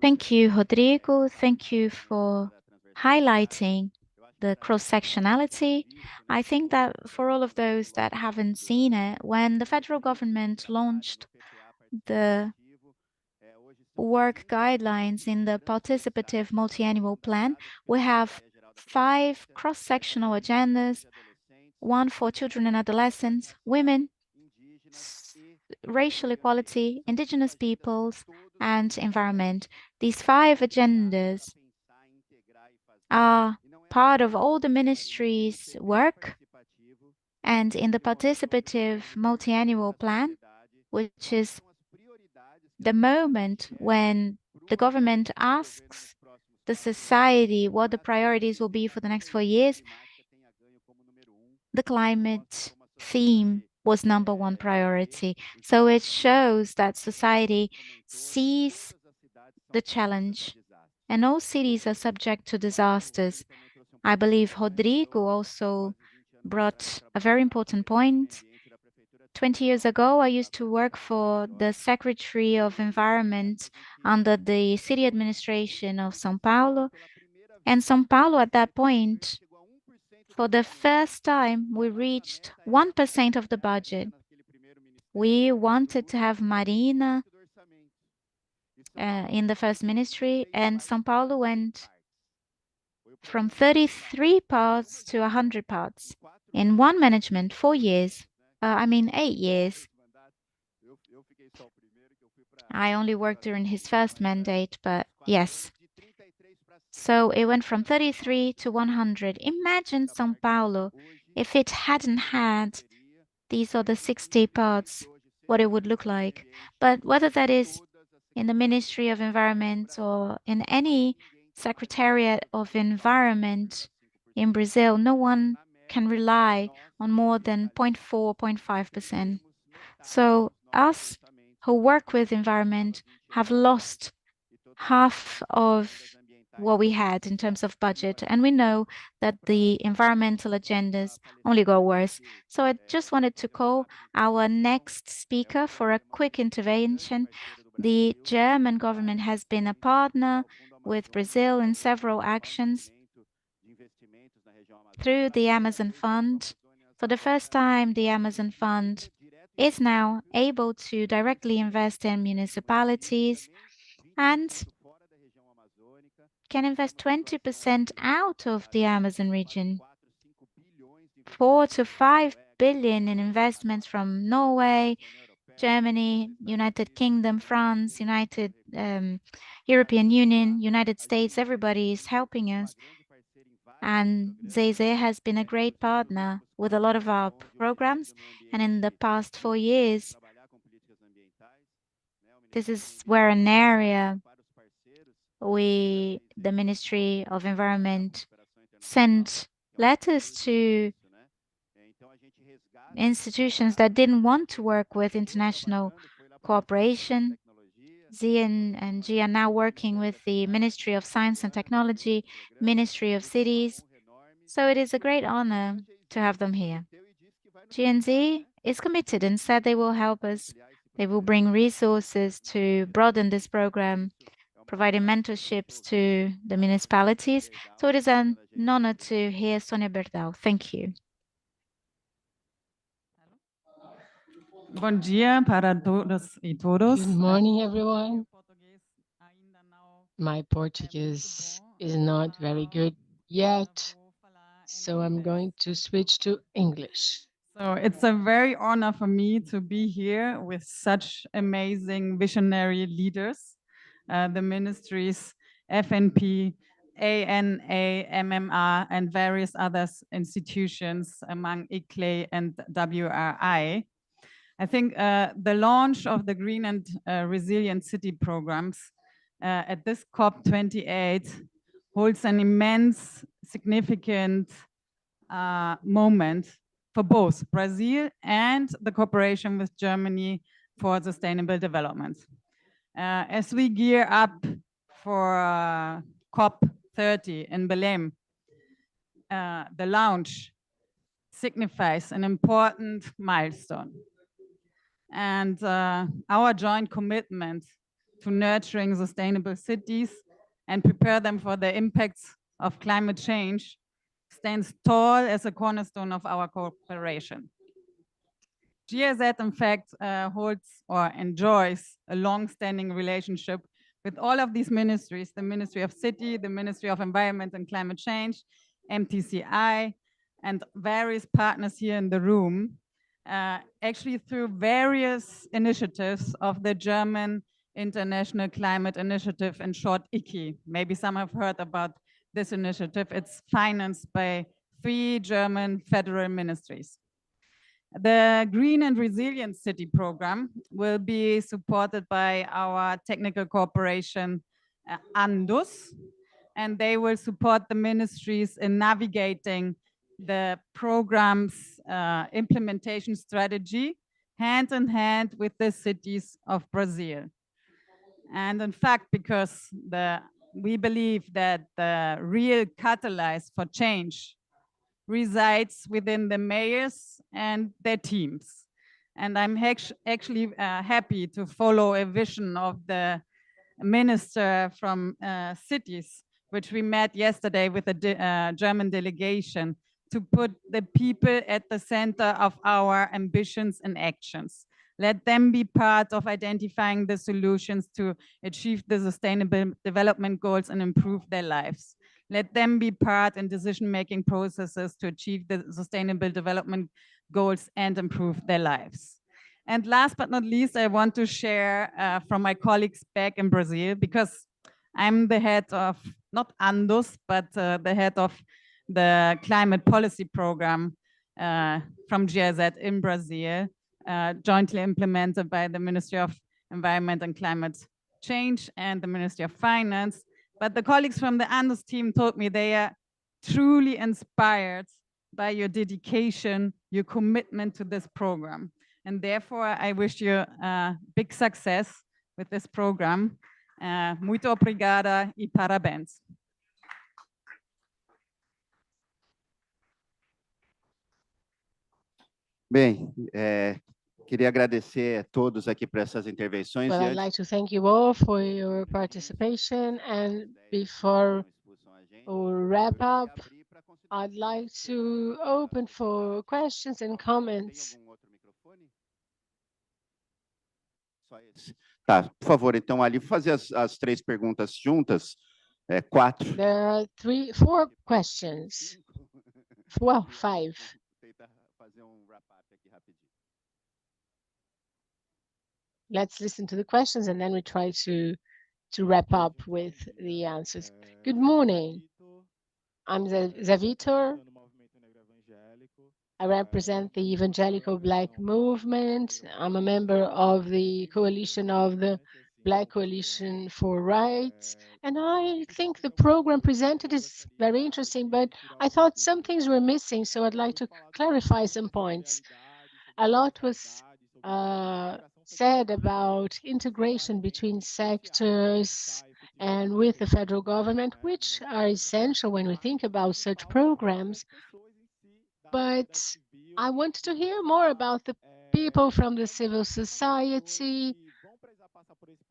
Thank you, Rodrigo. Thank you for highlighting the cross-sectionality. I think that for all of those that haven't seen it, when the federal government launched the work guidelines in the participative multi-annual plan, we have 5 cross-sectional agendas, one for children and adolescents, women, racial equality, indigenous peoples, and environment. These 5 agendas are part of all the ministry's work, and in the participative multi-annual plan, which is the moment when the government asks the society what the priorities will be for the next 4 years, the climate theme was #1 priority. So it shows that society sees the challenge, and all cities are subject to disasters. I believe Rodrigo also brought a very important point. 20 years ago, I used to work for the Secretary of Environment under the city administration of São Paulo. And São Paulo, at that point, for the first time, we reached 1% of the budget. We wanted to have Marina in the first ministry, and São Paulo went from 33 parts to 100 parts in one management, 4 years. 8 years. I only worked during his first mandate, but yes. So it went from 33 to 100. Imagine São Paulo if it hadn't had these other 60 parts, what it would look like. But whether that is in the Ministry of Environment or in any Secretariat of Environment in Brazil, no one can rely on more than 0.4, 0.5%. So us who work with environment have lost half of what we had in terms of budget. And we know that the environmental agendas only go worse. So I just wanted to call our next speaker for a quick intervention. The German government has been a partner with Brazil in several actions through the Amazon Fund For the first time, the Amazon Fund is now able to directly invest in municipalities and can invest 20% out of the Amazon region, 4 to 5 billion in investments from Norway, Germany, United Kingdom, France, European Union, United States. Everybody is helping us. And Zeze has been a great partner with a lot of our programs. And in the past 4 years, this is where an area the Ministry of Environment sent letters to institutions that didn't want to work with international cooperation. Z and G are now working with the Ministry of Science and Technology, Ministry of Cities. So it is a great honor to have them here. GNZ is committed and said they will help us. They will bring resources to broaden this program, providing mentorships to the municipalities. So it is an honor to hear Sonia Berdal. Thank you. Bom dia para todas e todos. Good morning, everyone. My Portuguese is not very good yet, so I'm going to switch to English. So it's a very honor for me to be here with such amazing visionary leaders, the ministries, FNP, ANA, MMR, and various other institutions among ICLE and WRI. I think the launch of the Green and Resilient City programs at this COP28 holds an immense, significant moment for both Brazil and the cooperation with Germany for sustainable development. As we gear up for COP30 in Belém, the launch signifies an important milestone. And our joint commitment to nurturing sustainable cities and prepare them for the impacts of climate change stands tall as a cornerstone of our cooperation. GIZ, in fact, holds or enjoys a long-standing relationship with all of these ministries, the Ministry of City, the Ministry of Environment and Climate Change, MTCI, and various partners here in the room, actually through various initiatives of the German International Climate Initiative, in short, ICI. Maybe some have heard about this initiative. It's financed by 3 German federal ministries. The Green and Resilient City program will be supported by our technical cooperation, ANDUS, and they will support the ministries in navigating the program's implementation strategy hand in hand with the cities of Brazil. And in fact, because we believe that the real catalyst for change resides within the mayors and their teams. And I'm actually happy to follow a vision of the minister from cities, which we met yesterday with a German delegation, to put the people at the center of our ambitions and actions. Let them be part of identifying the solutions to achieve the sustainable development goals and improve their lives. Let them be part in decision-making processes to achieve the sustainable development goals and improve their lives. And last but not least, I want to share from my colleagues back in Brazil, because I'm the head of, not ANDUS, but the head of the climate policy program from GIZ in Brazil, jointly implemented by the Ministry of Environment and Climate Change and the Ministry of Finance. But the colleagues from the ANDUS team told me they are truly inspired by your dedication, your commitment to this program. And therefore, I wish you big success with this program. Muito obrigada e parabéns. Bem, queria agradecer a todos aqui por essas intervenções. Well, I'd like to thank you all for your participation. And before we wrap up, I'd like to open for questions and Tem comments. algum outro microfone? Só esse. Tá, por favor, então ali fazer as três perguntas juntas, quatro. There are four questions. Well, five. Tentar fazer wrap-up aqui rapidinho. Let's listen to the questions and then we try to wrap up with the answers. Good morning. I'm Zé Vitor. I represent the Evangelical Black Movement. I'm a member of the coalition of the Black Coalition for Rights. And I think the program presented is very interesting, but I thought some things were missing, so I'd like to clarify some points. A lot was said about integration between sectors and with the federal government, which are essential when we think about such programs. But I wanted to hear more about the people from the civil society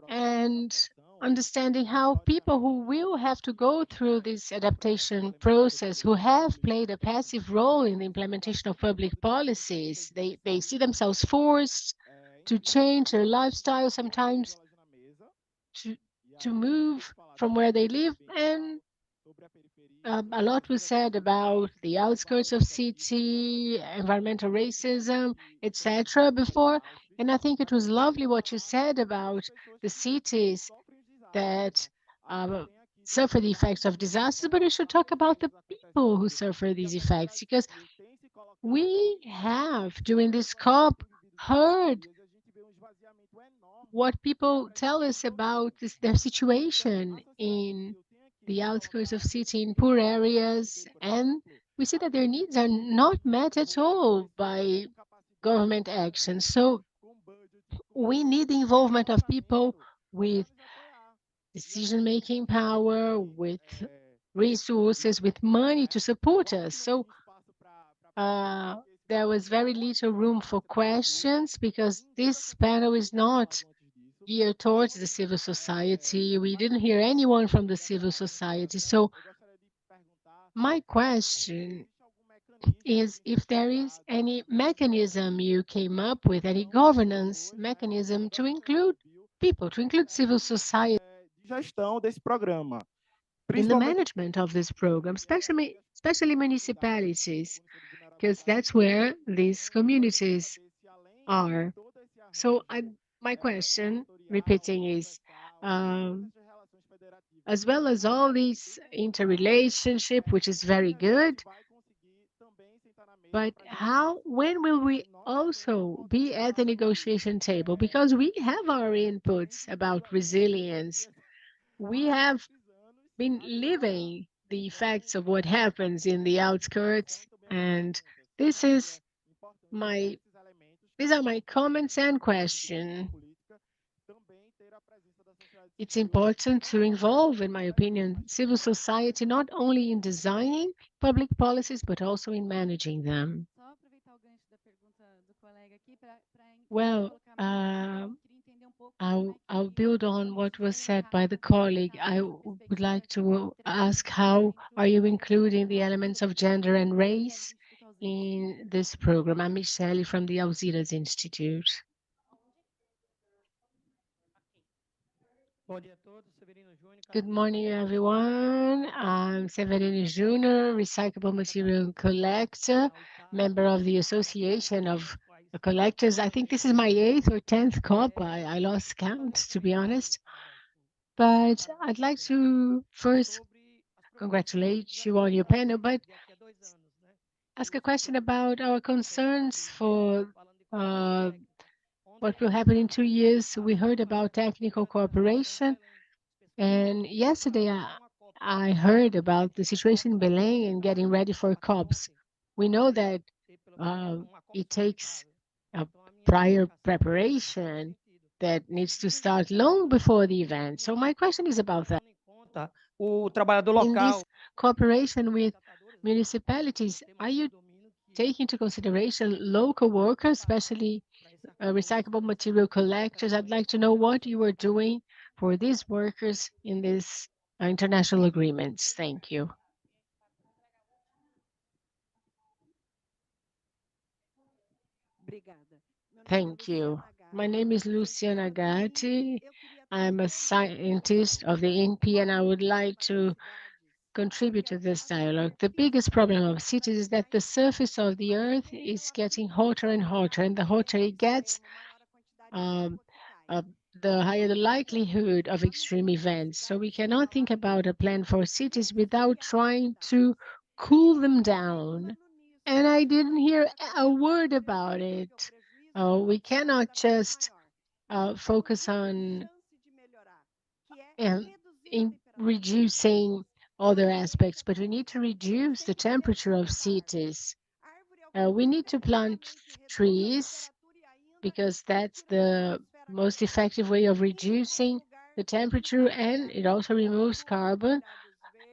and understanding how people who will have to go through this adaptation process, who have played a passive role in the implementation of public policies, they see themselves forced to change their lifestyle, sometimes to move from where they live. And a lot was said about the outskirts of city, environmental racism, etc. before. And I think it was lovely what you said about the cities that suffer the effects of disasters, but we should talk about the people who suffer these effects, because we have, during this COP, heard what people tell us about their situation in the outskirts of city, in poor areas, and we see that their needs are not met at all by government action. So we need the involvement of people with decision-making power, with resources, with money to support us. So there was very little room for questions because this panel is not geared towards the civil society. We didn't hear anyone from the civil society. So my question is if there is any mechanism you came up with, any governance mechanism to include people, to include civil society in the management of this program, especially municipalities, because that's where these communities are. So my question, repeating, is as well as all this interrelationship, which is very good, but when will we also be at the negotiation table? Because we have our inputs about resilience. We have been living the effects of what happens in the outskirts, and these are my comments and question. It's important to involve, in my opinion, civil society, not only in designing public policies, but also in managing them. Well, I'll build on what was said by the colleague. I would like to ask, how are you including the elements of gender and race in this program? I'm Michelle from the Alziras Institute. Good morning, everyone. I'm Severino Jr., recyclable material collector, member of the Association of Collectors. I think this is my 8th or 10th COP. I lost count, to be honest. But I'd like to first congratulate you on your panel, but ask a question about our concerns for what will happen in 2 years. We heard about technical cooperation. And yesterday, I heard about the situation in Belém and getting ready for COPs. We know that it takes a prior preparation that needs to start long before the event. So my question is about that. In this cooperation with municipalities, are you taking into consideration local workers, especially recyclable material collectors? I'd like to know what you are doing for these workers in these international agreements. Thank you. Thank you. My name is Luciana Gatti. I'm a scientist of the INPE, and I would like to contribute to this dialogue. The biggest problem of cities is that the surface of the earth is getting hotter and hotter, and the hotter it gets, um, uh, the higher the likelihood of extreme events. So we cannot think about a plan for cities without trying to cool them down. And I didn't hear a word about it. We cannot just focus on in reducing other aspects, but we need to reduce the temperature of cities. We need to plant trees because that's the most effective way of reducing the temperature, and it also removes carbon.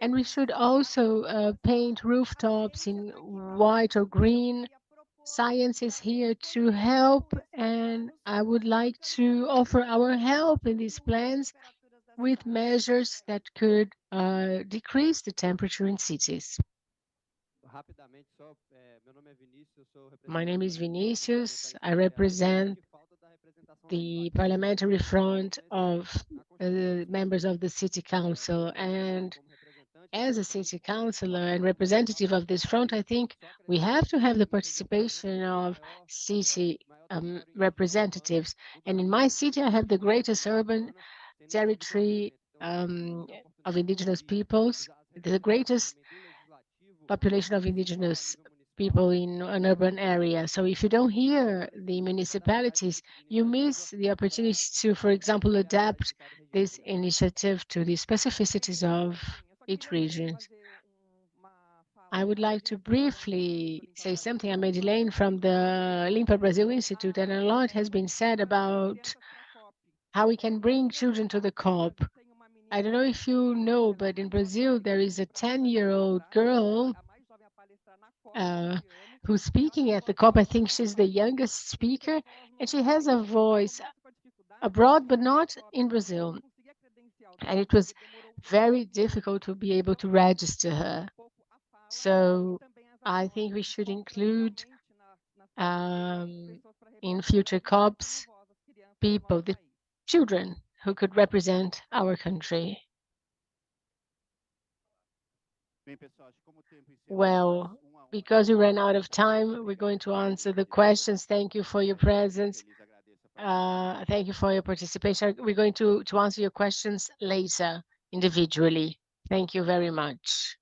And we should also paint rooftops in white or green. Science is here to help, and I would like to offer our help in these plans with measures that could decrease the temperature in cities. My name is Vinicius. I represent the parliamentary front of members of the city council. And as a city councilor and representative of this front, I think we have to have the participation of city representatives. And in my city, I have the greatest urban territory of indigenous peoples, the greatest population of indigenous people in an urban area. So if you don't hear the municipalities, you miss the opportunity to, for example, adapt this initiative to the specificities of each region. I would like to briefly say something. I'm Edilene from the Limpa Brazil Institute, and a lot has been said about how we can bring children to the COP. I don't know if you know, but in Brazil, there is a 10-year-old girl who's speaking at the COP. I think she's the youngest speaker, and she has a voice abroad, but not in Brazil. And it was very difficult to be able to register her. So I think we should include in future COPs people, the children who could represent our country. Well, because we ran out of time, we're going to answer the questions. Thank you for your presence. Thank you for your participation. We're going to answer your questions later individually. Thank you very much.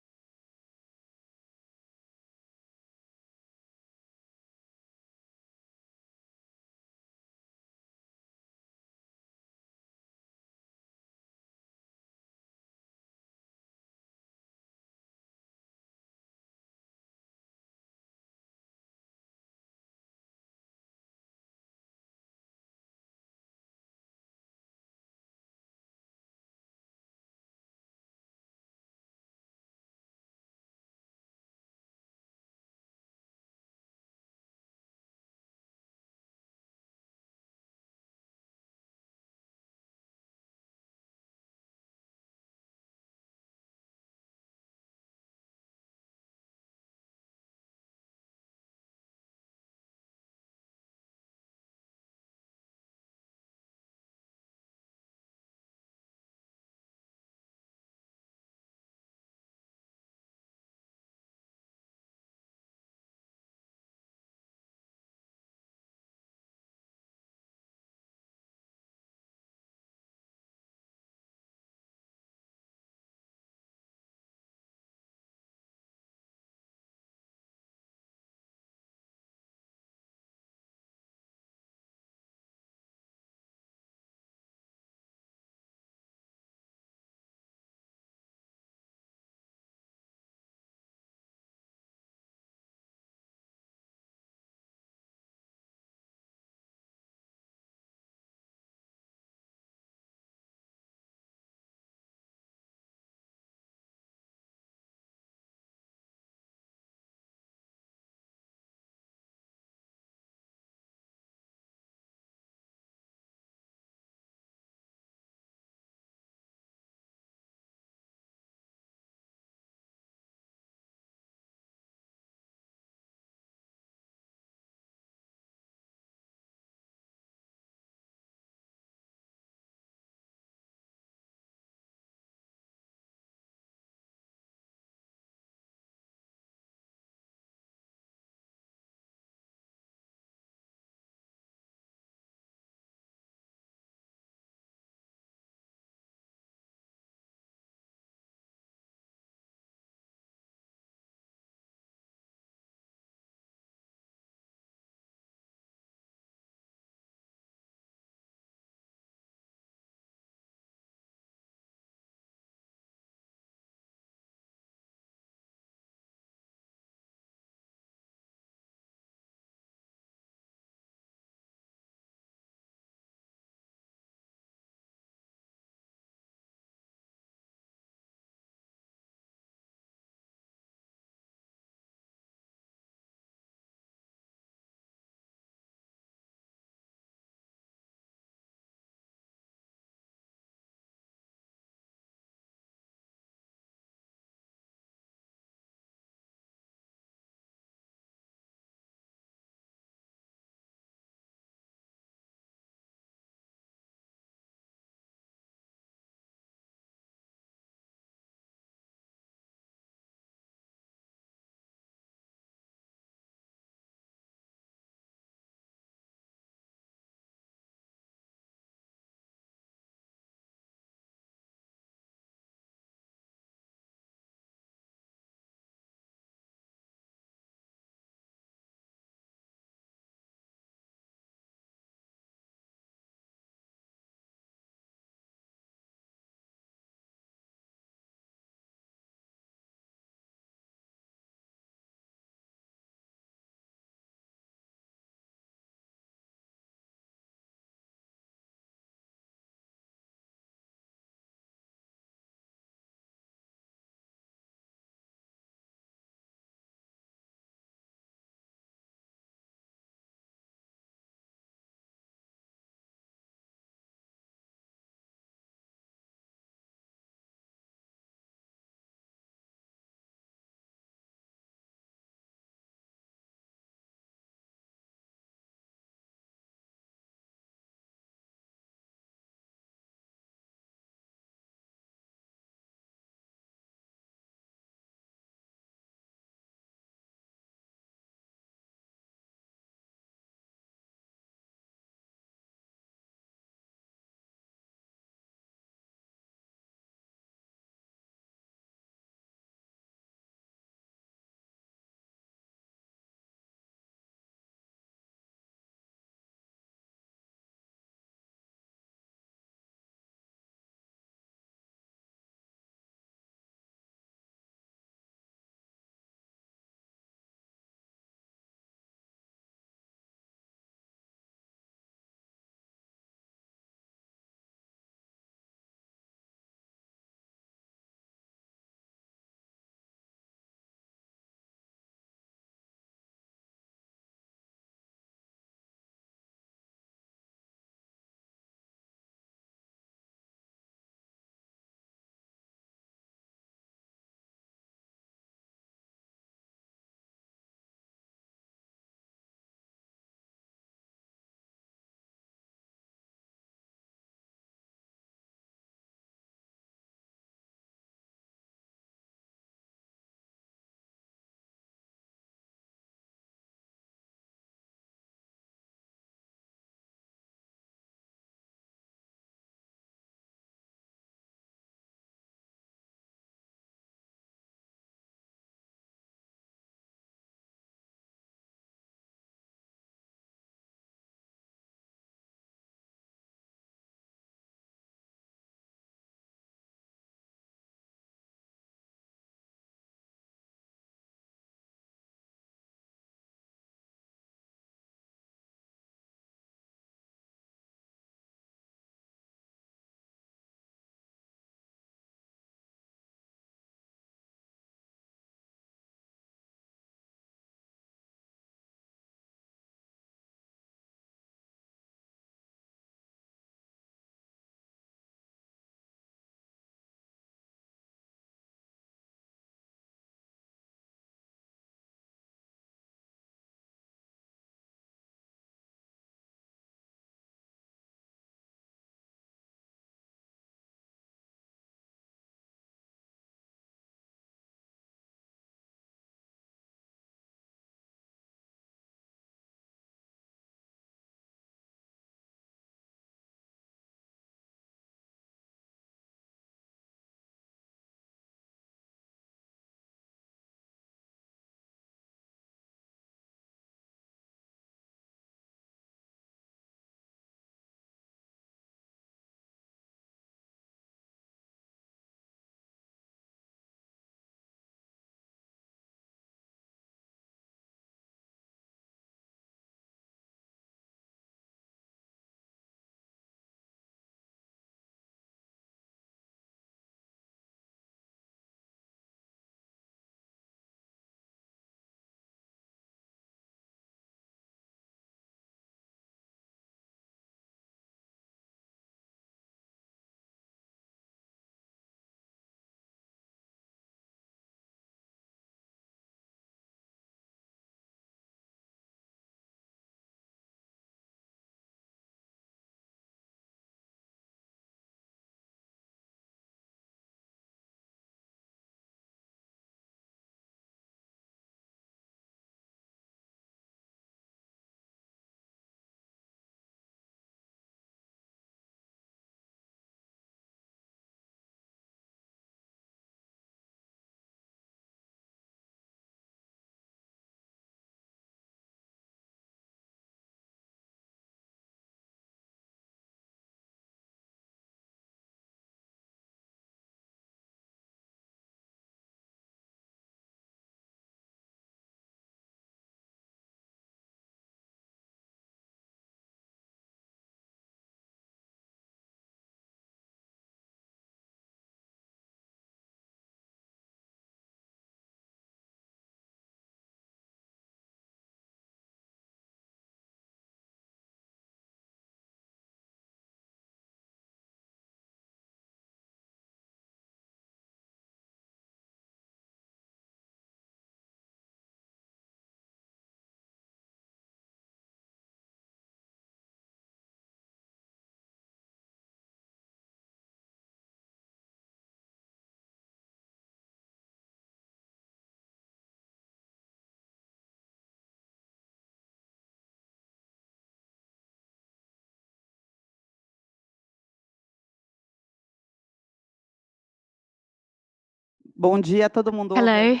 Bom dia, todo mundo ouve? Hello.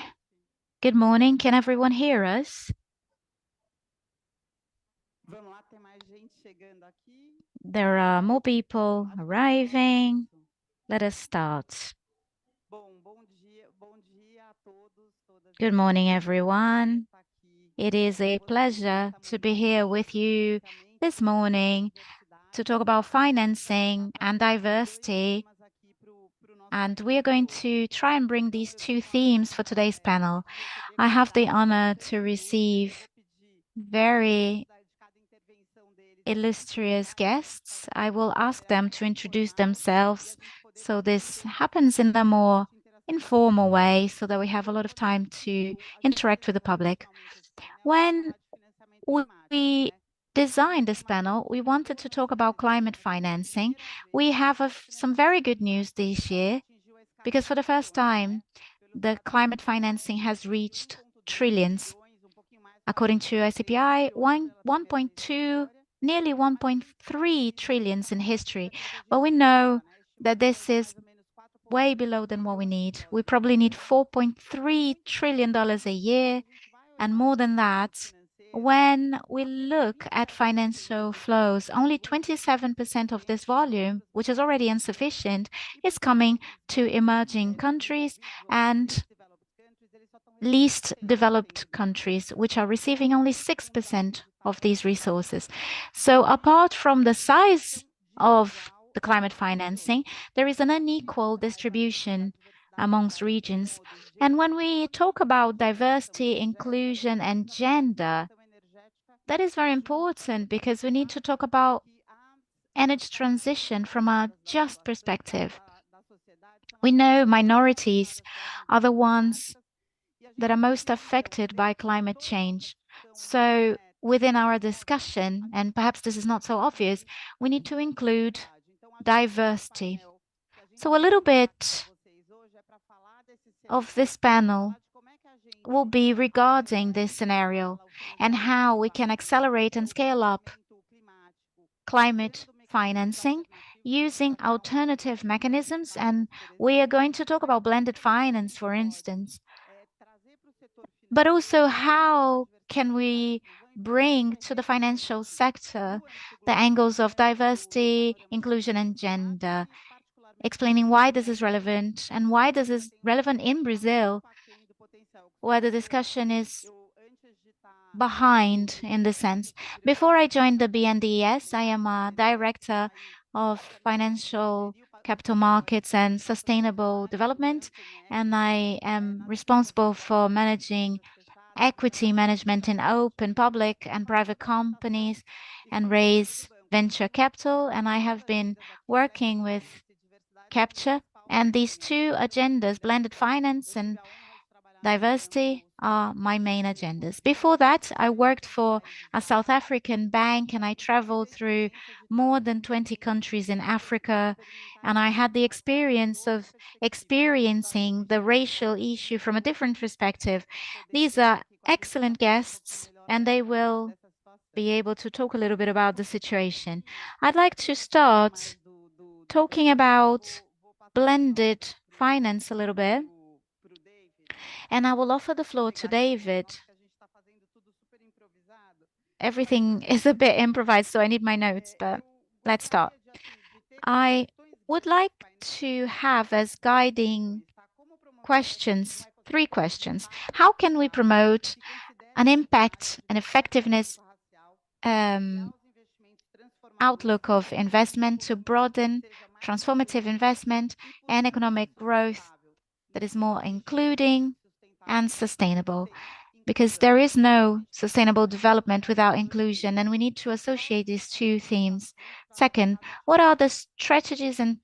Good morning. Can everyone hear us? Vamos lá, tem mais gente chegando aqui. There are more people arriving. Let us start. Bom dia a todos, todas. Good morning, everyone. It is a pleasure to be here with you this morning to talk about financing and diversity. And we are going to try and bring these two themes for today's panel. I have the honor to receive very illustrious guests. I will ask them to introduce themselves. So this happens in a more informal way so that we have a lot of time to interact with the public. When we designed this panel, we wanted to talk about climate financing. We have some very good news this year because for the first time, the climate financing has reached trillions. According to ICPI, 1.2, nearly 1.3 trillions in history. But we know that this is way below than what we need. We probably need $4.3 trillion a year, and more than that. When we look at financial flows, only 27% of this volume, which is already insufficient, is coming to emerging countries and least developed countries, which are receiving only 6% of these resources. So apart from the size of the climate financing, there is an unequal distribution amongst regions. And when we talk about diversity, inclusion, and gender, that is very important because we need to talk about energy transition from a just perspective. We know minorities are the ones that are most affected by climate change. So within our discussion, and perhaps this is not so obvious, we need to include diversity. So a little bit of this panel will be regarding this scenario and how we can accelerate and scale up climate financing using alternative mechanisms. And we are going to talk about blended finance, for instance. But also, how can we bring to the financial sector the angles of diversity, inclusion, and gender, explaining why this is relevant and why this is relevant in Brazil, where the discussion is behind in this sense. Before I joined the BNDES, I am a director of financial capital markets and sustainable development, and I am responsible for managing equity management in open public and private companies and raise venture capital. And I have been working with capture, and these two agendas, blended finance and diversity, are my main agendas. Before that, I worked for a South African bank and I traveled through more than 20 countries in Africa. And I had the experience of experiencing the racial issue from a different perspective. These are excellent guests and they will be able to talk a little bit about the situation. I'd like to start talking about blended finance a little bit. And I will offer the floor to David. Everything is a bit improvised, so I need my notes, but let's start. I would like to have as guiding questions, 3 questions. How can we promote an impact and effectiveness outlook of investment to broaden transformative investment and economic growth that is more including and sustainable? Because there is no sustainable development without inclusion, and we need to associate these two themes. Second, what are the strategies and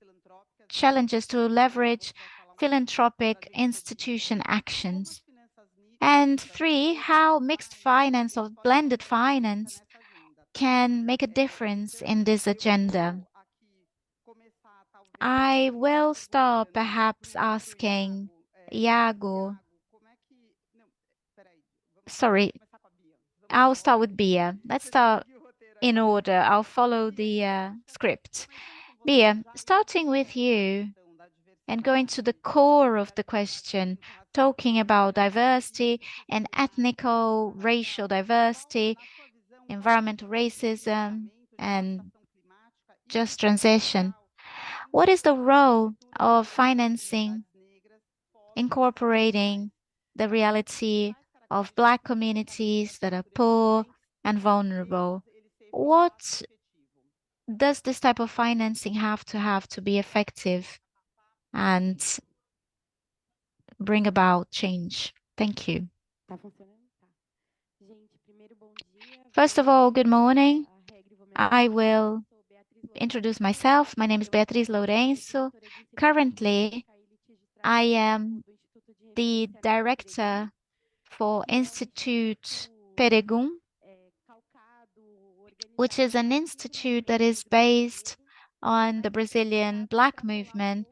challenges to leverage philanthropic institution actions? And 3, how mixed finance or blended finance can make a difference in this agenda. I will start perhaps asking Iago. Sorry, I'll start with Bia. Let's start in order. I'll follow the script. Bia, starting with you and going to the core of the question, talking about diversity and ethnical, racial diversity, environmental racism, and just transition. What is the role of financing, incorporating the reality of Black communities that are poor and vulnerable? What does this type of financing have to be effective and bring about change? Thank you. First of all, good morning. I will introduce myself. My name is Beatriz Lourenço. Currently, I am the director for Institute Peregum, which is an institute that is based on the Brazilian Black movement,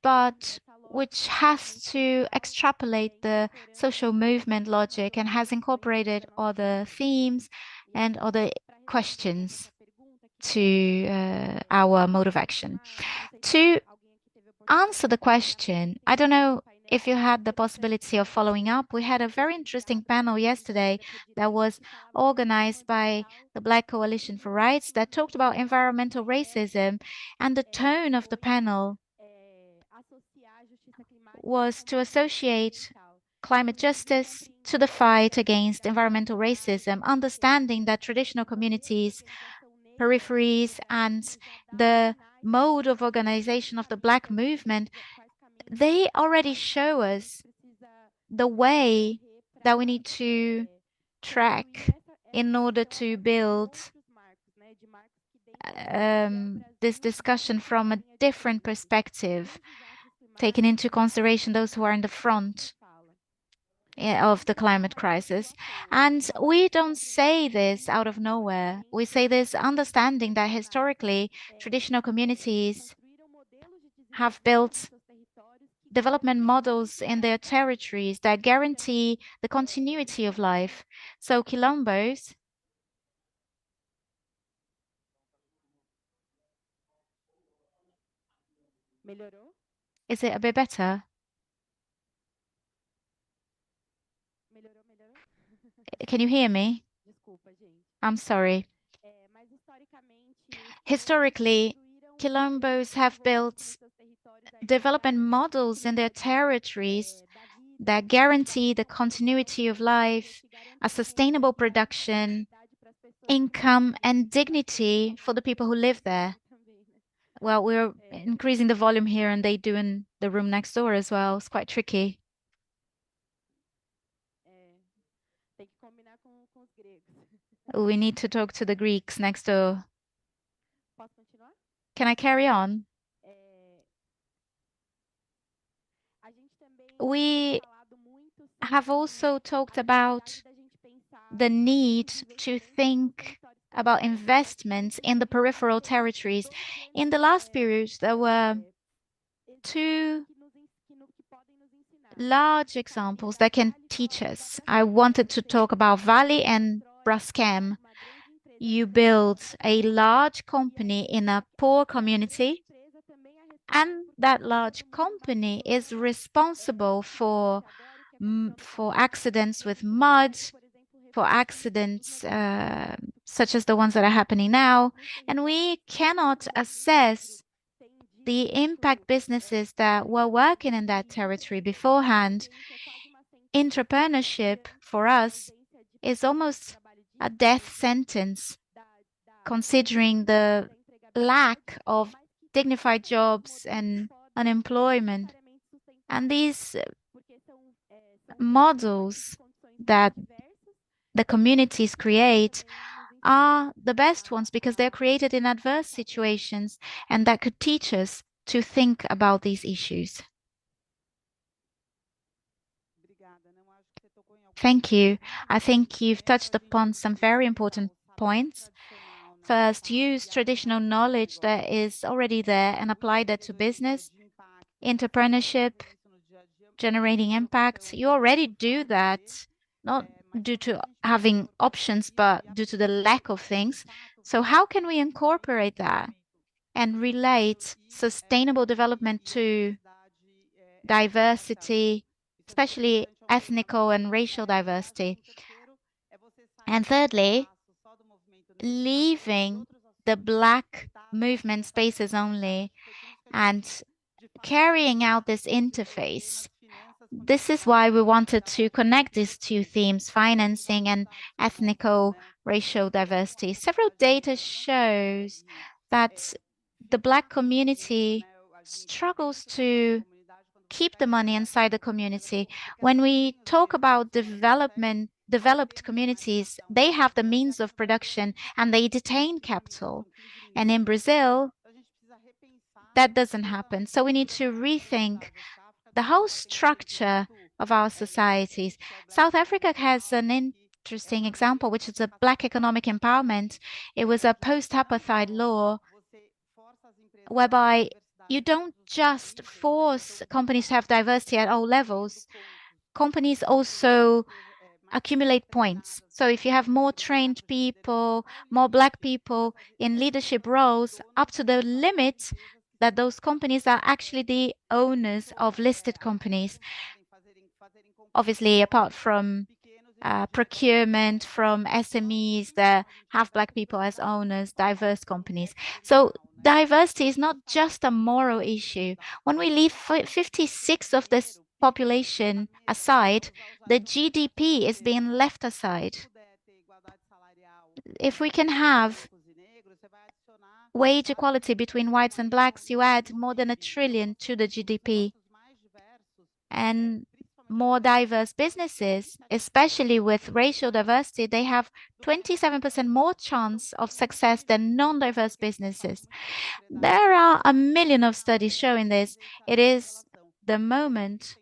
but which has to extrapolate the social movement logic and has incorporated other themes and other questions to our mode of action. To answer the question, I don't know if you had the possibility of following up. We had a very interesting panel yesterday that was organized by the Black Coalition for Rights that talked about environmental racism, and the tone of the panel was to associate climate justice to the fight against environmental racism, understanding that traditional communities, peripheries, and the mode of organization of the Black movement, they already show us the way that we need to track in order to build this discussion from a different perspective, taking into consideration those who are in the front of the climate crisis. And we don't say this out of nowhere. We say this understanding that historically traditional communities have built development models in their territories that guarantee the continuity of life. So quilombos is it a bit better? Can you hear me? I'm sorry. Historically, quilombos have built development models in their territories that guarantee the continuity of life, a sustainable production, income, and dignity for the people who live there. Well, we're increasing the volume here and they do in the room next door as well. It's quite tricky. We need to talk to the Greeks next door. Can I carry on? We have also talked about the need to think about investments in the peripheral territories. In the last period, there were two large examples that can teach us. I wanted to talk about Vale and Braskem. You build a large company in a poor community, and that large company is responsible for accidents with mud, for accidents such as the ones that are happening now. And we cannot assess the impact businesses that were working in that territory beforehand. Entrepreneurship for us is almost a death sentence, considering the lack of dignified jobs and unemployment. And these models that the communities create are the best ones because they're created in adverse situations, and that could teach us to think about these issues. Thank you. I think you've touched upon some very important points. First, use traditional knowledge that is already there and apply that to business, entrepreneurship, generating impact. You already do that, not due to having options, but due to the lack of things. So how can we incorporate that and relate sustainable development to diversity, especially ethnical and racial diversity. And thirdly, leaving the Black movement spaces only and carrying out this interface. This is why we wanted to connect these two themes, financing and ethnical racial diversity. Several data shows that the Black community struggles to keep the money inside the community. When we talk about developed communities, they have the means of production and they detain capital. And in Brazil, that doesn't happen. So we need to rethink the whole structure of our societies. South Africa has an interesting example, which is a Black economic empowerment. It was a post-apartheid law whereby you don't just force companies to have diversity at all levels. Companies also accumulate points. So if you have more trained people, more Black people in leadership roles, up to the limit that those companies are actually the owners of listed companies. Obviously, apart from procurement from SMEs that have Black people as owners, diverse companies. So diversity is not just a moral issue. When we leave 56 of this population aside, the GDP is being left aside. If we can have wage equality between whites and Blacks, you add more than $1 trillion to the GDP. And more diverse businesses, especially with racial diversity, they have 27% more chance of success than non-diverse businesses. There are a million of studies showing this. It is the moment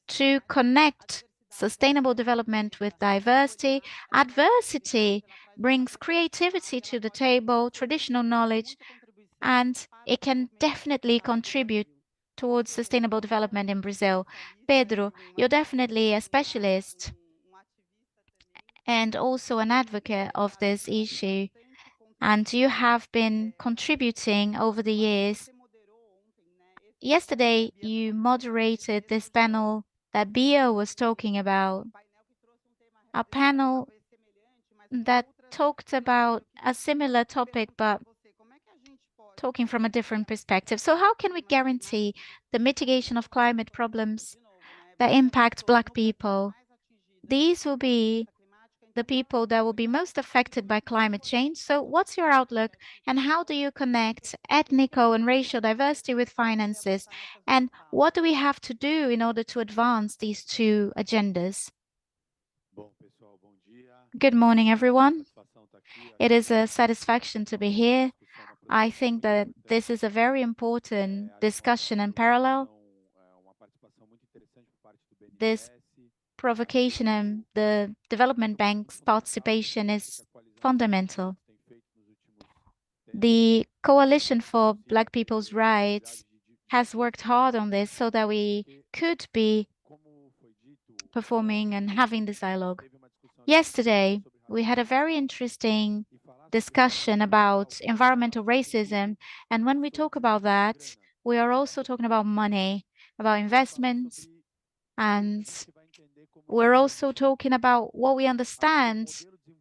to connect sustainable development with diversity. Adversity brings creativity to the table, traditional knowledge, and it can definitely contribute towards sustainable development in Brazil. Pedro, you're definitely a specialist and also an advocate of this issue, and you have been contributing over the years. Yesterday, you moderated this panel that Bia was talking about, a panel that talked about a similar topic, but talking from a different perspective. So how can we guarantee the mitigation of climate problems that impact Black people? These will be the people that will be most affected by climate change. So what's your outlook and how do you connect ethnical and racial diversity with finances? And what do we have to do in order to advance these two agendas? Good morning, everyone. It is a satisfaction to be here. I think that this is a very important discussion in parallel. This provocation and the development bank's participation is fundamental. The Coalition for Black People's Rights has worked hard on this so that we could be performing and having this dialogue. Yesterday, we had a very interesting discussion about environmental racism. And when we talk about that, we are also talking about money, about investments, and we're also talking about what we understand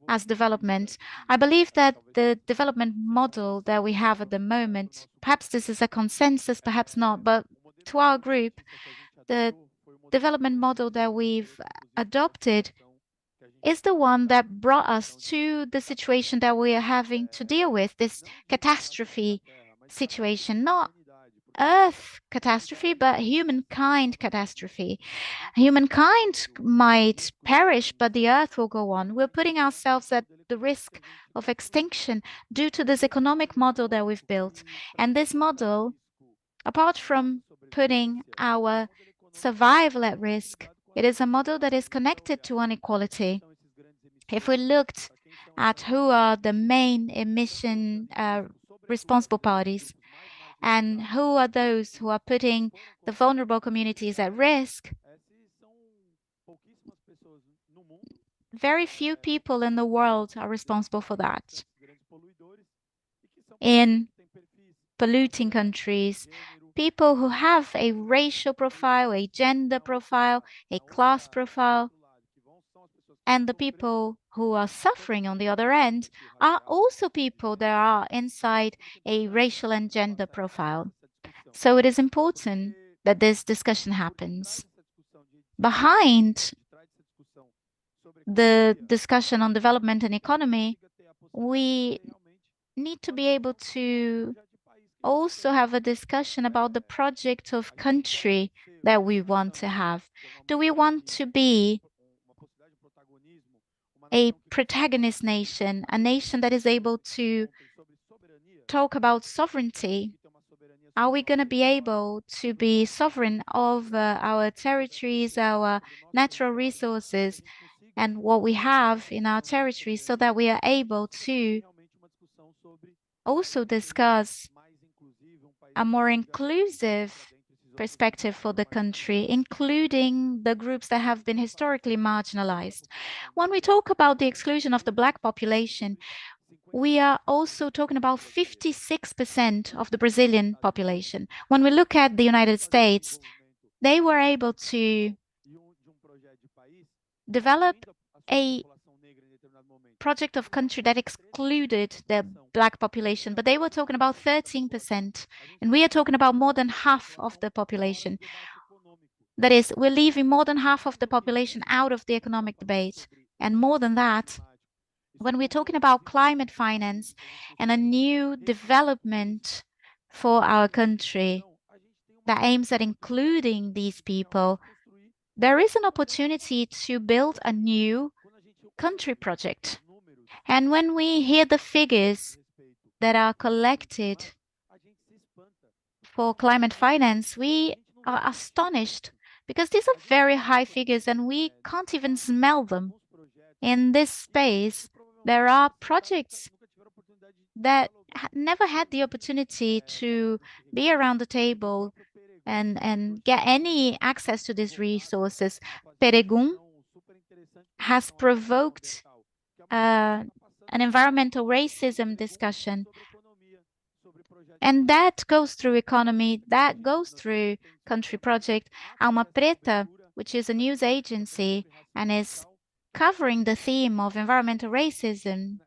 as development. I believe that the development model that we have at the moment, perhaps this is a consensus, perhaps not, but to our group, the development model that we've adopted is the one that brought us to the situation that we are having to deal with, this catastrophe situation, not Earth catastrophe, but humankind catastrophe. Humankind might perish, but the Earth will go on. We're putting ourselves at the risk of extinction due to this economic model that we've built. And this model, apart from putting our survival at risk, it is a model that is connected to inequality. If we looked at who are the main emission responsible parties and who are those who are putting the vulnerable communities at risk, very few people in the world are responsible for that. In polluting countries, people who have a racial profile, a gender profile, a class profile, and the people who are suffering on the other end are also people that are inside a racial and gender profile. So it is important that this discussion happens. Behind the discussion on development and economy, we need to be able to also have a discussion about the project of country that we want to have. Do we want to be a protagonist nation, a nation that is able to talk about sovereignty? Are we going to be able to be sovereign of our territories, our natural resources, and what we have in our territories so that we are able to also discuss a more inclusive perspective for the country, including the groups that have been historically marginalized? When we talk about the exclusion of the Black population, we are also talking about 56% of the Brazilian population. When we look at the United States, they were able to develop a project of country that excluded the Black population, but they were talking about 13%, and we are talking about more than half of the population. That is, we're leaving more than half of the population out of the economic debate. And more than that, when we're talking about climate finance and a new development for our country that aims at including these people, there is an opportunity to build a new country project. And when we hear the figures that are collected for climate finance, we are astonished because these are very high figures and we can't even smell them. In this space, there are projects that never had the opportunity to be around the table and get any access to these resources. Peregun has provoked an environmental racism discussion. And that goes through economy, that goes through country project. Alma Preta, which is a news agency and is covering the theme of environmental racism,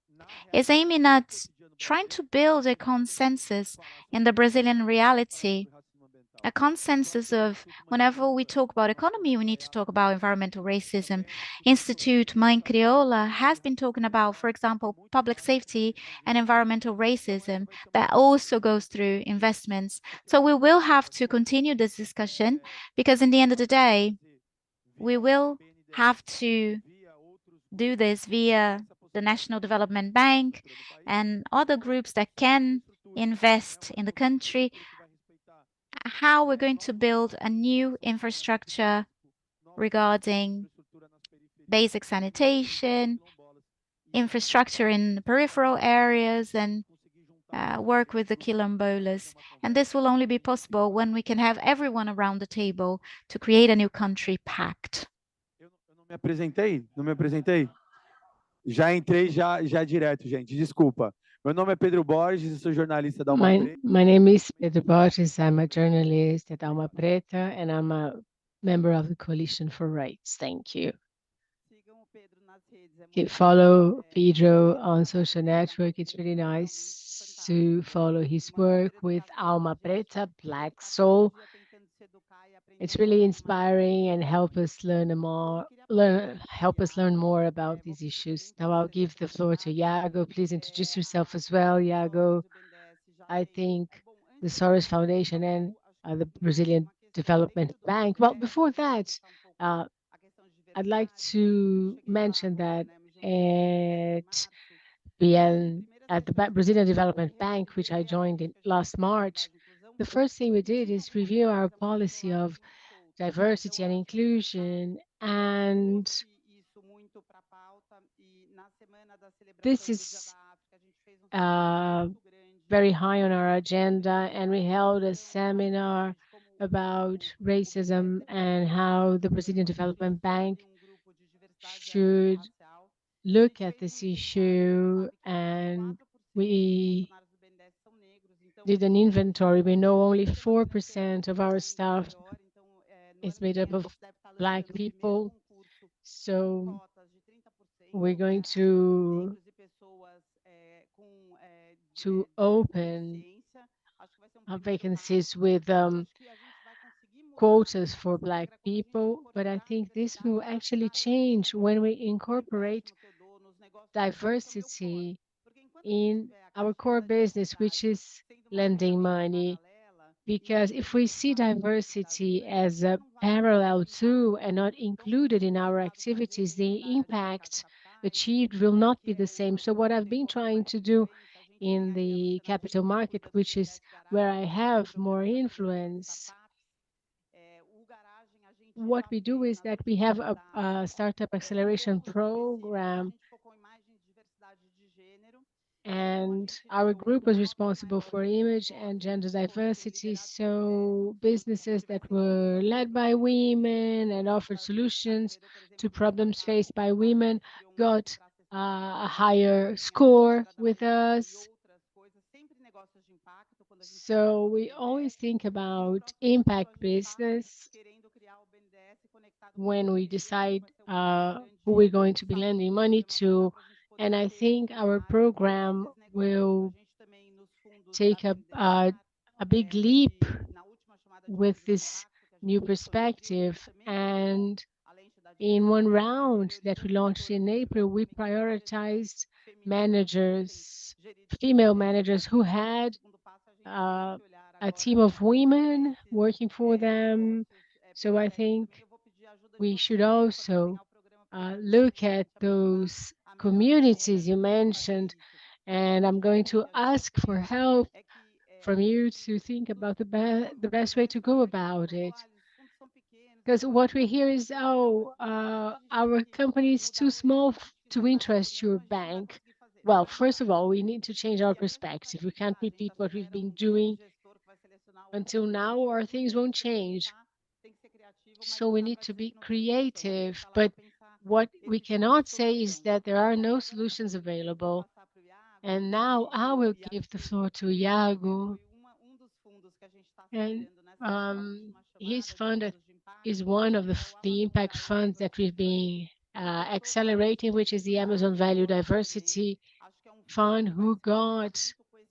is aiming at trying to build a consensus in the Brazilian reality, a consensus of whenever we talk about economy, we need to talk about environmental racism. Institute Mãe Crioula has been talking about, for example, public safety and environmental racism that also goes through investments. So we will have to continue this discussion because in the end of the day, we will have to do this via the National Development Bank and other groups that can invest in the country, how we're going to build a new infrastructure regarding basic sanitation, infrastructure in peripheral areas, and work with the quilombolas. And this will only be possible when we can have everyone around the table to create a new country pact. Me apresentei? Não me apresentei? Já entrei já direto, gente. Desculpa. Meu nome é Pedro Borges, eu sou jornalista da Alma Preta. My name is Pedro Borges. I'm a journalist at Alma Preta, and I'm a member of the Coalition for Rights. Thank you. Follow Pedro on social network. It's really nice to follow his work with Alma Preta, Black Soul. It's really inspiring and help us learn more about these issues. Now I'll give the floor to Iago. Please introduce yourself as well, Iago. I think the Soros Foundation and the Brazilian Development Bank. Well, before that, I'd like to mention that at the Brazilian Development Bank, which I joined in last March, the first thing we did is review our policy of diversity and inclusion, and this is very high on our agenda, and we held a seminar about racism and how the Brazilian Development Bank should look at this issue. And did an inventory, we know only 4% of our staff is made up of Black people. So we're going to open vacancies with quotas for Black people, but I think this will actually change when we incorporate diversity in our core business, which is lending money. Because if we see diversity as a parallel to and not included in our activities, the impact achieved will not be the same. So what I've been trying to do in the capital market, which is where I have more influence, what we do is that we have a startup acceleration program, and our group was responsible for image and gender diversity. So businesses that were led by women and offered solutions to problems faced by women got a higher score with us. So we always think about impact business when we decide who we're going to be lending money to. And I think our program will take a big leap with this new perspective. And in one round that we launched in April, we prioritized managers, female managers who had a team of women working for them. So I think we should also look at those communities you mentioned, and I'm going to ask for help from you to think about the best way to go about it. Because what we hear is, oh, our company is too small to interest your bank. Well, first of all, we need to change our perspective. We can't repeat what we've been doing until now, or things won't change. So we need to be creative. But what we cannot say is that there are no solutions available. And now I will give the floor to Iago. And his fund is one of the impact funds that we've been accelerating, which is the Amazon Value Diversity Fund, who got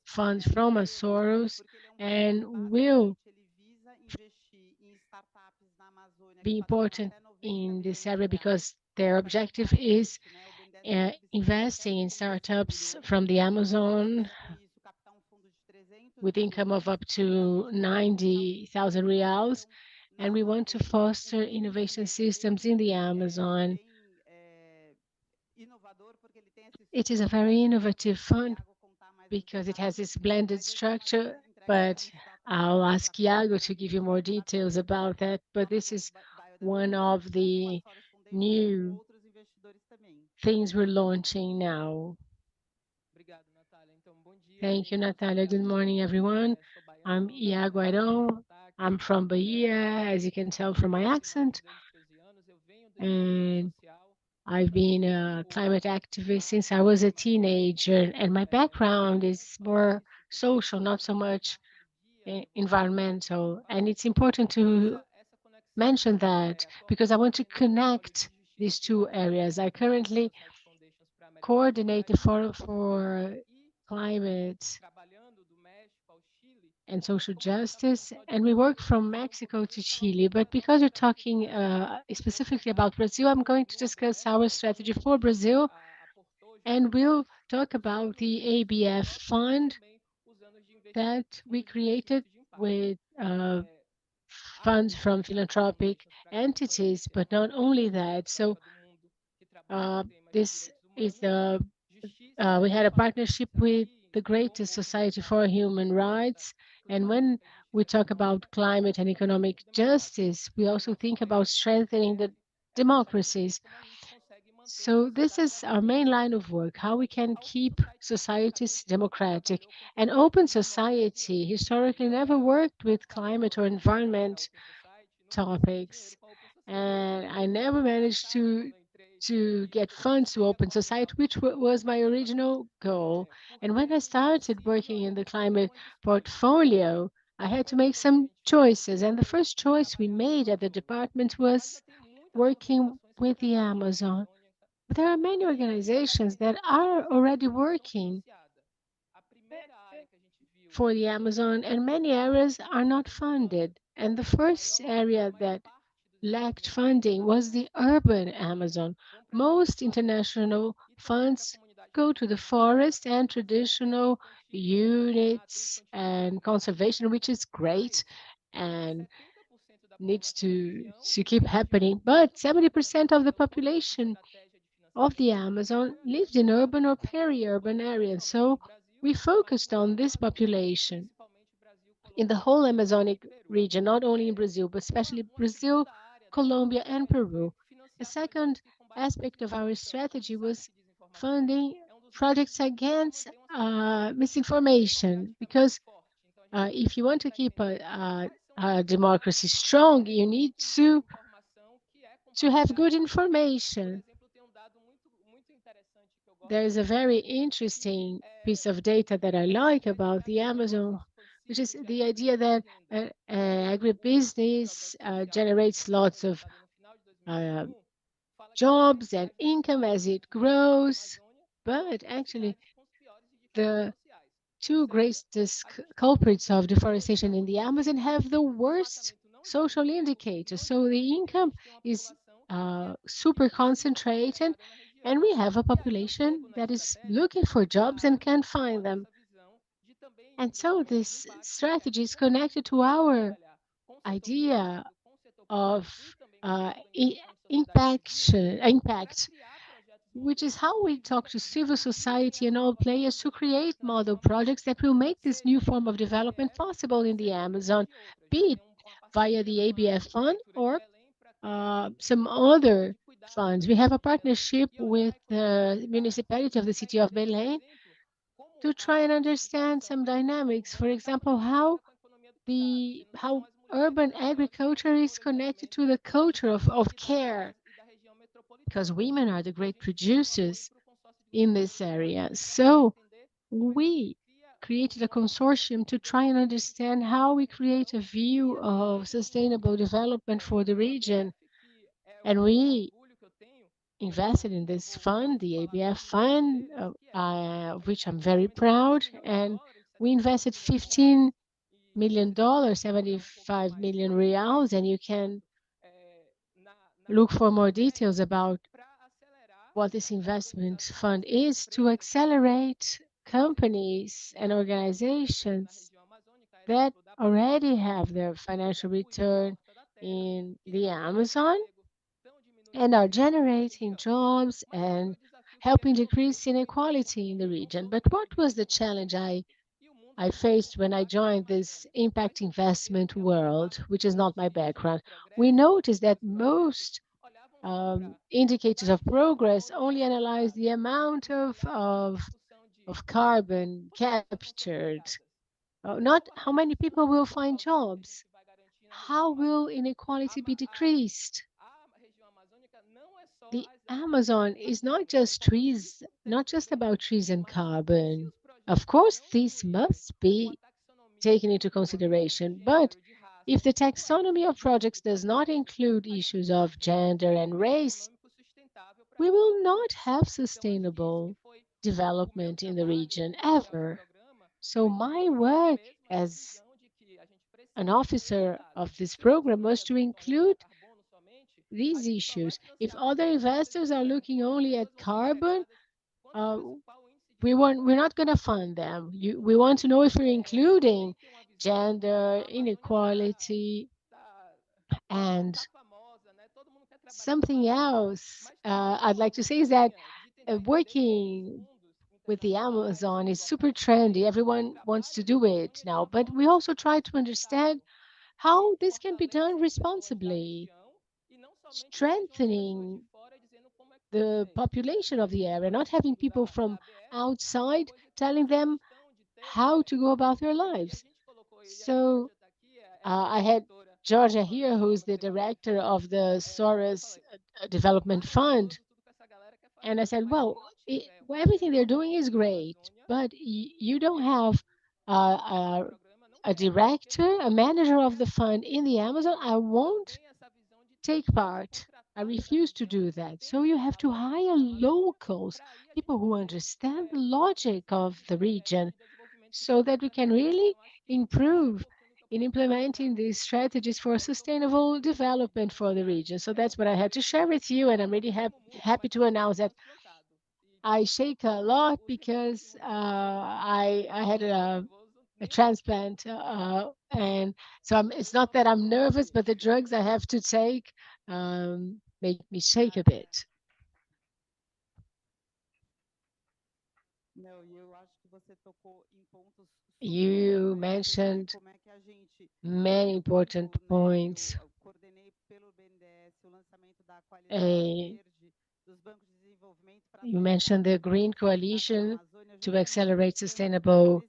funds from a Soros and will be important in this area because their objective is investing in startups from the Amazon with income of up to 90,000 reals. And we want to foster innovation systems in the Amazon. It is a very innovative fund because it has this blended structure, but I'll ask Iago to give you more details about that. But this is one of the new things we're launching now. Thank you, Natalia. Good morning, everyone. I'm Iago Airão. I'm from Bahia, as you can tell from my accent. And I've been a climate activist since I was a teenager, and my background is more social, not so much environmental. And it's important to mention that because I want to connect these two areas. I currently coordinate the Forum for Climate and Social Justice, and we work from Mexico to Chile. But because we're talking specifically about Brazil, I'm going to discuss our strategy for Brazil, and we'll talk about the ABF fund that we created with funds from philanthropic entities, but not only that. So this is we had a partnership with the Greatest Society for Human Rights. And when we talk about climate and economic justice, we also think about strengthening the democracies. So this is our main line of work, how we can keep societies democratic. An open society historically never worked with climate or environment topics. And I never managed to to get funds to open society, which was my original goal. And when I started working in the climate portfolio, I had to make some choices. And the first choice we made at the department was working with the Amazon. There are many organizations that are already working for the Amazon, and many areas are not funded. And the first area that lacked funding was the urban Amazon. Most international funds go to the forest and traditional units and conservation, which is great and needs to keep happening. But 70% of the population of the Amazon lived in urban or peri-urban areas. So we focused on this population in the whole Amazonic region, not only in Brazil, but especially Brazil, Colombia, and Peru. A second aspect of our strategy was funding projects against misinformation, because if you want to keep a democracy strong, you need to have good information. There is a very interesting piece of data that I like about the Amazon, which is the idea that agribusiness generates lots of uh, jobs and income as it grows. But actually, the two greatest culprits of deforestation in the Amazon have the worst social indicators. So the income is super concentrated, and we have a population that is looking for jobs and can't find them. And so this strategy is connected to our idea of impact, which is how we talk to civil society and all players to create model projects that will make this new form of development possible in the Amazon, be it via the ABF fund or some other funds. We have a partnership with the municipality of the city of Belém to try and understand some dynamics. For example, how urban agriculture is connected to the culture of care, because women are the great producers in this area. So we created a consortium to try and understand how we create a view of sustainable development for the region. And we invested in this fund, the ABF fund, of which I'm very proud. And we invested $15 million, 75 million reals, and you can look for more details about what this investment fund is to accelerate companies and organizations that already have their financial return in the Amazon and are generating jobs and helping decrease inequality in the region. But what was the challenge I faced when I joined this impact investment world, which is not my background? We noticed that most indicators of progress only analyze the amount of carbon captured, not how many people will find jobs. How will inequality be decreased? The Amazon is not just trees, not just about trees and carbon. Of course, these must be taken into consideration, but if the taxonomy of projects does not include issues of gender and race, we will not have sustainable development in the region ever. So my work as an officer of this program was to include these issues. If other investors are looking only at carbon, uh, we're not going to fund them. We want to know if we're including gender, inequality, and something else I'd like to say is that working with the Amazon is super trendy. Everyone wants to do it now, but we also try to understand how this can be done responsibly, strengthening the population of the area, not having people from outside telling them how to go about their lives. So I had Georgia here, who's the director of the Soros Development Fund. And I said, well, everything they're doing is great, but you don't have a director, a manager of the fund in the Amazon. I won't take part. I refuse to do that. So you have to hire locals, people who understand the logic of the region, so that we can really improve in implementing these strategies for sustainable development for the region. So that's what I had to share with you, and I'm really happy to announce that I shake a lot because I had a transplant, and so it's not that I'm nervous, but the drugs I have to take make me shake a bit. You mentioned many important points. You mentioned the Green Coalition to accelerate sustainable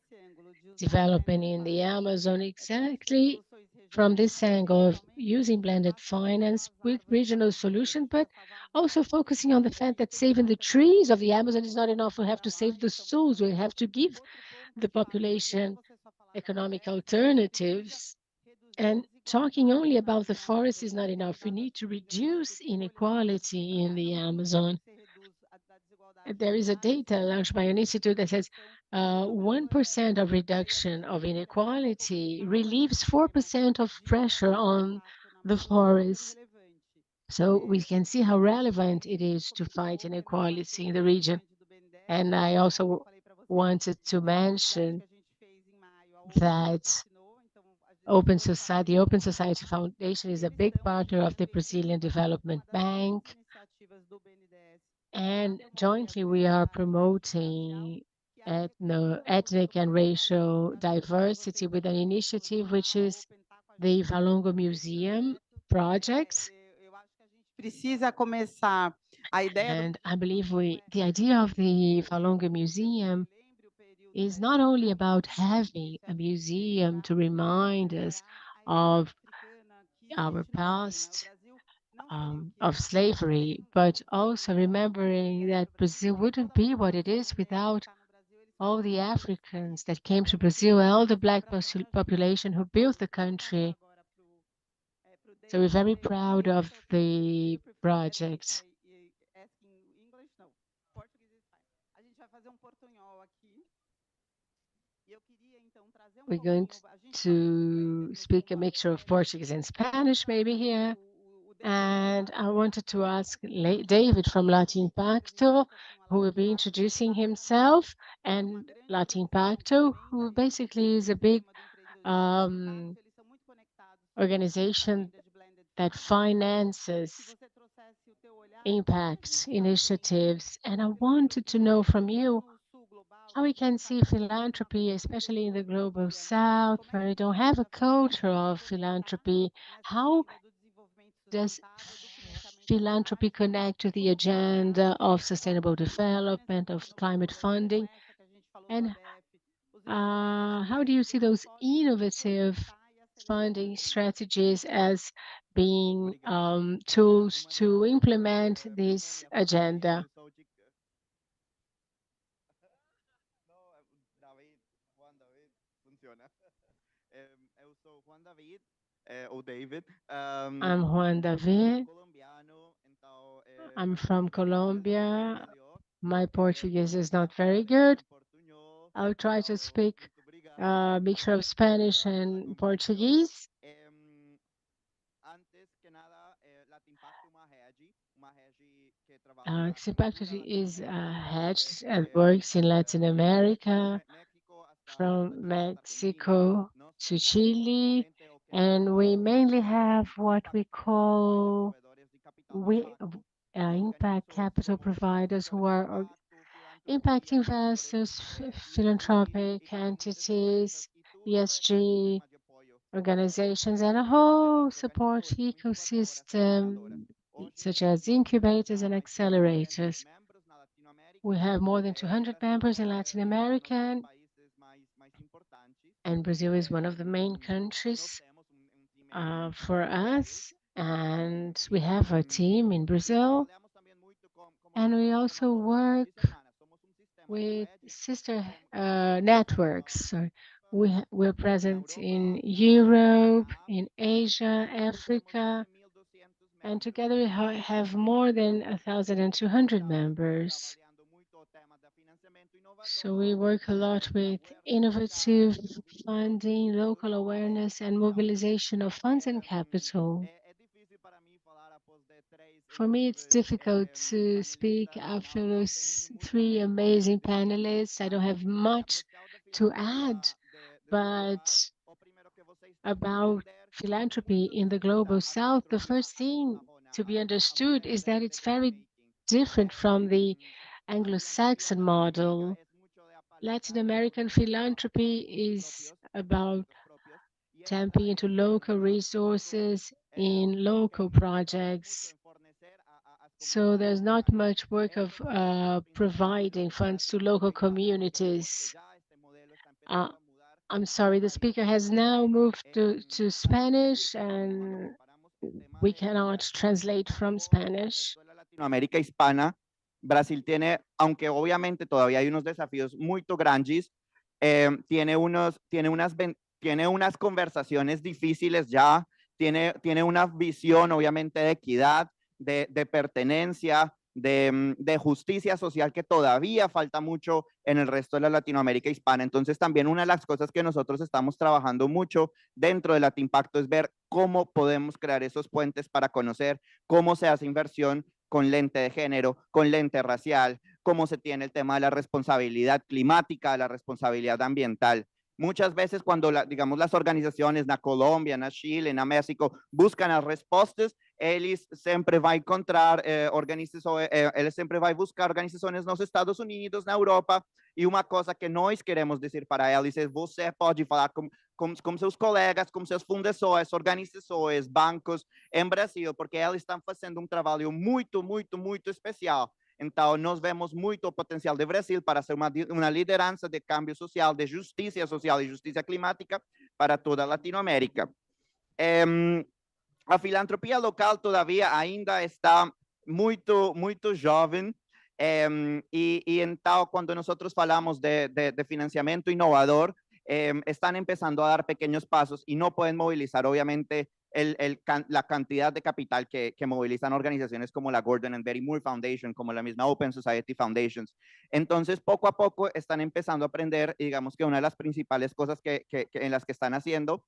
development in the Amazon, exactly from this angle of using blended finance with regional solutions, but also focusing on the fact that saving the trees of the Amazon is not enough. We have to save the souls. We have to give the population economic alternatives. And talking only about the forest is not enough. We need to reduce inequality in the Amazon. There is a data launched by an institute that says 1% of reduction of inequality relieves 4% of pressure on the forests. So we can see how relevant it is to fight inequality in the region. And I also wanted to mention that the Open Society Foundation is a big partner of the Brazilian Development Bank. And jointly, we are promoting ethnic and racial diversity with an initiative which is the Valongo Museum project. And I believe the idea of the Valongo Museum is not only about having a museum to remind us of our past, of slavery, but also remembering that Brazil wouldn't be what it is without all the Africans that came to Brazil, all the Black population who built the country. So we're very proud of the project. We're going to speak a mixture of Portuguese and Spanish maybe here. And I wanted to ask David from Latin Pacto, who will be introducing himself, and Latin Pacto, who basically is a big organization that finances impact initiatives. And I wanted to know from you how we can see philanthropy, especially in the global south, where we don't have a culture of philanthropy. How does philanthropy connect to the agenda of sustainable development, of climate funding? And how do you see those innovative funding strategies as being tools to implement this agenda? I'm Juan David. I'm from Colombia. My Portuguese is not very good. I'll try to speak a mixture of Spanish and Portuguese. Ximpact is a hedge and works in Latin America, from Mexico to Chile, and we mainly have what we call impact capital providers who are impact investors, philanthropic entities, ESG organizations, and a whole support ecosystem, such as incubators and accelerators. We have more than 200 members in Latin America, and Brazil is one of the main countries for us. And we have a team in Brazil, And we also work with sister networks. So we're present in Europe, in Asia, Africa, and together we have more than 1,200 members. So we work a lot with innovative funding, local awareness, and mobilization of funds and capital. For me, it's difficult to speak after those three amazing panelists. I don't have much to add, but about philanthropy in the Global South, the first thing to be understood is that it's very different from the Anglo-Saxon model. Latin American philanthropy is about tapping into local resources in local projects. So there's not much work of providing funds to local communities. I'm sorry, the speaker has now moved to Spanish and we cannot translate from Spanish. Latinoamérica hispana, Brasil tiene, aunque obviamente todavía hay unos desafíos muy grandes, tiene unas conversaciones difíciles ya, tiene una visión obviamente de equidad, de pertenencia, de justicia social que todavía falta mucho en el resto de la Latinoamérica hispana. Entonces también una de las cosas que nosotros estamos trabajando mucho dentro de Latimpacto es ver cómo podemos crear esos puentes para conocer cómo se hace inversión con lente de género, con lente racial, cómo se tiene el tema de la responsabilidad climática, la responsabilidad ambiental. Muchas veces cuando, digamos, las organizaciones na Colombia, na Chile, na México buscan as respostas, eles sempre vai encontrar organizações, eles sempre vai buscar organizações nos Estados Unidos, na Europa, e uma coisa que nós queremos dizer para eles é você pode falar com seus colegas, com seus fundadores, organizações, bancos em Brasil, porque eles estão fazendo trabalho muito especial. Então, nós vemos muito potencial de Brasil para ser uma liderança de cambio social, de justiça social e justiça climática para toda a Latinoamérica. A filantropia local todavía ainda está muito jovem, e então, quando nosotros falamos de financiamiento innovador, están empezando a dar pequeños pasos y no pueden movilizar, obviamente, la cantidad de capital que movilizan organizaciones como la Gordon and Betty Moore Foundation, como la misma Open Society Foundations. Entonces, poco a poco están empezando a aprender, y digamos que una de las principales cosas en las que están haciendo,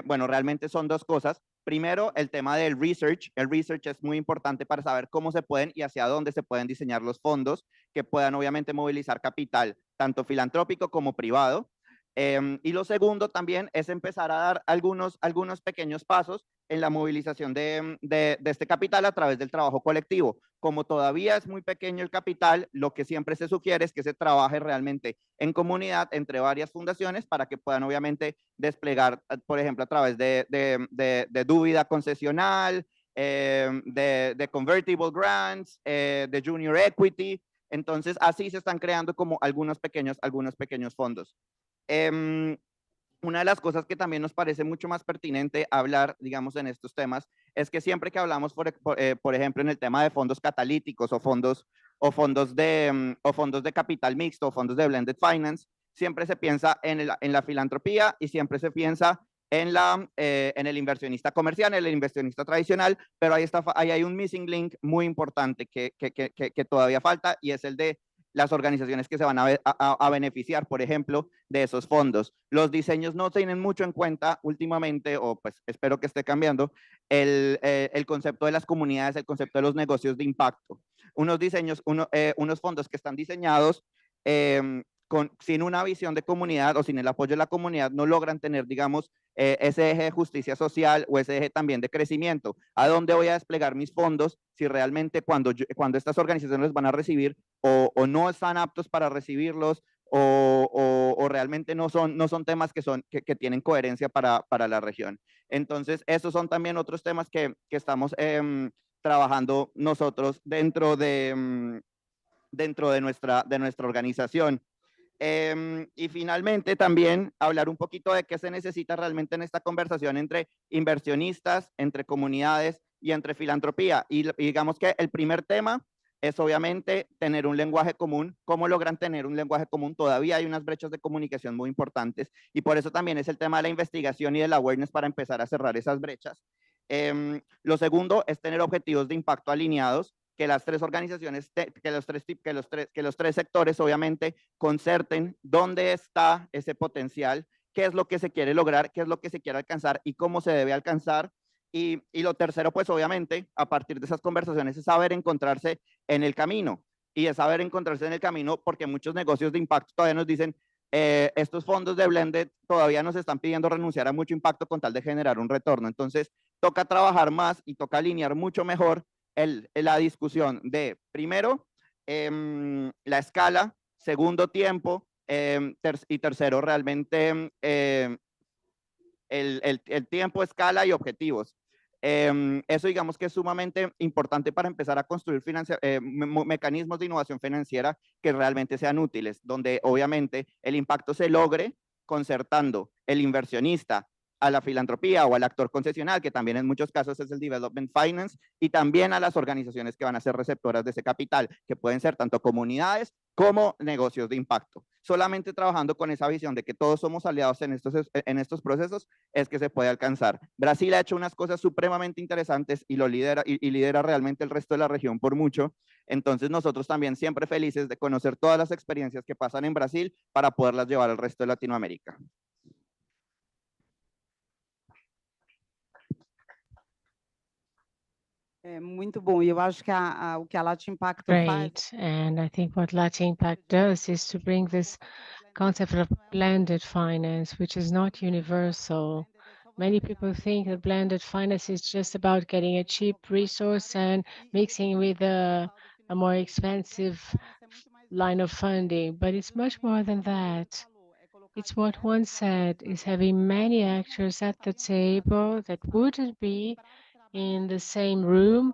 bueno, realmente son dos cosas. Primero, el tema del research. El research es muy importante para saber cómo se pueden y hacia dónde se pueden diseñar los fondos que puedan, obviamente, movilizar capital, tanto filantrópico como privado. Y lo segundo también es empezar a dar algunos pequeños pasos en la movilización de este capital a través del trabajo colectivo. Como todavía es muy pequeño el capital, lo que siempre se sugiere es que se trabaje realmente en comunidad entre varias fundaciones para que puedan obviamente desplegar, por ejemplo, a través de dúvida concesional, de convertible grants, de junior equity. Entonces, así se están creando como algunos pequeños fondos. Una de las cosas que también nos parece mucho más pertinente hablar, digamos, en estos temas, es que siempre que hablamos, por ejemplo, en el tema de fondos catalíticos o fondos de capital mixto o fondos de blended finance, siempre se piensa en la filantropía y siempre se piensa en el inversionista comercial, en el inversionista tradicional, pero ahí hay un missing link muy importante que todavía falta, y es el de las organizaciones que se van a beneficiar, por ejemplo, de esos fondos. Los diseños no tienen mucho en cuenta últimamente, o pues espero que esté cambiando, el concepto de las comunidades, el concepto de los negocios de impacto. Unos diseños, unos fondos que están diseñados sin una visión de comunidad o sin el apoyo de la comunidad no logran tener, digamos, ese eje de justicia social o ese eje también de crecimiento. ¿A dónde voy a desplegar mis fondos si realmente cuando estas organizaciones van a recibir o no están aptos para recibirlos o realmente no son temas que tienen coherencia para la región? Entonces, esos son también otros temas que estamos trabajando nosotros dentro de nuestra organización. Y finalmente también hablar un poquito de qué se necesita realmente en esta conversación entre inversionistas, entre comunidades y entre filantropía. Y digamos que el primer tema es obviamente tener un lenguaje común. ¿Cómo logran tener un lenguaje común? Todavía hay unas brechas de comunicación muy importantes y por eso también es el tema de la investigación y del awareness para empezar a cerrar esas brechas. Lo segundo es tener objetivos de impacto alineados, que las tres organizaciones, que los tres sectores obviamente concerten dónde está ese potencial, qué es lo que se quiere lograr, qué es lo que se quiere alcanzar y cómo se debe alcanzar. Y lo tercero, pues obviamente, a partir de esas conversaciones es saber encontrarse en el camino. Y es saber encontrarse en el camino porque muchos negocios de impacto todavía nos dicen, estos fondos de blended todavía nos están pidiendo renunciar a mucho impacto con tal de generar un retorno. Entonces, toca trabajar más y toca alinear mucho mejor la discusión de, primero, la escala, segundo, tiempo, y tercero, realmente el tiempo, escala y objetivos. Eso digamos que es sumamente importante para empezar a construir mecanismos de innovación financiera que realmente sean útiles, donde obviamente el impacto se logre concertando el inversionista a la filantropía o al actor concesional, que también en muchos casos es el Development Finance, y también a las organizaciones que van a ser receptoras de ese capital, que pueden ser tanto comunidades como negocios de impacto. Solamente trabajando con esa visión de que todos somos aliados en estos procesos es que se puede alcanzar. Brasil ha hecho unas cosas supremamente interesantes y lo lidera, y lidera realmente el resto de la región por mucho. Entonces nosotros también siempre felices de conocer todas las experiencias que pasan en Brasil para poderlas llevar al resto de Latinoamérica. Muito bom. E eu acho que o que a Latin Impacto faz. Great. And I think what Latin Impact does is to bring this concept of blended finance, which is not universal. Many people think that blended finance is just about getting a cheap resource and mixing with a more expensive line of funding, but it's much more than that. It's what one said, is having many actors at the table that wouldn't be in the same room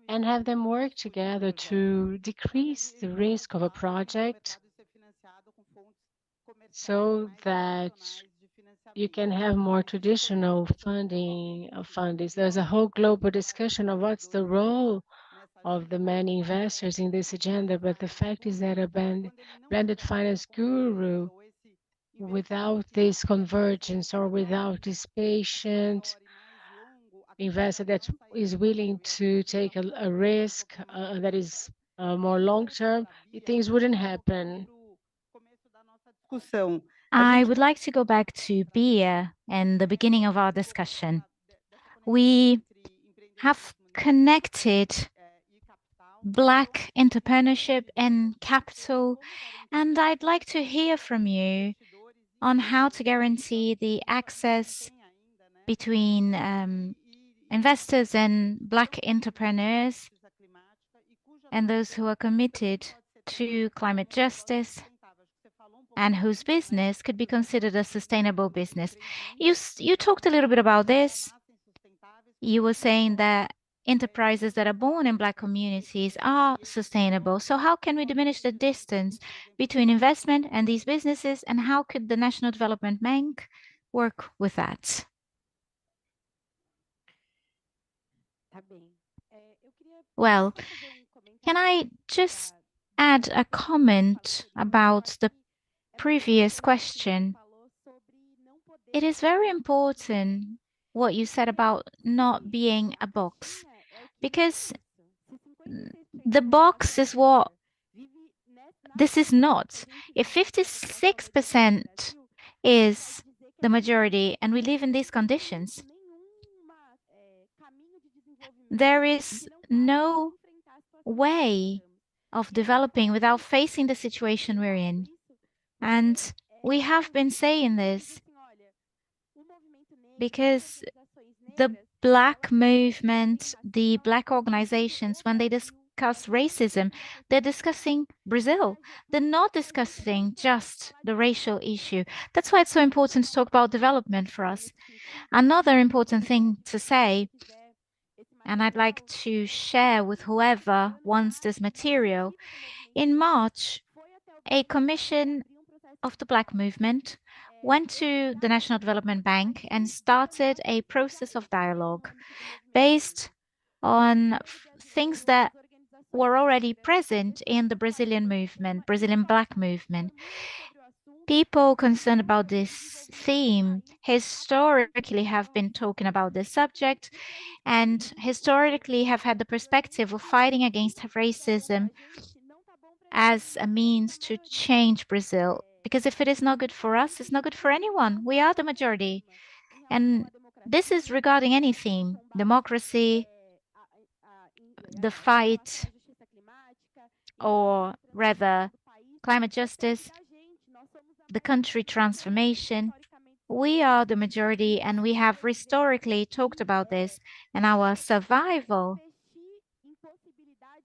and have them work together to decrease the risk of a project so that you can have more traditional funding of fundings. There's a whole global discussion of what's the role of the many investors in this agenda, but the fact is that a blended finance guru, without this convergence or without this patient investor that is willing to take a risk that is more long-term, things wouldn't happen. I would like to go back to beer and the beginning of our discussion. We have connected Black entrepreneurship and capital, and I'd like to hear from you on how to guarantee the access between investors and Black entrepreneurs and those who are committed to climate justice and whose business could be considered a sustainable business. You talked a little bit about this. You were saying that enterprises that are born in Black communities are sustainable. So how can we diminish the distance between investment and these businesses, and how could the National Development Bank work with that? Well, can I just add a comment about the previous question? It is very important what you said about not being a box, because the box is what this is not. If 56% is the majority and we live in these conditions, there is no way of developing without facing the situation we're in. And we have been saying this because the Black movement, the Black organizations, when they discuss racism, they're discussing Brazil. They're not discussing just the racial issue. That's why it's so important to talk about development for us. Another important thing to say, and I'd like to share with whoever wants this material, in March, a commission of the Black movement went to the National Development Bank and started a process of dialogue based on things that were already present in the Brazilian movement, Brazilian Black movement. People concerned about this theme historically have been talking about this subject and historically have had the perspective of fighting against racism as a means to change Brazil. Because if it is not good for us, it's not good for anyone. We are the majority. And this is regarding any theme, democracy, the fight, or rather climate justice, the country transformation. We are the majority and we have historically talked about this, and our survival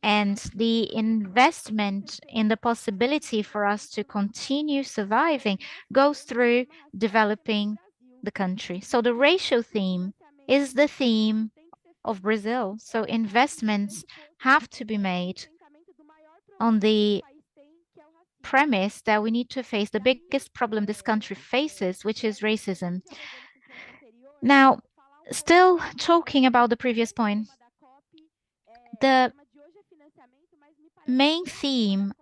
and the investment in the possibility for us to continue surviving goes through developing the country. So the racial theme is the theme of Brazil. So investments have to be made on the premise that we need to face the biggest problem this country faces, which is racism. Now, still talking about the previous point, the main theme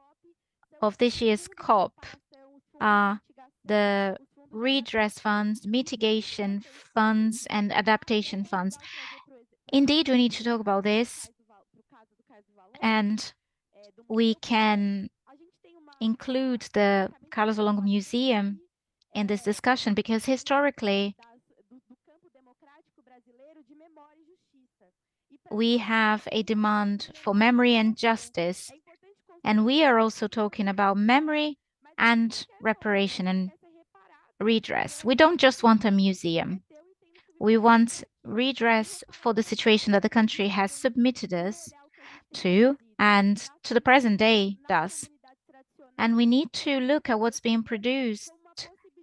of this year's COP are the redress funds, mitigation funds, and adaptation funds. Indeed, we need to talk about this, and we can include the Carlos Olongo Museum in this discussion because historically we have a demand for memory and justice, and we are also talking about memory and reparation and redress. We don't just want a museum. We want redress for the situation that the country has submitted us to and to the present day does. And we need to look at what's being produced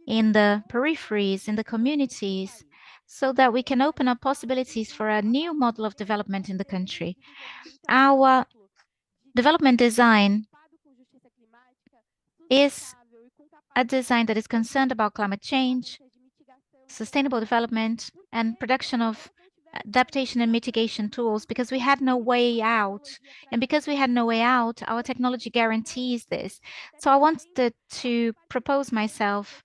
in the peripheries, in the communities, so that we can open up possibilities for a new model of development in the country. Our development design is a design that is concerned about climate change, sustainable development, and production of adaptation and mitigation tools because we had no way out. And because we had no way out, our technology guarantees this. So I wanted to propose myself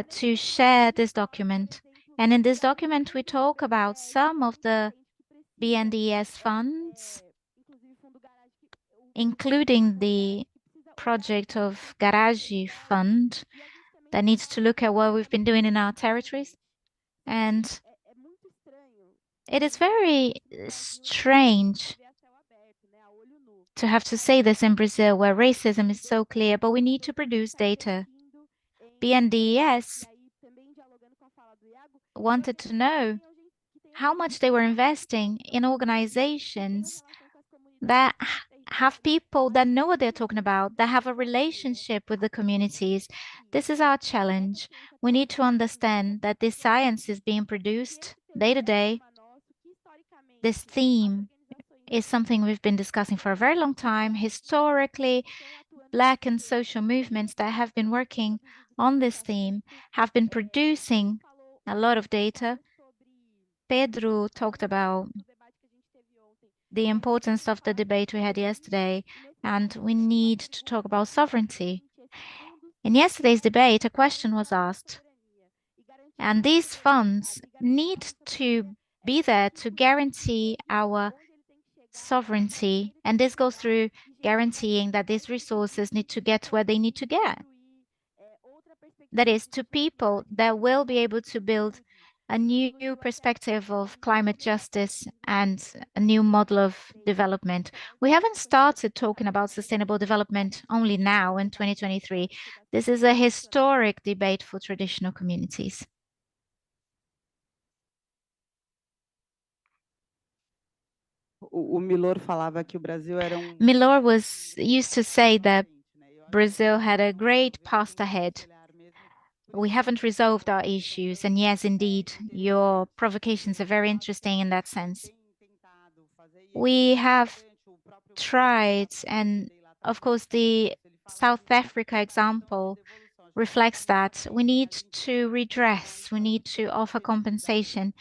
to share this document. And in this document, we talk about some of the BNDES funds, including the project of Garage Fund that needs to look at what we've been doing in our territories. And it is very strange to have to say this in Brazil, where racism is so clear, but we need to produce data. BNDES wanted to know how much they were investing in organizations that have people that know what they're talking about, that have a relationship with the communities. This is our challenge. We need to understand that this science is being produced day to day. This theme is something we've been discussing for a very long time. Historically, Black and social movements that have been working on this theme have been producing a lot of data. Pedro talked about the importance of the debate we had yesterday, and we need to talk about sovereignty. In yesterday's debate, a question was asked, and these funds need to be there to guarantee our sovereignty, and this goes through guaranteeing that these resources need to get where they need to get. That is, to people that will be able to build a new perspective of climate justice and a new model of development. We haven't started talking about sustainable development only now in 2023. This is a historic debate for traditional communities. Milor falava que o Brasil era Milor used to say that Brazil had a great past ahead. We haven't resolved our issues, and yes, indeed, your provocations are very interesting in that sense. We have tried, and of course, the South Africa example reflects that we need to redress, we need to offer compensation.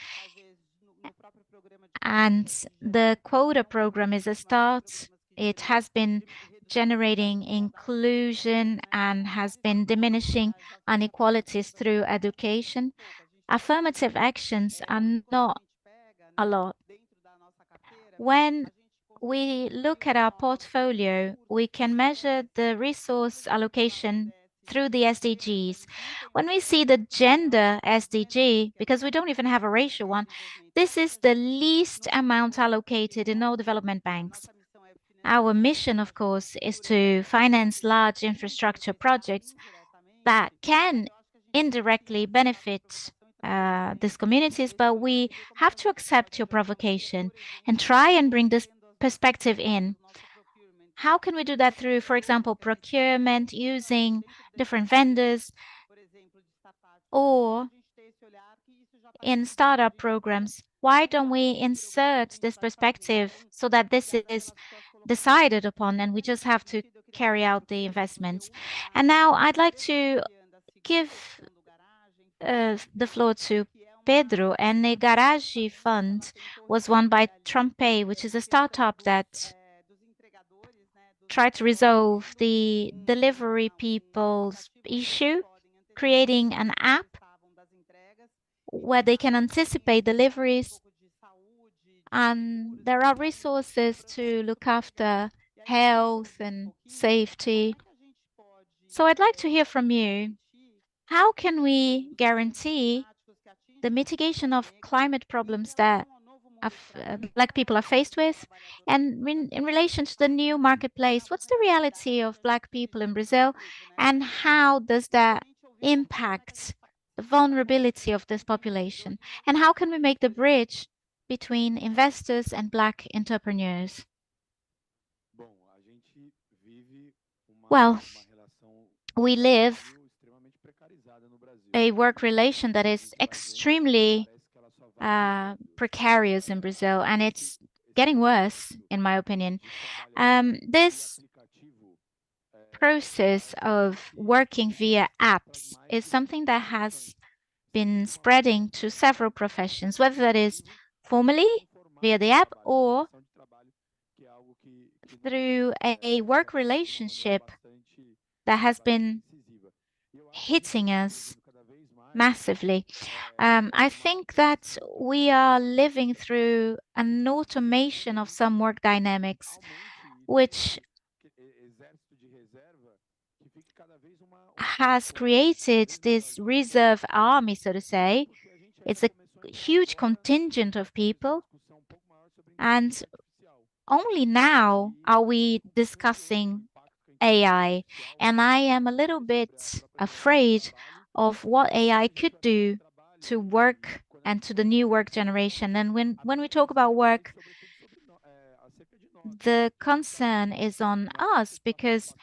And the quota program is a start. It has been generating inclusion and has been diminishing inequalities through education. Affirmative actions are not a lot. When we look at our portfolio, we can measure the resource allocation through the SDGs. When we see the gender SDG, because we don't even have a racial one, this is the least amount allocated in all development banks. Our mission, of course, is to finance large infrastructure projects that can indirectly benefit these communities, but we have to accept your provocation and try and bring this perspective in. How can we do that through, for example, procurement, using different vendors, or in startup programs? Why don't we insert this perspective so that this is decided upon and we just have to carry out the investments? And now I'd like to give the floor to Pedro, and the Garage Fund was won by Trumpay, which is a startup that tried to resolve the delivery people's issue, creating an app where they can anticipate deliveries, and there are resources to look after health and safety. So I'd like to hear from you. How can we guarantee the mitigation of climate problems that Black people are faced with? And in relation to the new marketplace, what's the reality of Black people in Brazil, and how does that impact the vulnerability of this population? And how can we make the bridge between investors and Black entrepreneurs? Well, we live a work relation that is extremely precarious in Brazil, and it's getting worse, in my opinion. This process of working via apps is something that has been spreading to several professions, whether that is formally via the app or through a work relationship that has been hitting us massively. I think that we are living through an automation of some work dynamics, which has created this reserve army, so to say. It's a huge contingent of people, and only now are we discussing AI. And I am a little bit afraid of what AI could do to work and to the new work generation. And when we talk about work, the concern is on us, because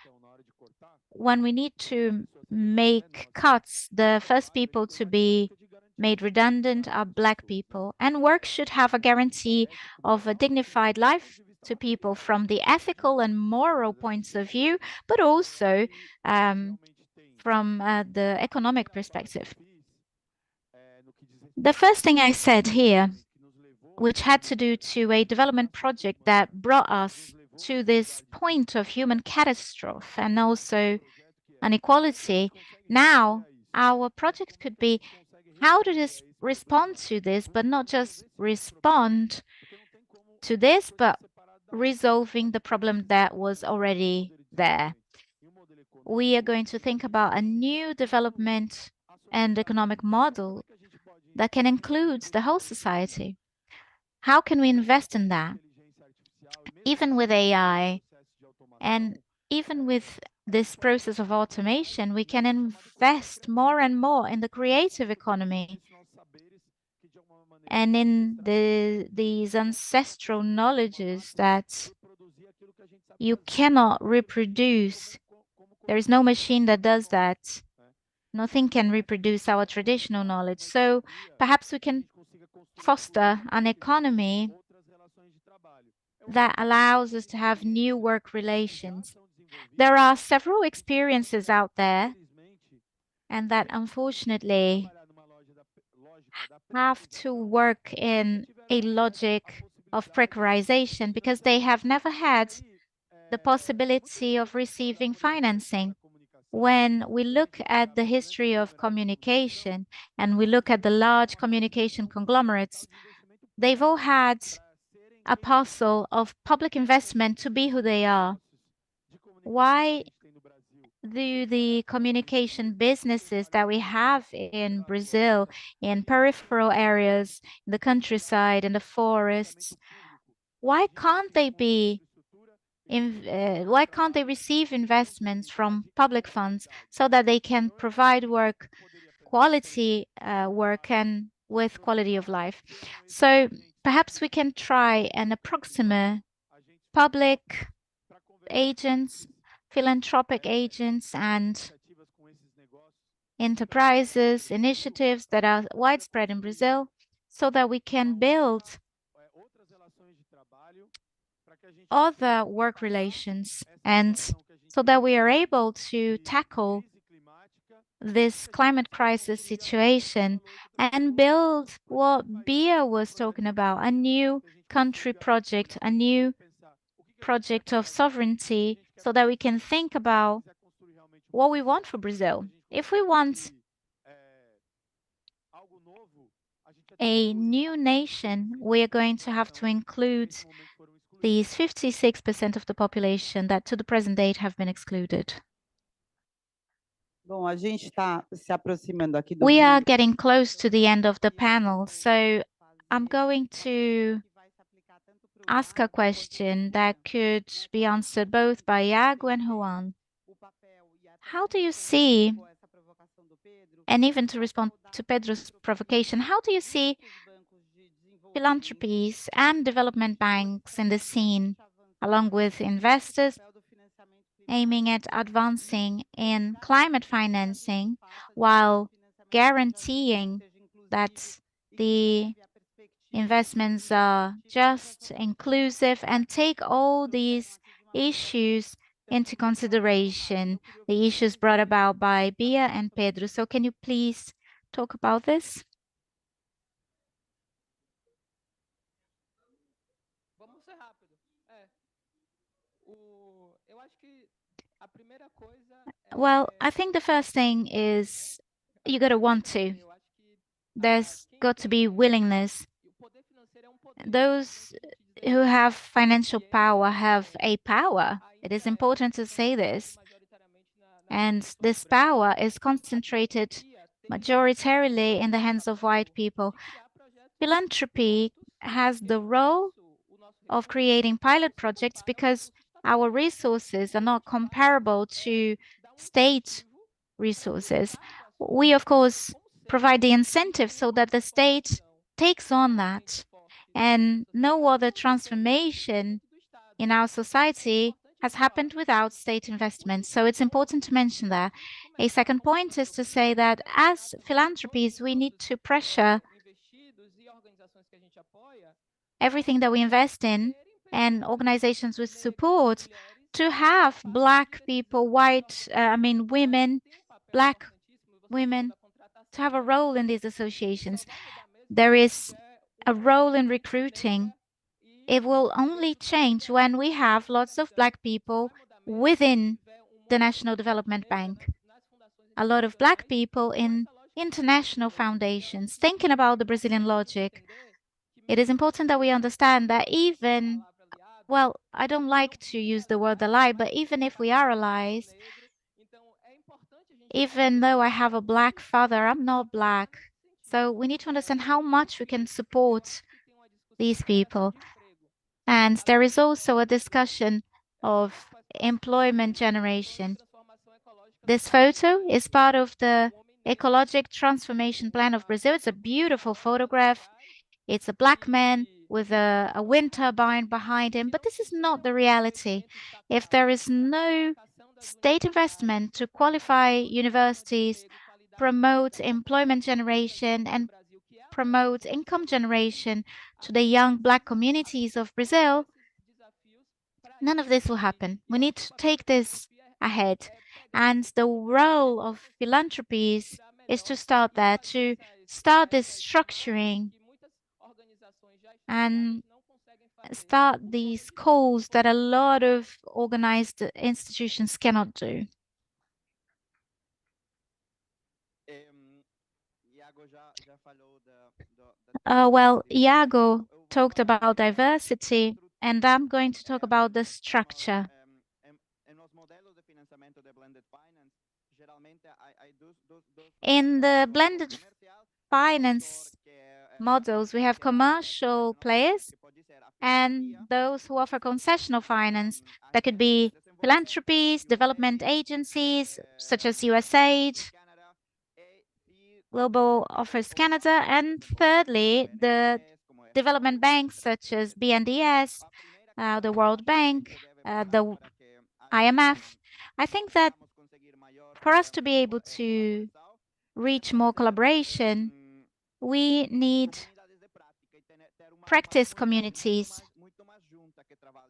when we need to make cuts, the first people to be made redundant are Black people. And work should have a guarantee of a dignified life to people from the ethical and moral points of view, but also from the economic perspective. The first thing I said here, which had to do to a development project that brought us to this point of human catastrophe and also inequality. Now, our project could be how to respond to this, but not just respond to this, but resolving the problem that was already there. We are going to think about a new development and economic model that can include the whole society. How can we invest in that? Even with AI and even with this process of automation, we can invest more and more in the creative economy and in these ancestral knowledges that you cannot reproduce. There is no machine that does that. Nothing can reproduce our traditional knowledge. So perhaps we can foster an economy that allows us to have new work relations. There are several experiences out there, and that unfortunately have to work in a logic of precarization because they have never had the possibility of receiving financing. When we look at the history of communication and we look at the large communication conglomerates, they've all had a parcel of public investment to be who they are. Why do the communication businesses that we have in Brazil, in peripheral areas, in the countryside, in the forests, why can't they receive investments from public funds so that they can provide quality work and with quality of life? So perhaps we can try and approximate public agents, philanthropic agents, and enterprises, initiatives that are widespread in Brazil so that we can build other work relations and so that we are able to tackle this climate crisis situation and build what Bia was talking about, a new country project, a new project of sovereignty, so that we can think about what we want for Brazil. If we want a new nation, we are going to have to include these 56% of the population that to the present date have been excluded. We are getting close to the end of the panel, so I'm going to ask a question that could be answered both by Iago and Juan. How do you see, and even to respond to Pedro's provocation, how do you see philanthropies and development banks in the scene, along with investors aiming at advancing in climate financing while guaranteeing that the investments are just, inclusive, and take all these issues into consideration, the issues brought about by Bia and Pedro. So can you please talk about this? Well, I think the first thing is you got to want to. There's got to be willingness. Those who have financial power have a power. It is important to say this. And this power is concentrated majoritarily in the hands of white people. Philanthropy has the role of creating pilot projects because our resources are not comparable to state resources. We, of course, provide the incentive so that the state takes on that. And no other transformation in our society has happened without state investment. So it's important to mention that. A second point is to say that as philanthropies, we need to pressure everything that we invest in and organizations with support to have Black people, women, Black women, to have a role in these associations. There is a role in recruiting. It will only change when we have lots of Black people within the National Development Bank. A lot of Black people in international foundations, thinking about the Brazilian logic. It is important that we understand that even, well, I don't like to use the word ally, but even if we are allies, even though I have a Black father, I'm not Black. So we need to understand how much we can support these people. And there is also a discussion of employment generation. This photo is part of the ecologic transformation plan of Brazil. It's a beautiful photograph. It's a Black man with a wind turbine behind him, but this is not the reality. If there is no state investment to qualify universities, promote employment generation, and promote income generation to the young Black communities of Brazil, none of this will happen. We need to take this ahead. And the role of philanthropies is to start there, to start this structuring and start these calls that a lot of organized institutions cannot do. Well, Iago talked about diversity, and I'm going to talk about the structure. In the blended finance models, we have commercial players and those who offer concessional finance. That could be philanthropies, development agencies such as USAID, Global Offers Canada, and thirdly, the development banks such as BNDES, the World Bank, the IMF. I think that for us to be able to reach more collaboration, we need practice communities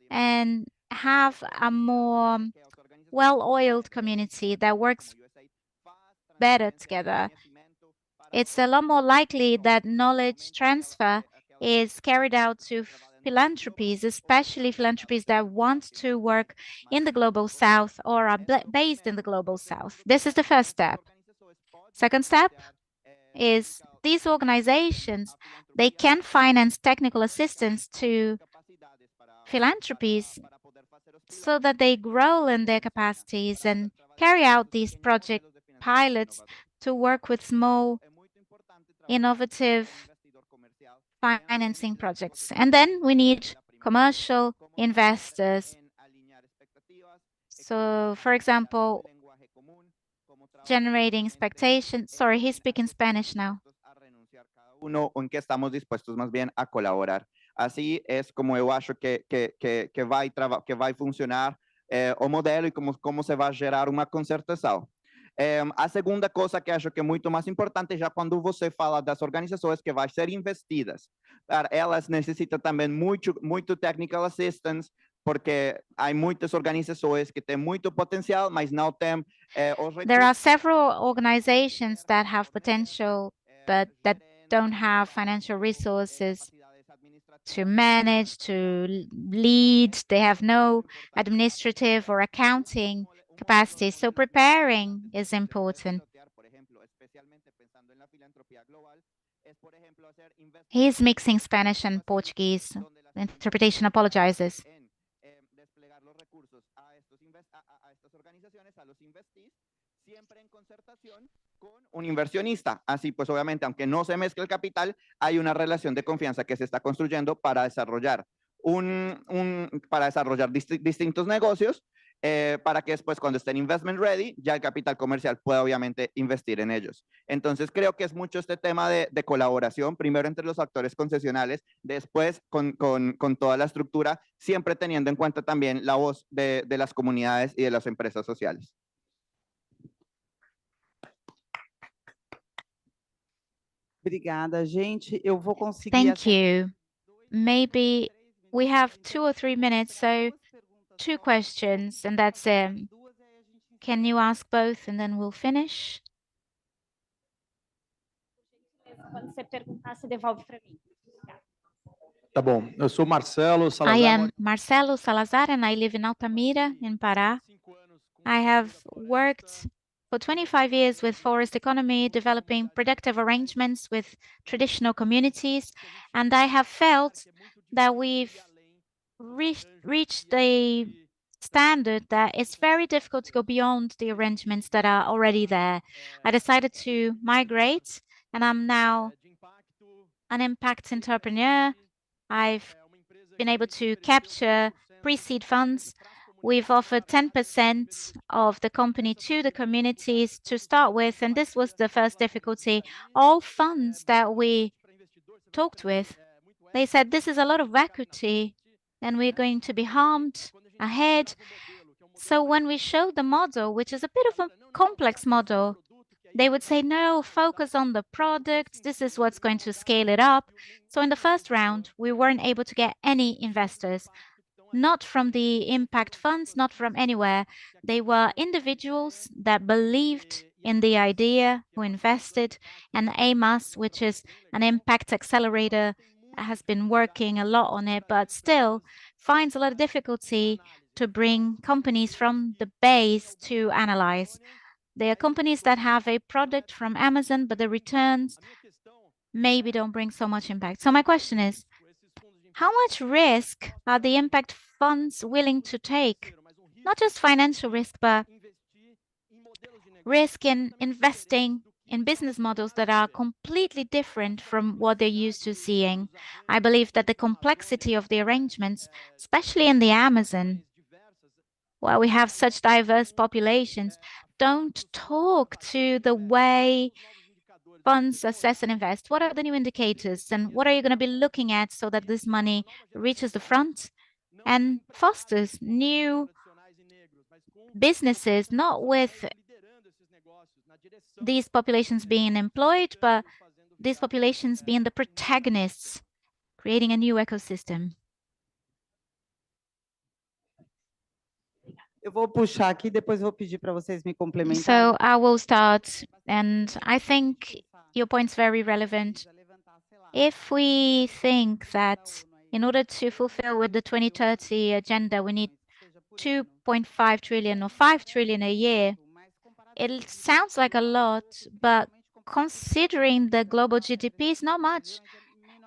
and have a more well-oiled community that works better together. It's a lot more likely that knowledge transfer is carried out to philanthropies, especially philanthropies that want to work in the Global South or are based in the Global South. This is the first step. Second step is these organizations, they can finance technical assistance to philanthropies so that they grow in their capacities and carry out these project pilots to work with small, innovative financing projects. And then we need commercial investors. So, for example, generating expectations. Sorry, he's speaking Spanish now. Uno en que estamos dispuestos más bien a colaborar. Assim es como eu acho que vai funcionar o modelo e como se vai gerar uma concertação. A segunda coisa que acho que é muito mais importante já quando você fala das organizações que vão ser investidas, elas necessitam também muito technical assistance, porque há muitas organizações que têm muito potencial, mas não têm os recursos. There are several organizations that have potential, but that don't have financial resources to manage, to lead. They have no administrative or accounting capacity. So preparing is important. He's mixing Spanish and Portuguese. The interpretation apologizes. Siempre en concertación con un inversionista. Así pues, obviamente, aunque no se mezcle el capital, hay una relación de confianza que se está construyendo para desarrollar, distintos negocios para que después, cuando estén investment ready, ya el capital comercial pueda obviamente investir en ellos. Entonces, creo que es mucho este tema de colaboración, primero entre los actores concesionales, después con toda la estructura, siempre teniendo en cuenta también la voz de las comunidades y de las empresas sociales. Obrigada, gente. Eu vou conseguir. Thank you. Maybe we have 2 or 3 minutes, so 2 questions, and that's it. Can you ask both, and then we'll finish? Quando você perguntar, você devolve para mim. Tá bom. Eu sou Marcelo Salazar. I am Marcelo Salazar, and I live in Altamira, in Pará. I have worked for 25 years with forest economy, developing productive arrangements with traditional communities, and I have felt that we've reached a standard that it's very difficult to go beyond the arrangements that are already there. I decided to migrate, and I'm now an impact entrepreneur. I've been able to capture pre-seed funds. We've offered 10% of the company to the communities to start with, and this was the first difficulty. All funds that we talked with, they said this is a lot of equity and we're going to be harmed ahead. So when we showed the model, which is a bit of a complex model, they would say, no, focus on the product. This is what's going to scale it up. So in the first round, we weren't able to get any investors. Not from the impact funds, not from anywhere. They were individuals that believed in the idea, who invested, and AMAS, which is an impact accelerator has been working a lot on it, but still finds a lot of difficulty to bring companies from the base to analyze. There are companies that have a product from Amazon, but the returns maybe don't bring so much impact. So my question is, how much risk are the impact funds willing to take? Not just financial risk, but risk in investing in business models that are completely different from what they're used to seeing. I believe that the complexity of the arrangements, especially in the Amazon, where we have such diverse populations, don't talk to the way funds assess and invest. What are the new indicators and what are you going to be looking at so that this money reaches the front and fosters new businesses, not with these populations being employed, but these populations being the protagonists, creating a new ecosystem? Eu vou puxar aqui, depois vou pedir para vocês me complementarem. So I will start, and I think your point's very relevant. If we think that in order to fulfill with the 2030 agenda, we need 2.5 trillion or 5 trillion a year, it sounds like a lot, but considering the global GDP is not much.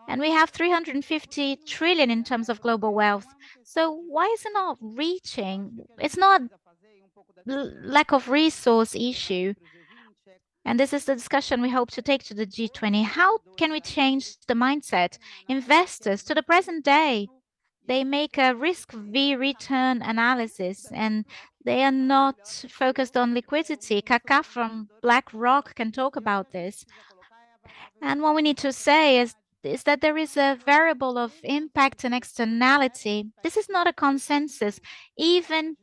And we have 350 trillion in terms of global wealth. So why is it not reaching? It's not lack of resource issue. And this is the discussion we hope to take to the G20. How can we change the mindset? Investors to the present day, they make a risk v return analysis and they are not focused on liquidity. Kaká from BlackRock can talk about this. And what we need to say is that there is a variable of impact and externality. This is not a consensus, even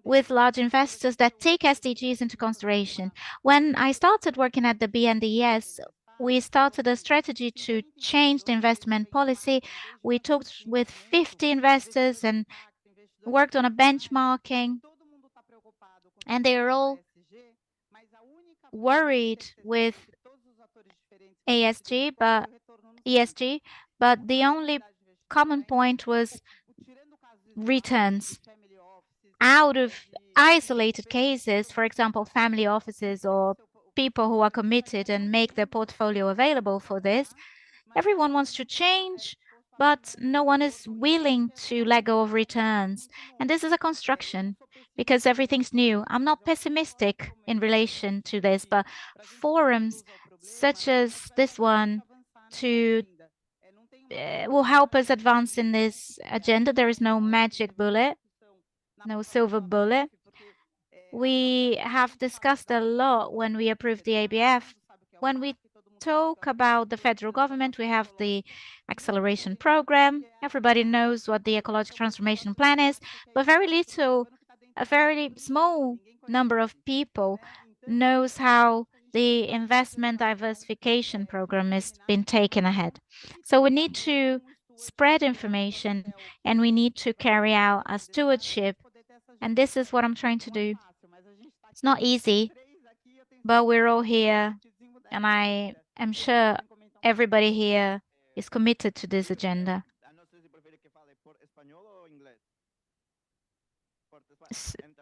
with large investors that take SDGs into consideration. When I started working at the BNDES, we started a strategy to change the investment policy. We talked with 50 investors and worked on a benchmarking, and they are all worried with ESG, but the only common point was returns. Out of isolated cases, for example, family offices or people who are committed and make their portfolio available for this, everyone wants to change, but no one is willing to let go of returns. And this is a construction because everything's new. I'm not pessimistic in relation to this, but forums such as this one will help us advance in this agenda. There is no magic bullet, no silver bullet. We have discussed a lot when we approved the ABF. When we talk about the federal government, we have the acceleration program. Everybody knows what the ecological transformation plan is, but a very small number of people knows how the investment diversification program is being taken ahead. So we need to spread information and we need to carry out a stewardship. And this is what I'm trying to do. It's not easy, but we're all here, and I am sure everybody here is committed to this agenda.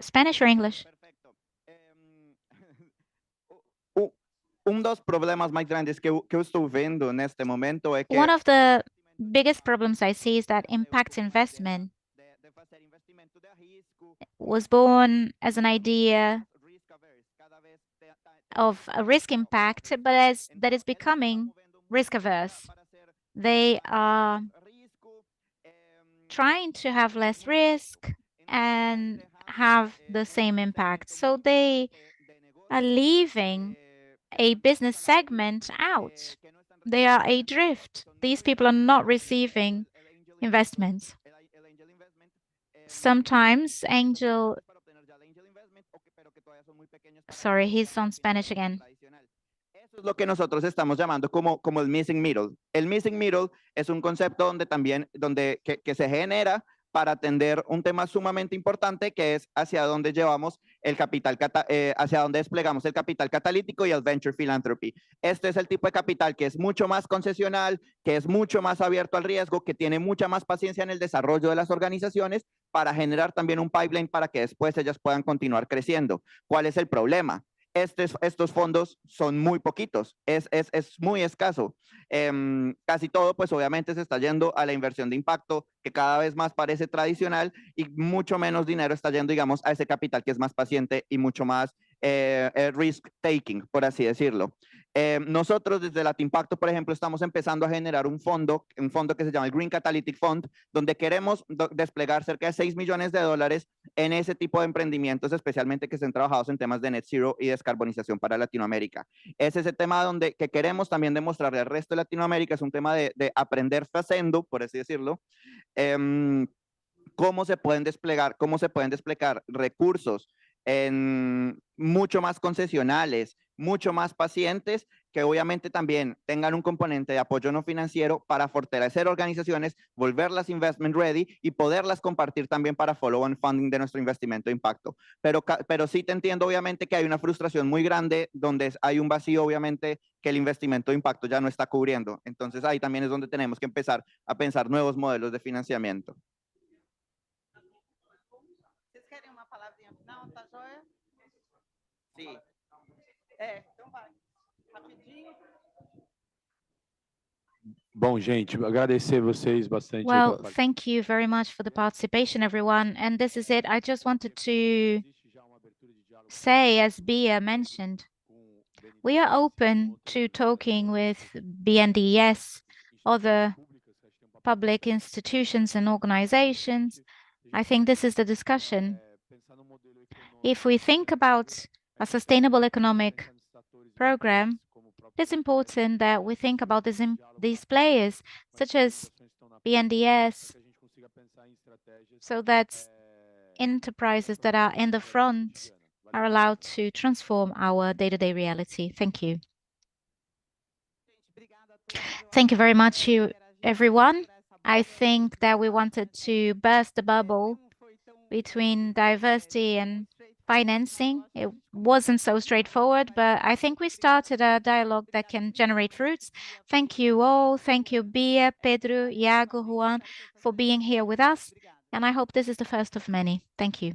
Spanish or English? Dos problemas mais grandes que eu estou vendo neste momento é que one of the biggest problems I see is that impact investment was born as an idea of a risk impact, but as that is becoming risk averse. They are trying to have less risk and have the same impact. So they are leaving a business segment out. They are adrift. These people are not receiving investments. Sometimes angel, sorry, he's on Spanish again. Eso es lo que nosotros estamos llamando como el missing middle. El missing middle es un concepto donde también que se genera para atender un tema sumamente importante que es hacia dónde llevamos hacia dónde desplegamos el capital catalítico y el venture philanthropy. Este es el tipo de capital que es mucho más concesional, que es mucho más abierto al riesgo, que tiene mucha más paciencia en el desarrollo de las organizaciones para generar también un pipeline para que después ellas puedan continuar creciendo. ¿Cuál es el problema? Estos fondos son muy poquitos, es muy escaso. Casi todo, pues obviamente se está yendo a la inversión de impacto, que cada vez más parece tradicional, y mucho menos dinero está yendo, digamos, a ese capital que es más paciente y mucho más risk taking, por así decirlo. Nosotros desde Latimpacto, por ejemplo, estamos empezando a generar un fondo que se llama el Green Catalytic Fund, donde queremos desplegar cerca de $6 millones en ese tipo de emprendimientos, especialmente que estén trabajados en temas de net zero y descarbonización para Latinoamérica. Es ese tema que queremos también demostrarle al resto de Latinoamérica, es un tema de aprender haciendo, por así decirlo, cómo se pueden desplegar recursos mucho más concesionales, mucho más pacientes, que obviamente también tengan un componente de apoyo no financiero para fortalecer organizaciones, volverlas investment ready y poderlas compartir también para follow-on funding de nuestro investimento de impacto. Pero sí te entiendo obviamente que hay una frustración muy grande donde hay un vacío obviamente que el investimento de impacto ya no está cubriendo. Entonces ahí también es donde tenemos que empezar a pensar nuevos modelos de financiamiento. Vocês querem uma palavrinha final, tá joia? Sí. Então vai. Rapidinho. Bom, gente, agradecer vocês bastante. Well, thank you very much for the participation, everyone. And this is it. I just wanted to say, as Bia mentioned, we are open to talking with BNDES, other public institutions and organizations. I think this is the discussion. If we think about a sustainable economic program, it's important that we think about these players, such as BNDES, so that enterprises that are in the front are allowed to transform our day-to-day reality. Thank you. Thank you very much, everyone. I think that we wanted to burst the bubble between diversity and financing. It wasn't so straightforward, but I think we started a dialogue that can generate fruits. Thank you all. Thank you, Bia, Pedro, Iago, Juan, for being here with us. And I hope this is the first of many. Thank you.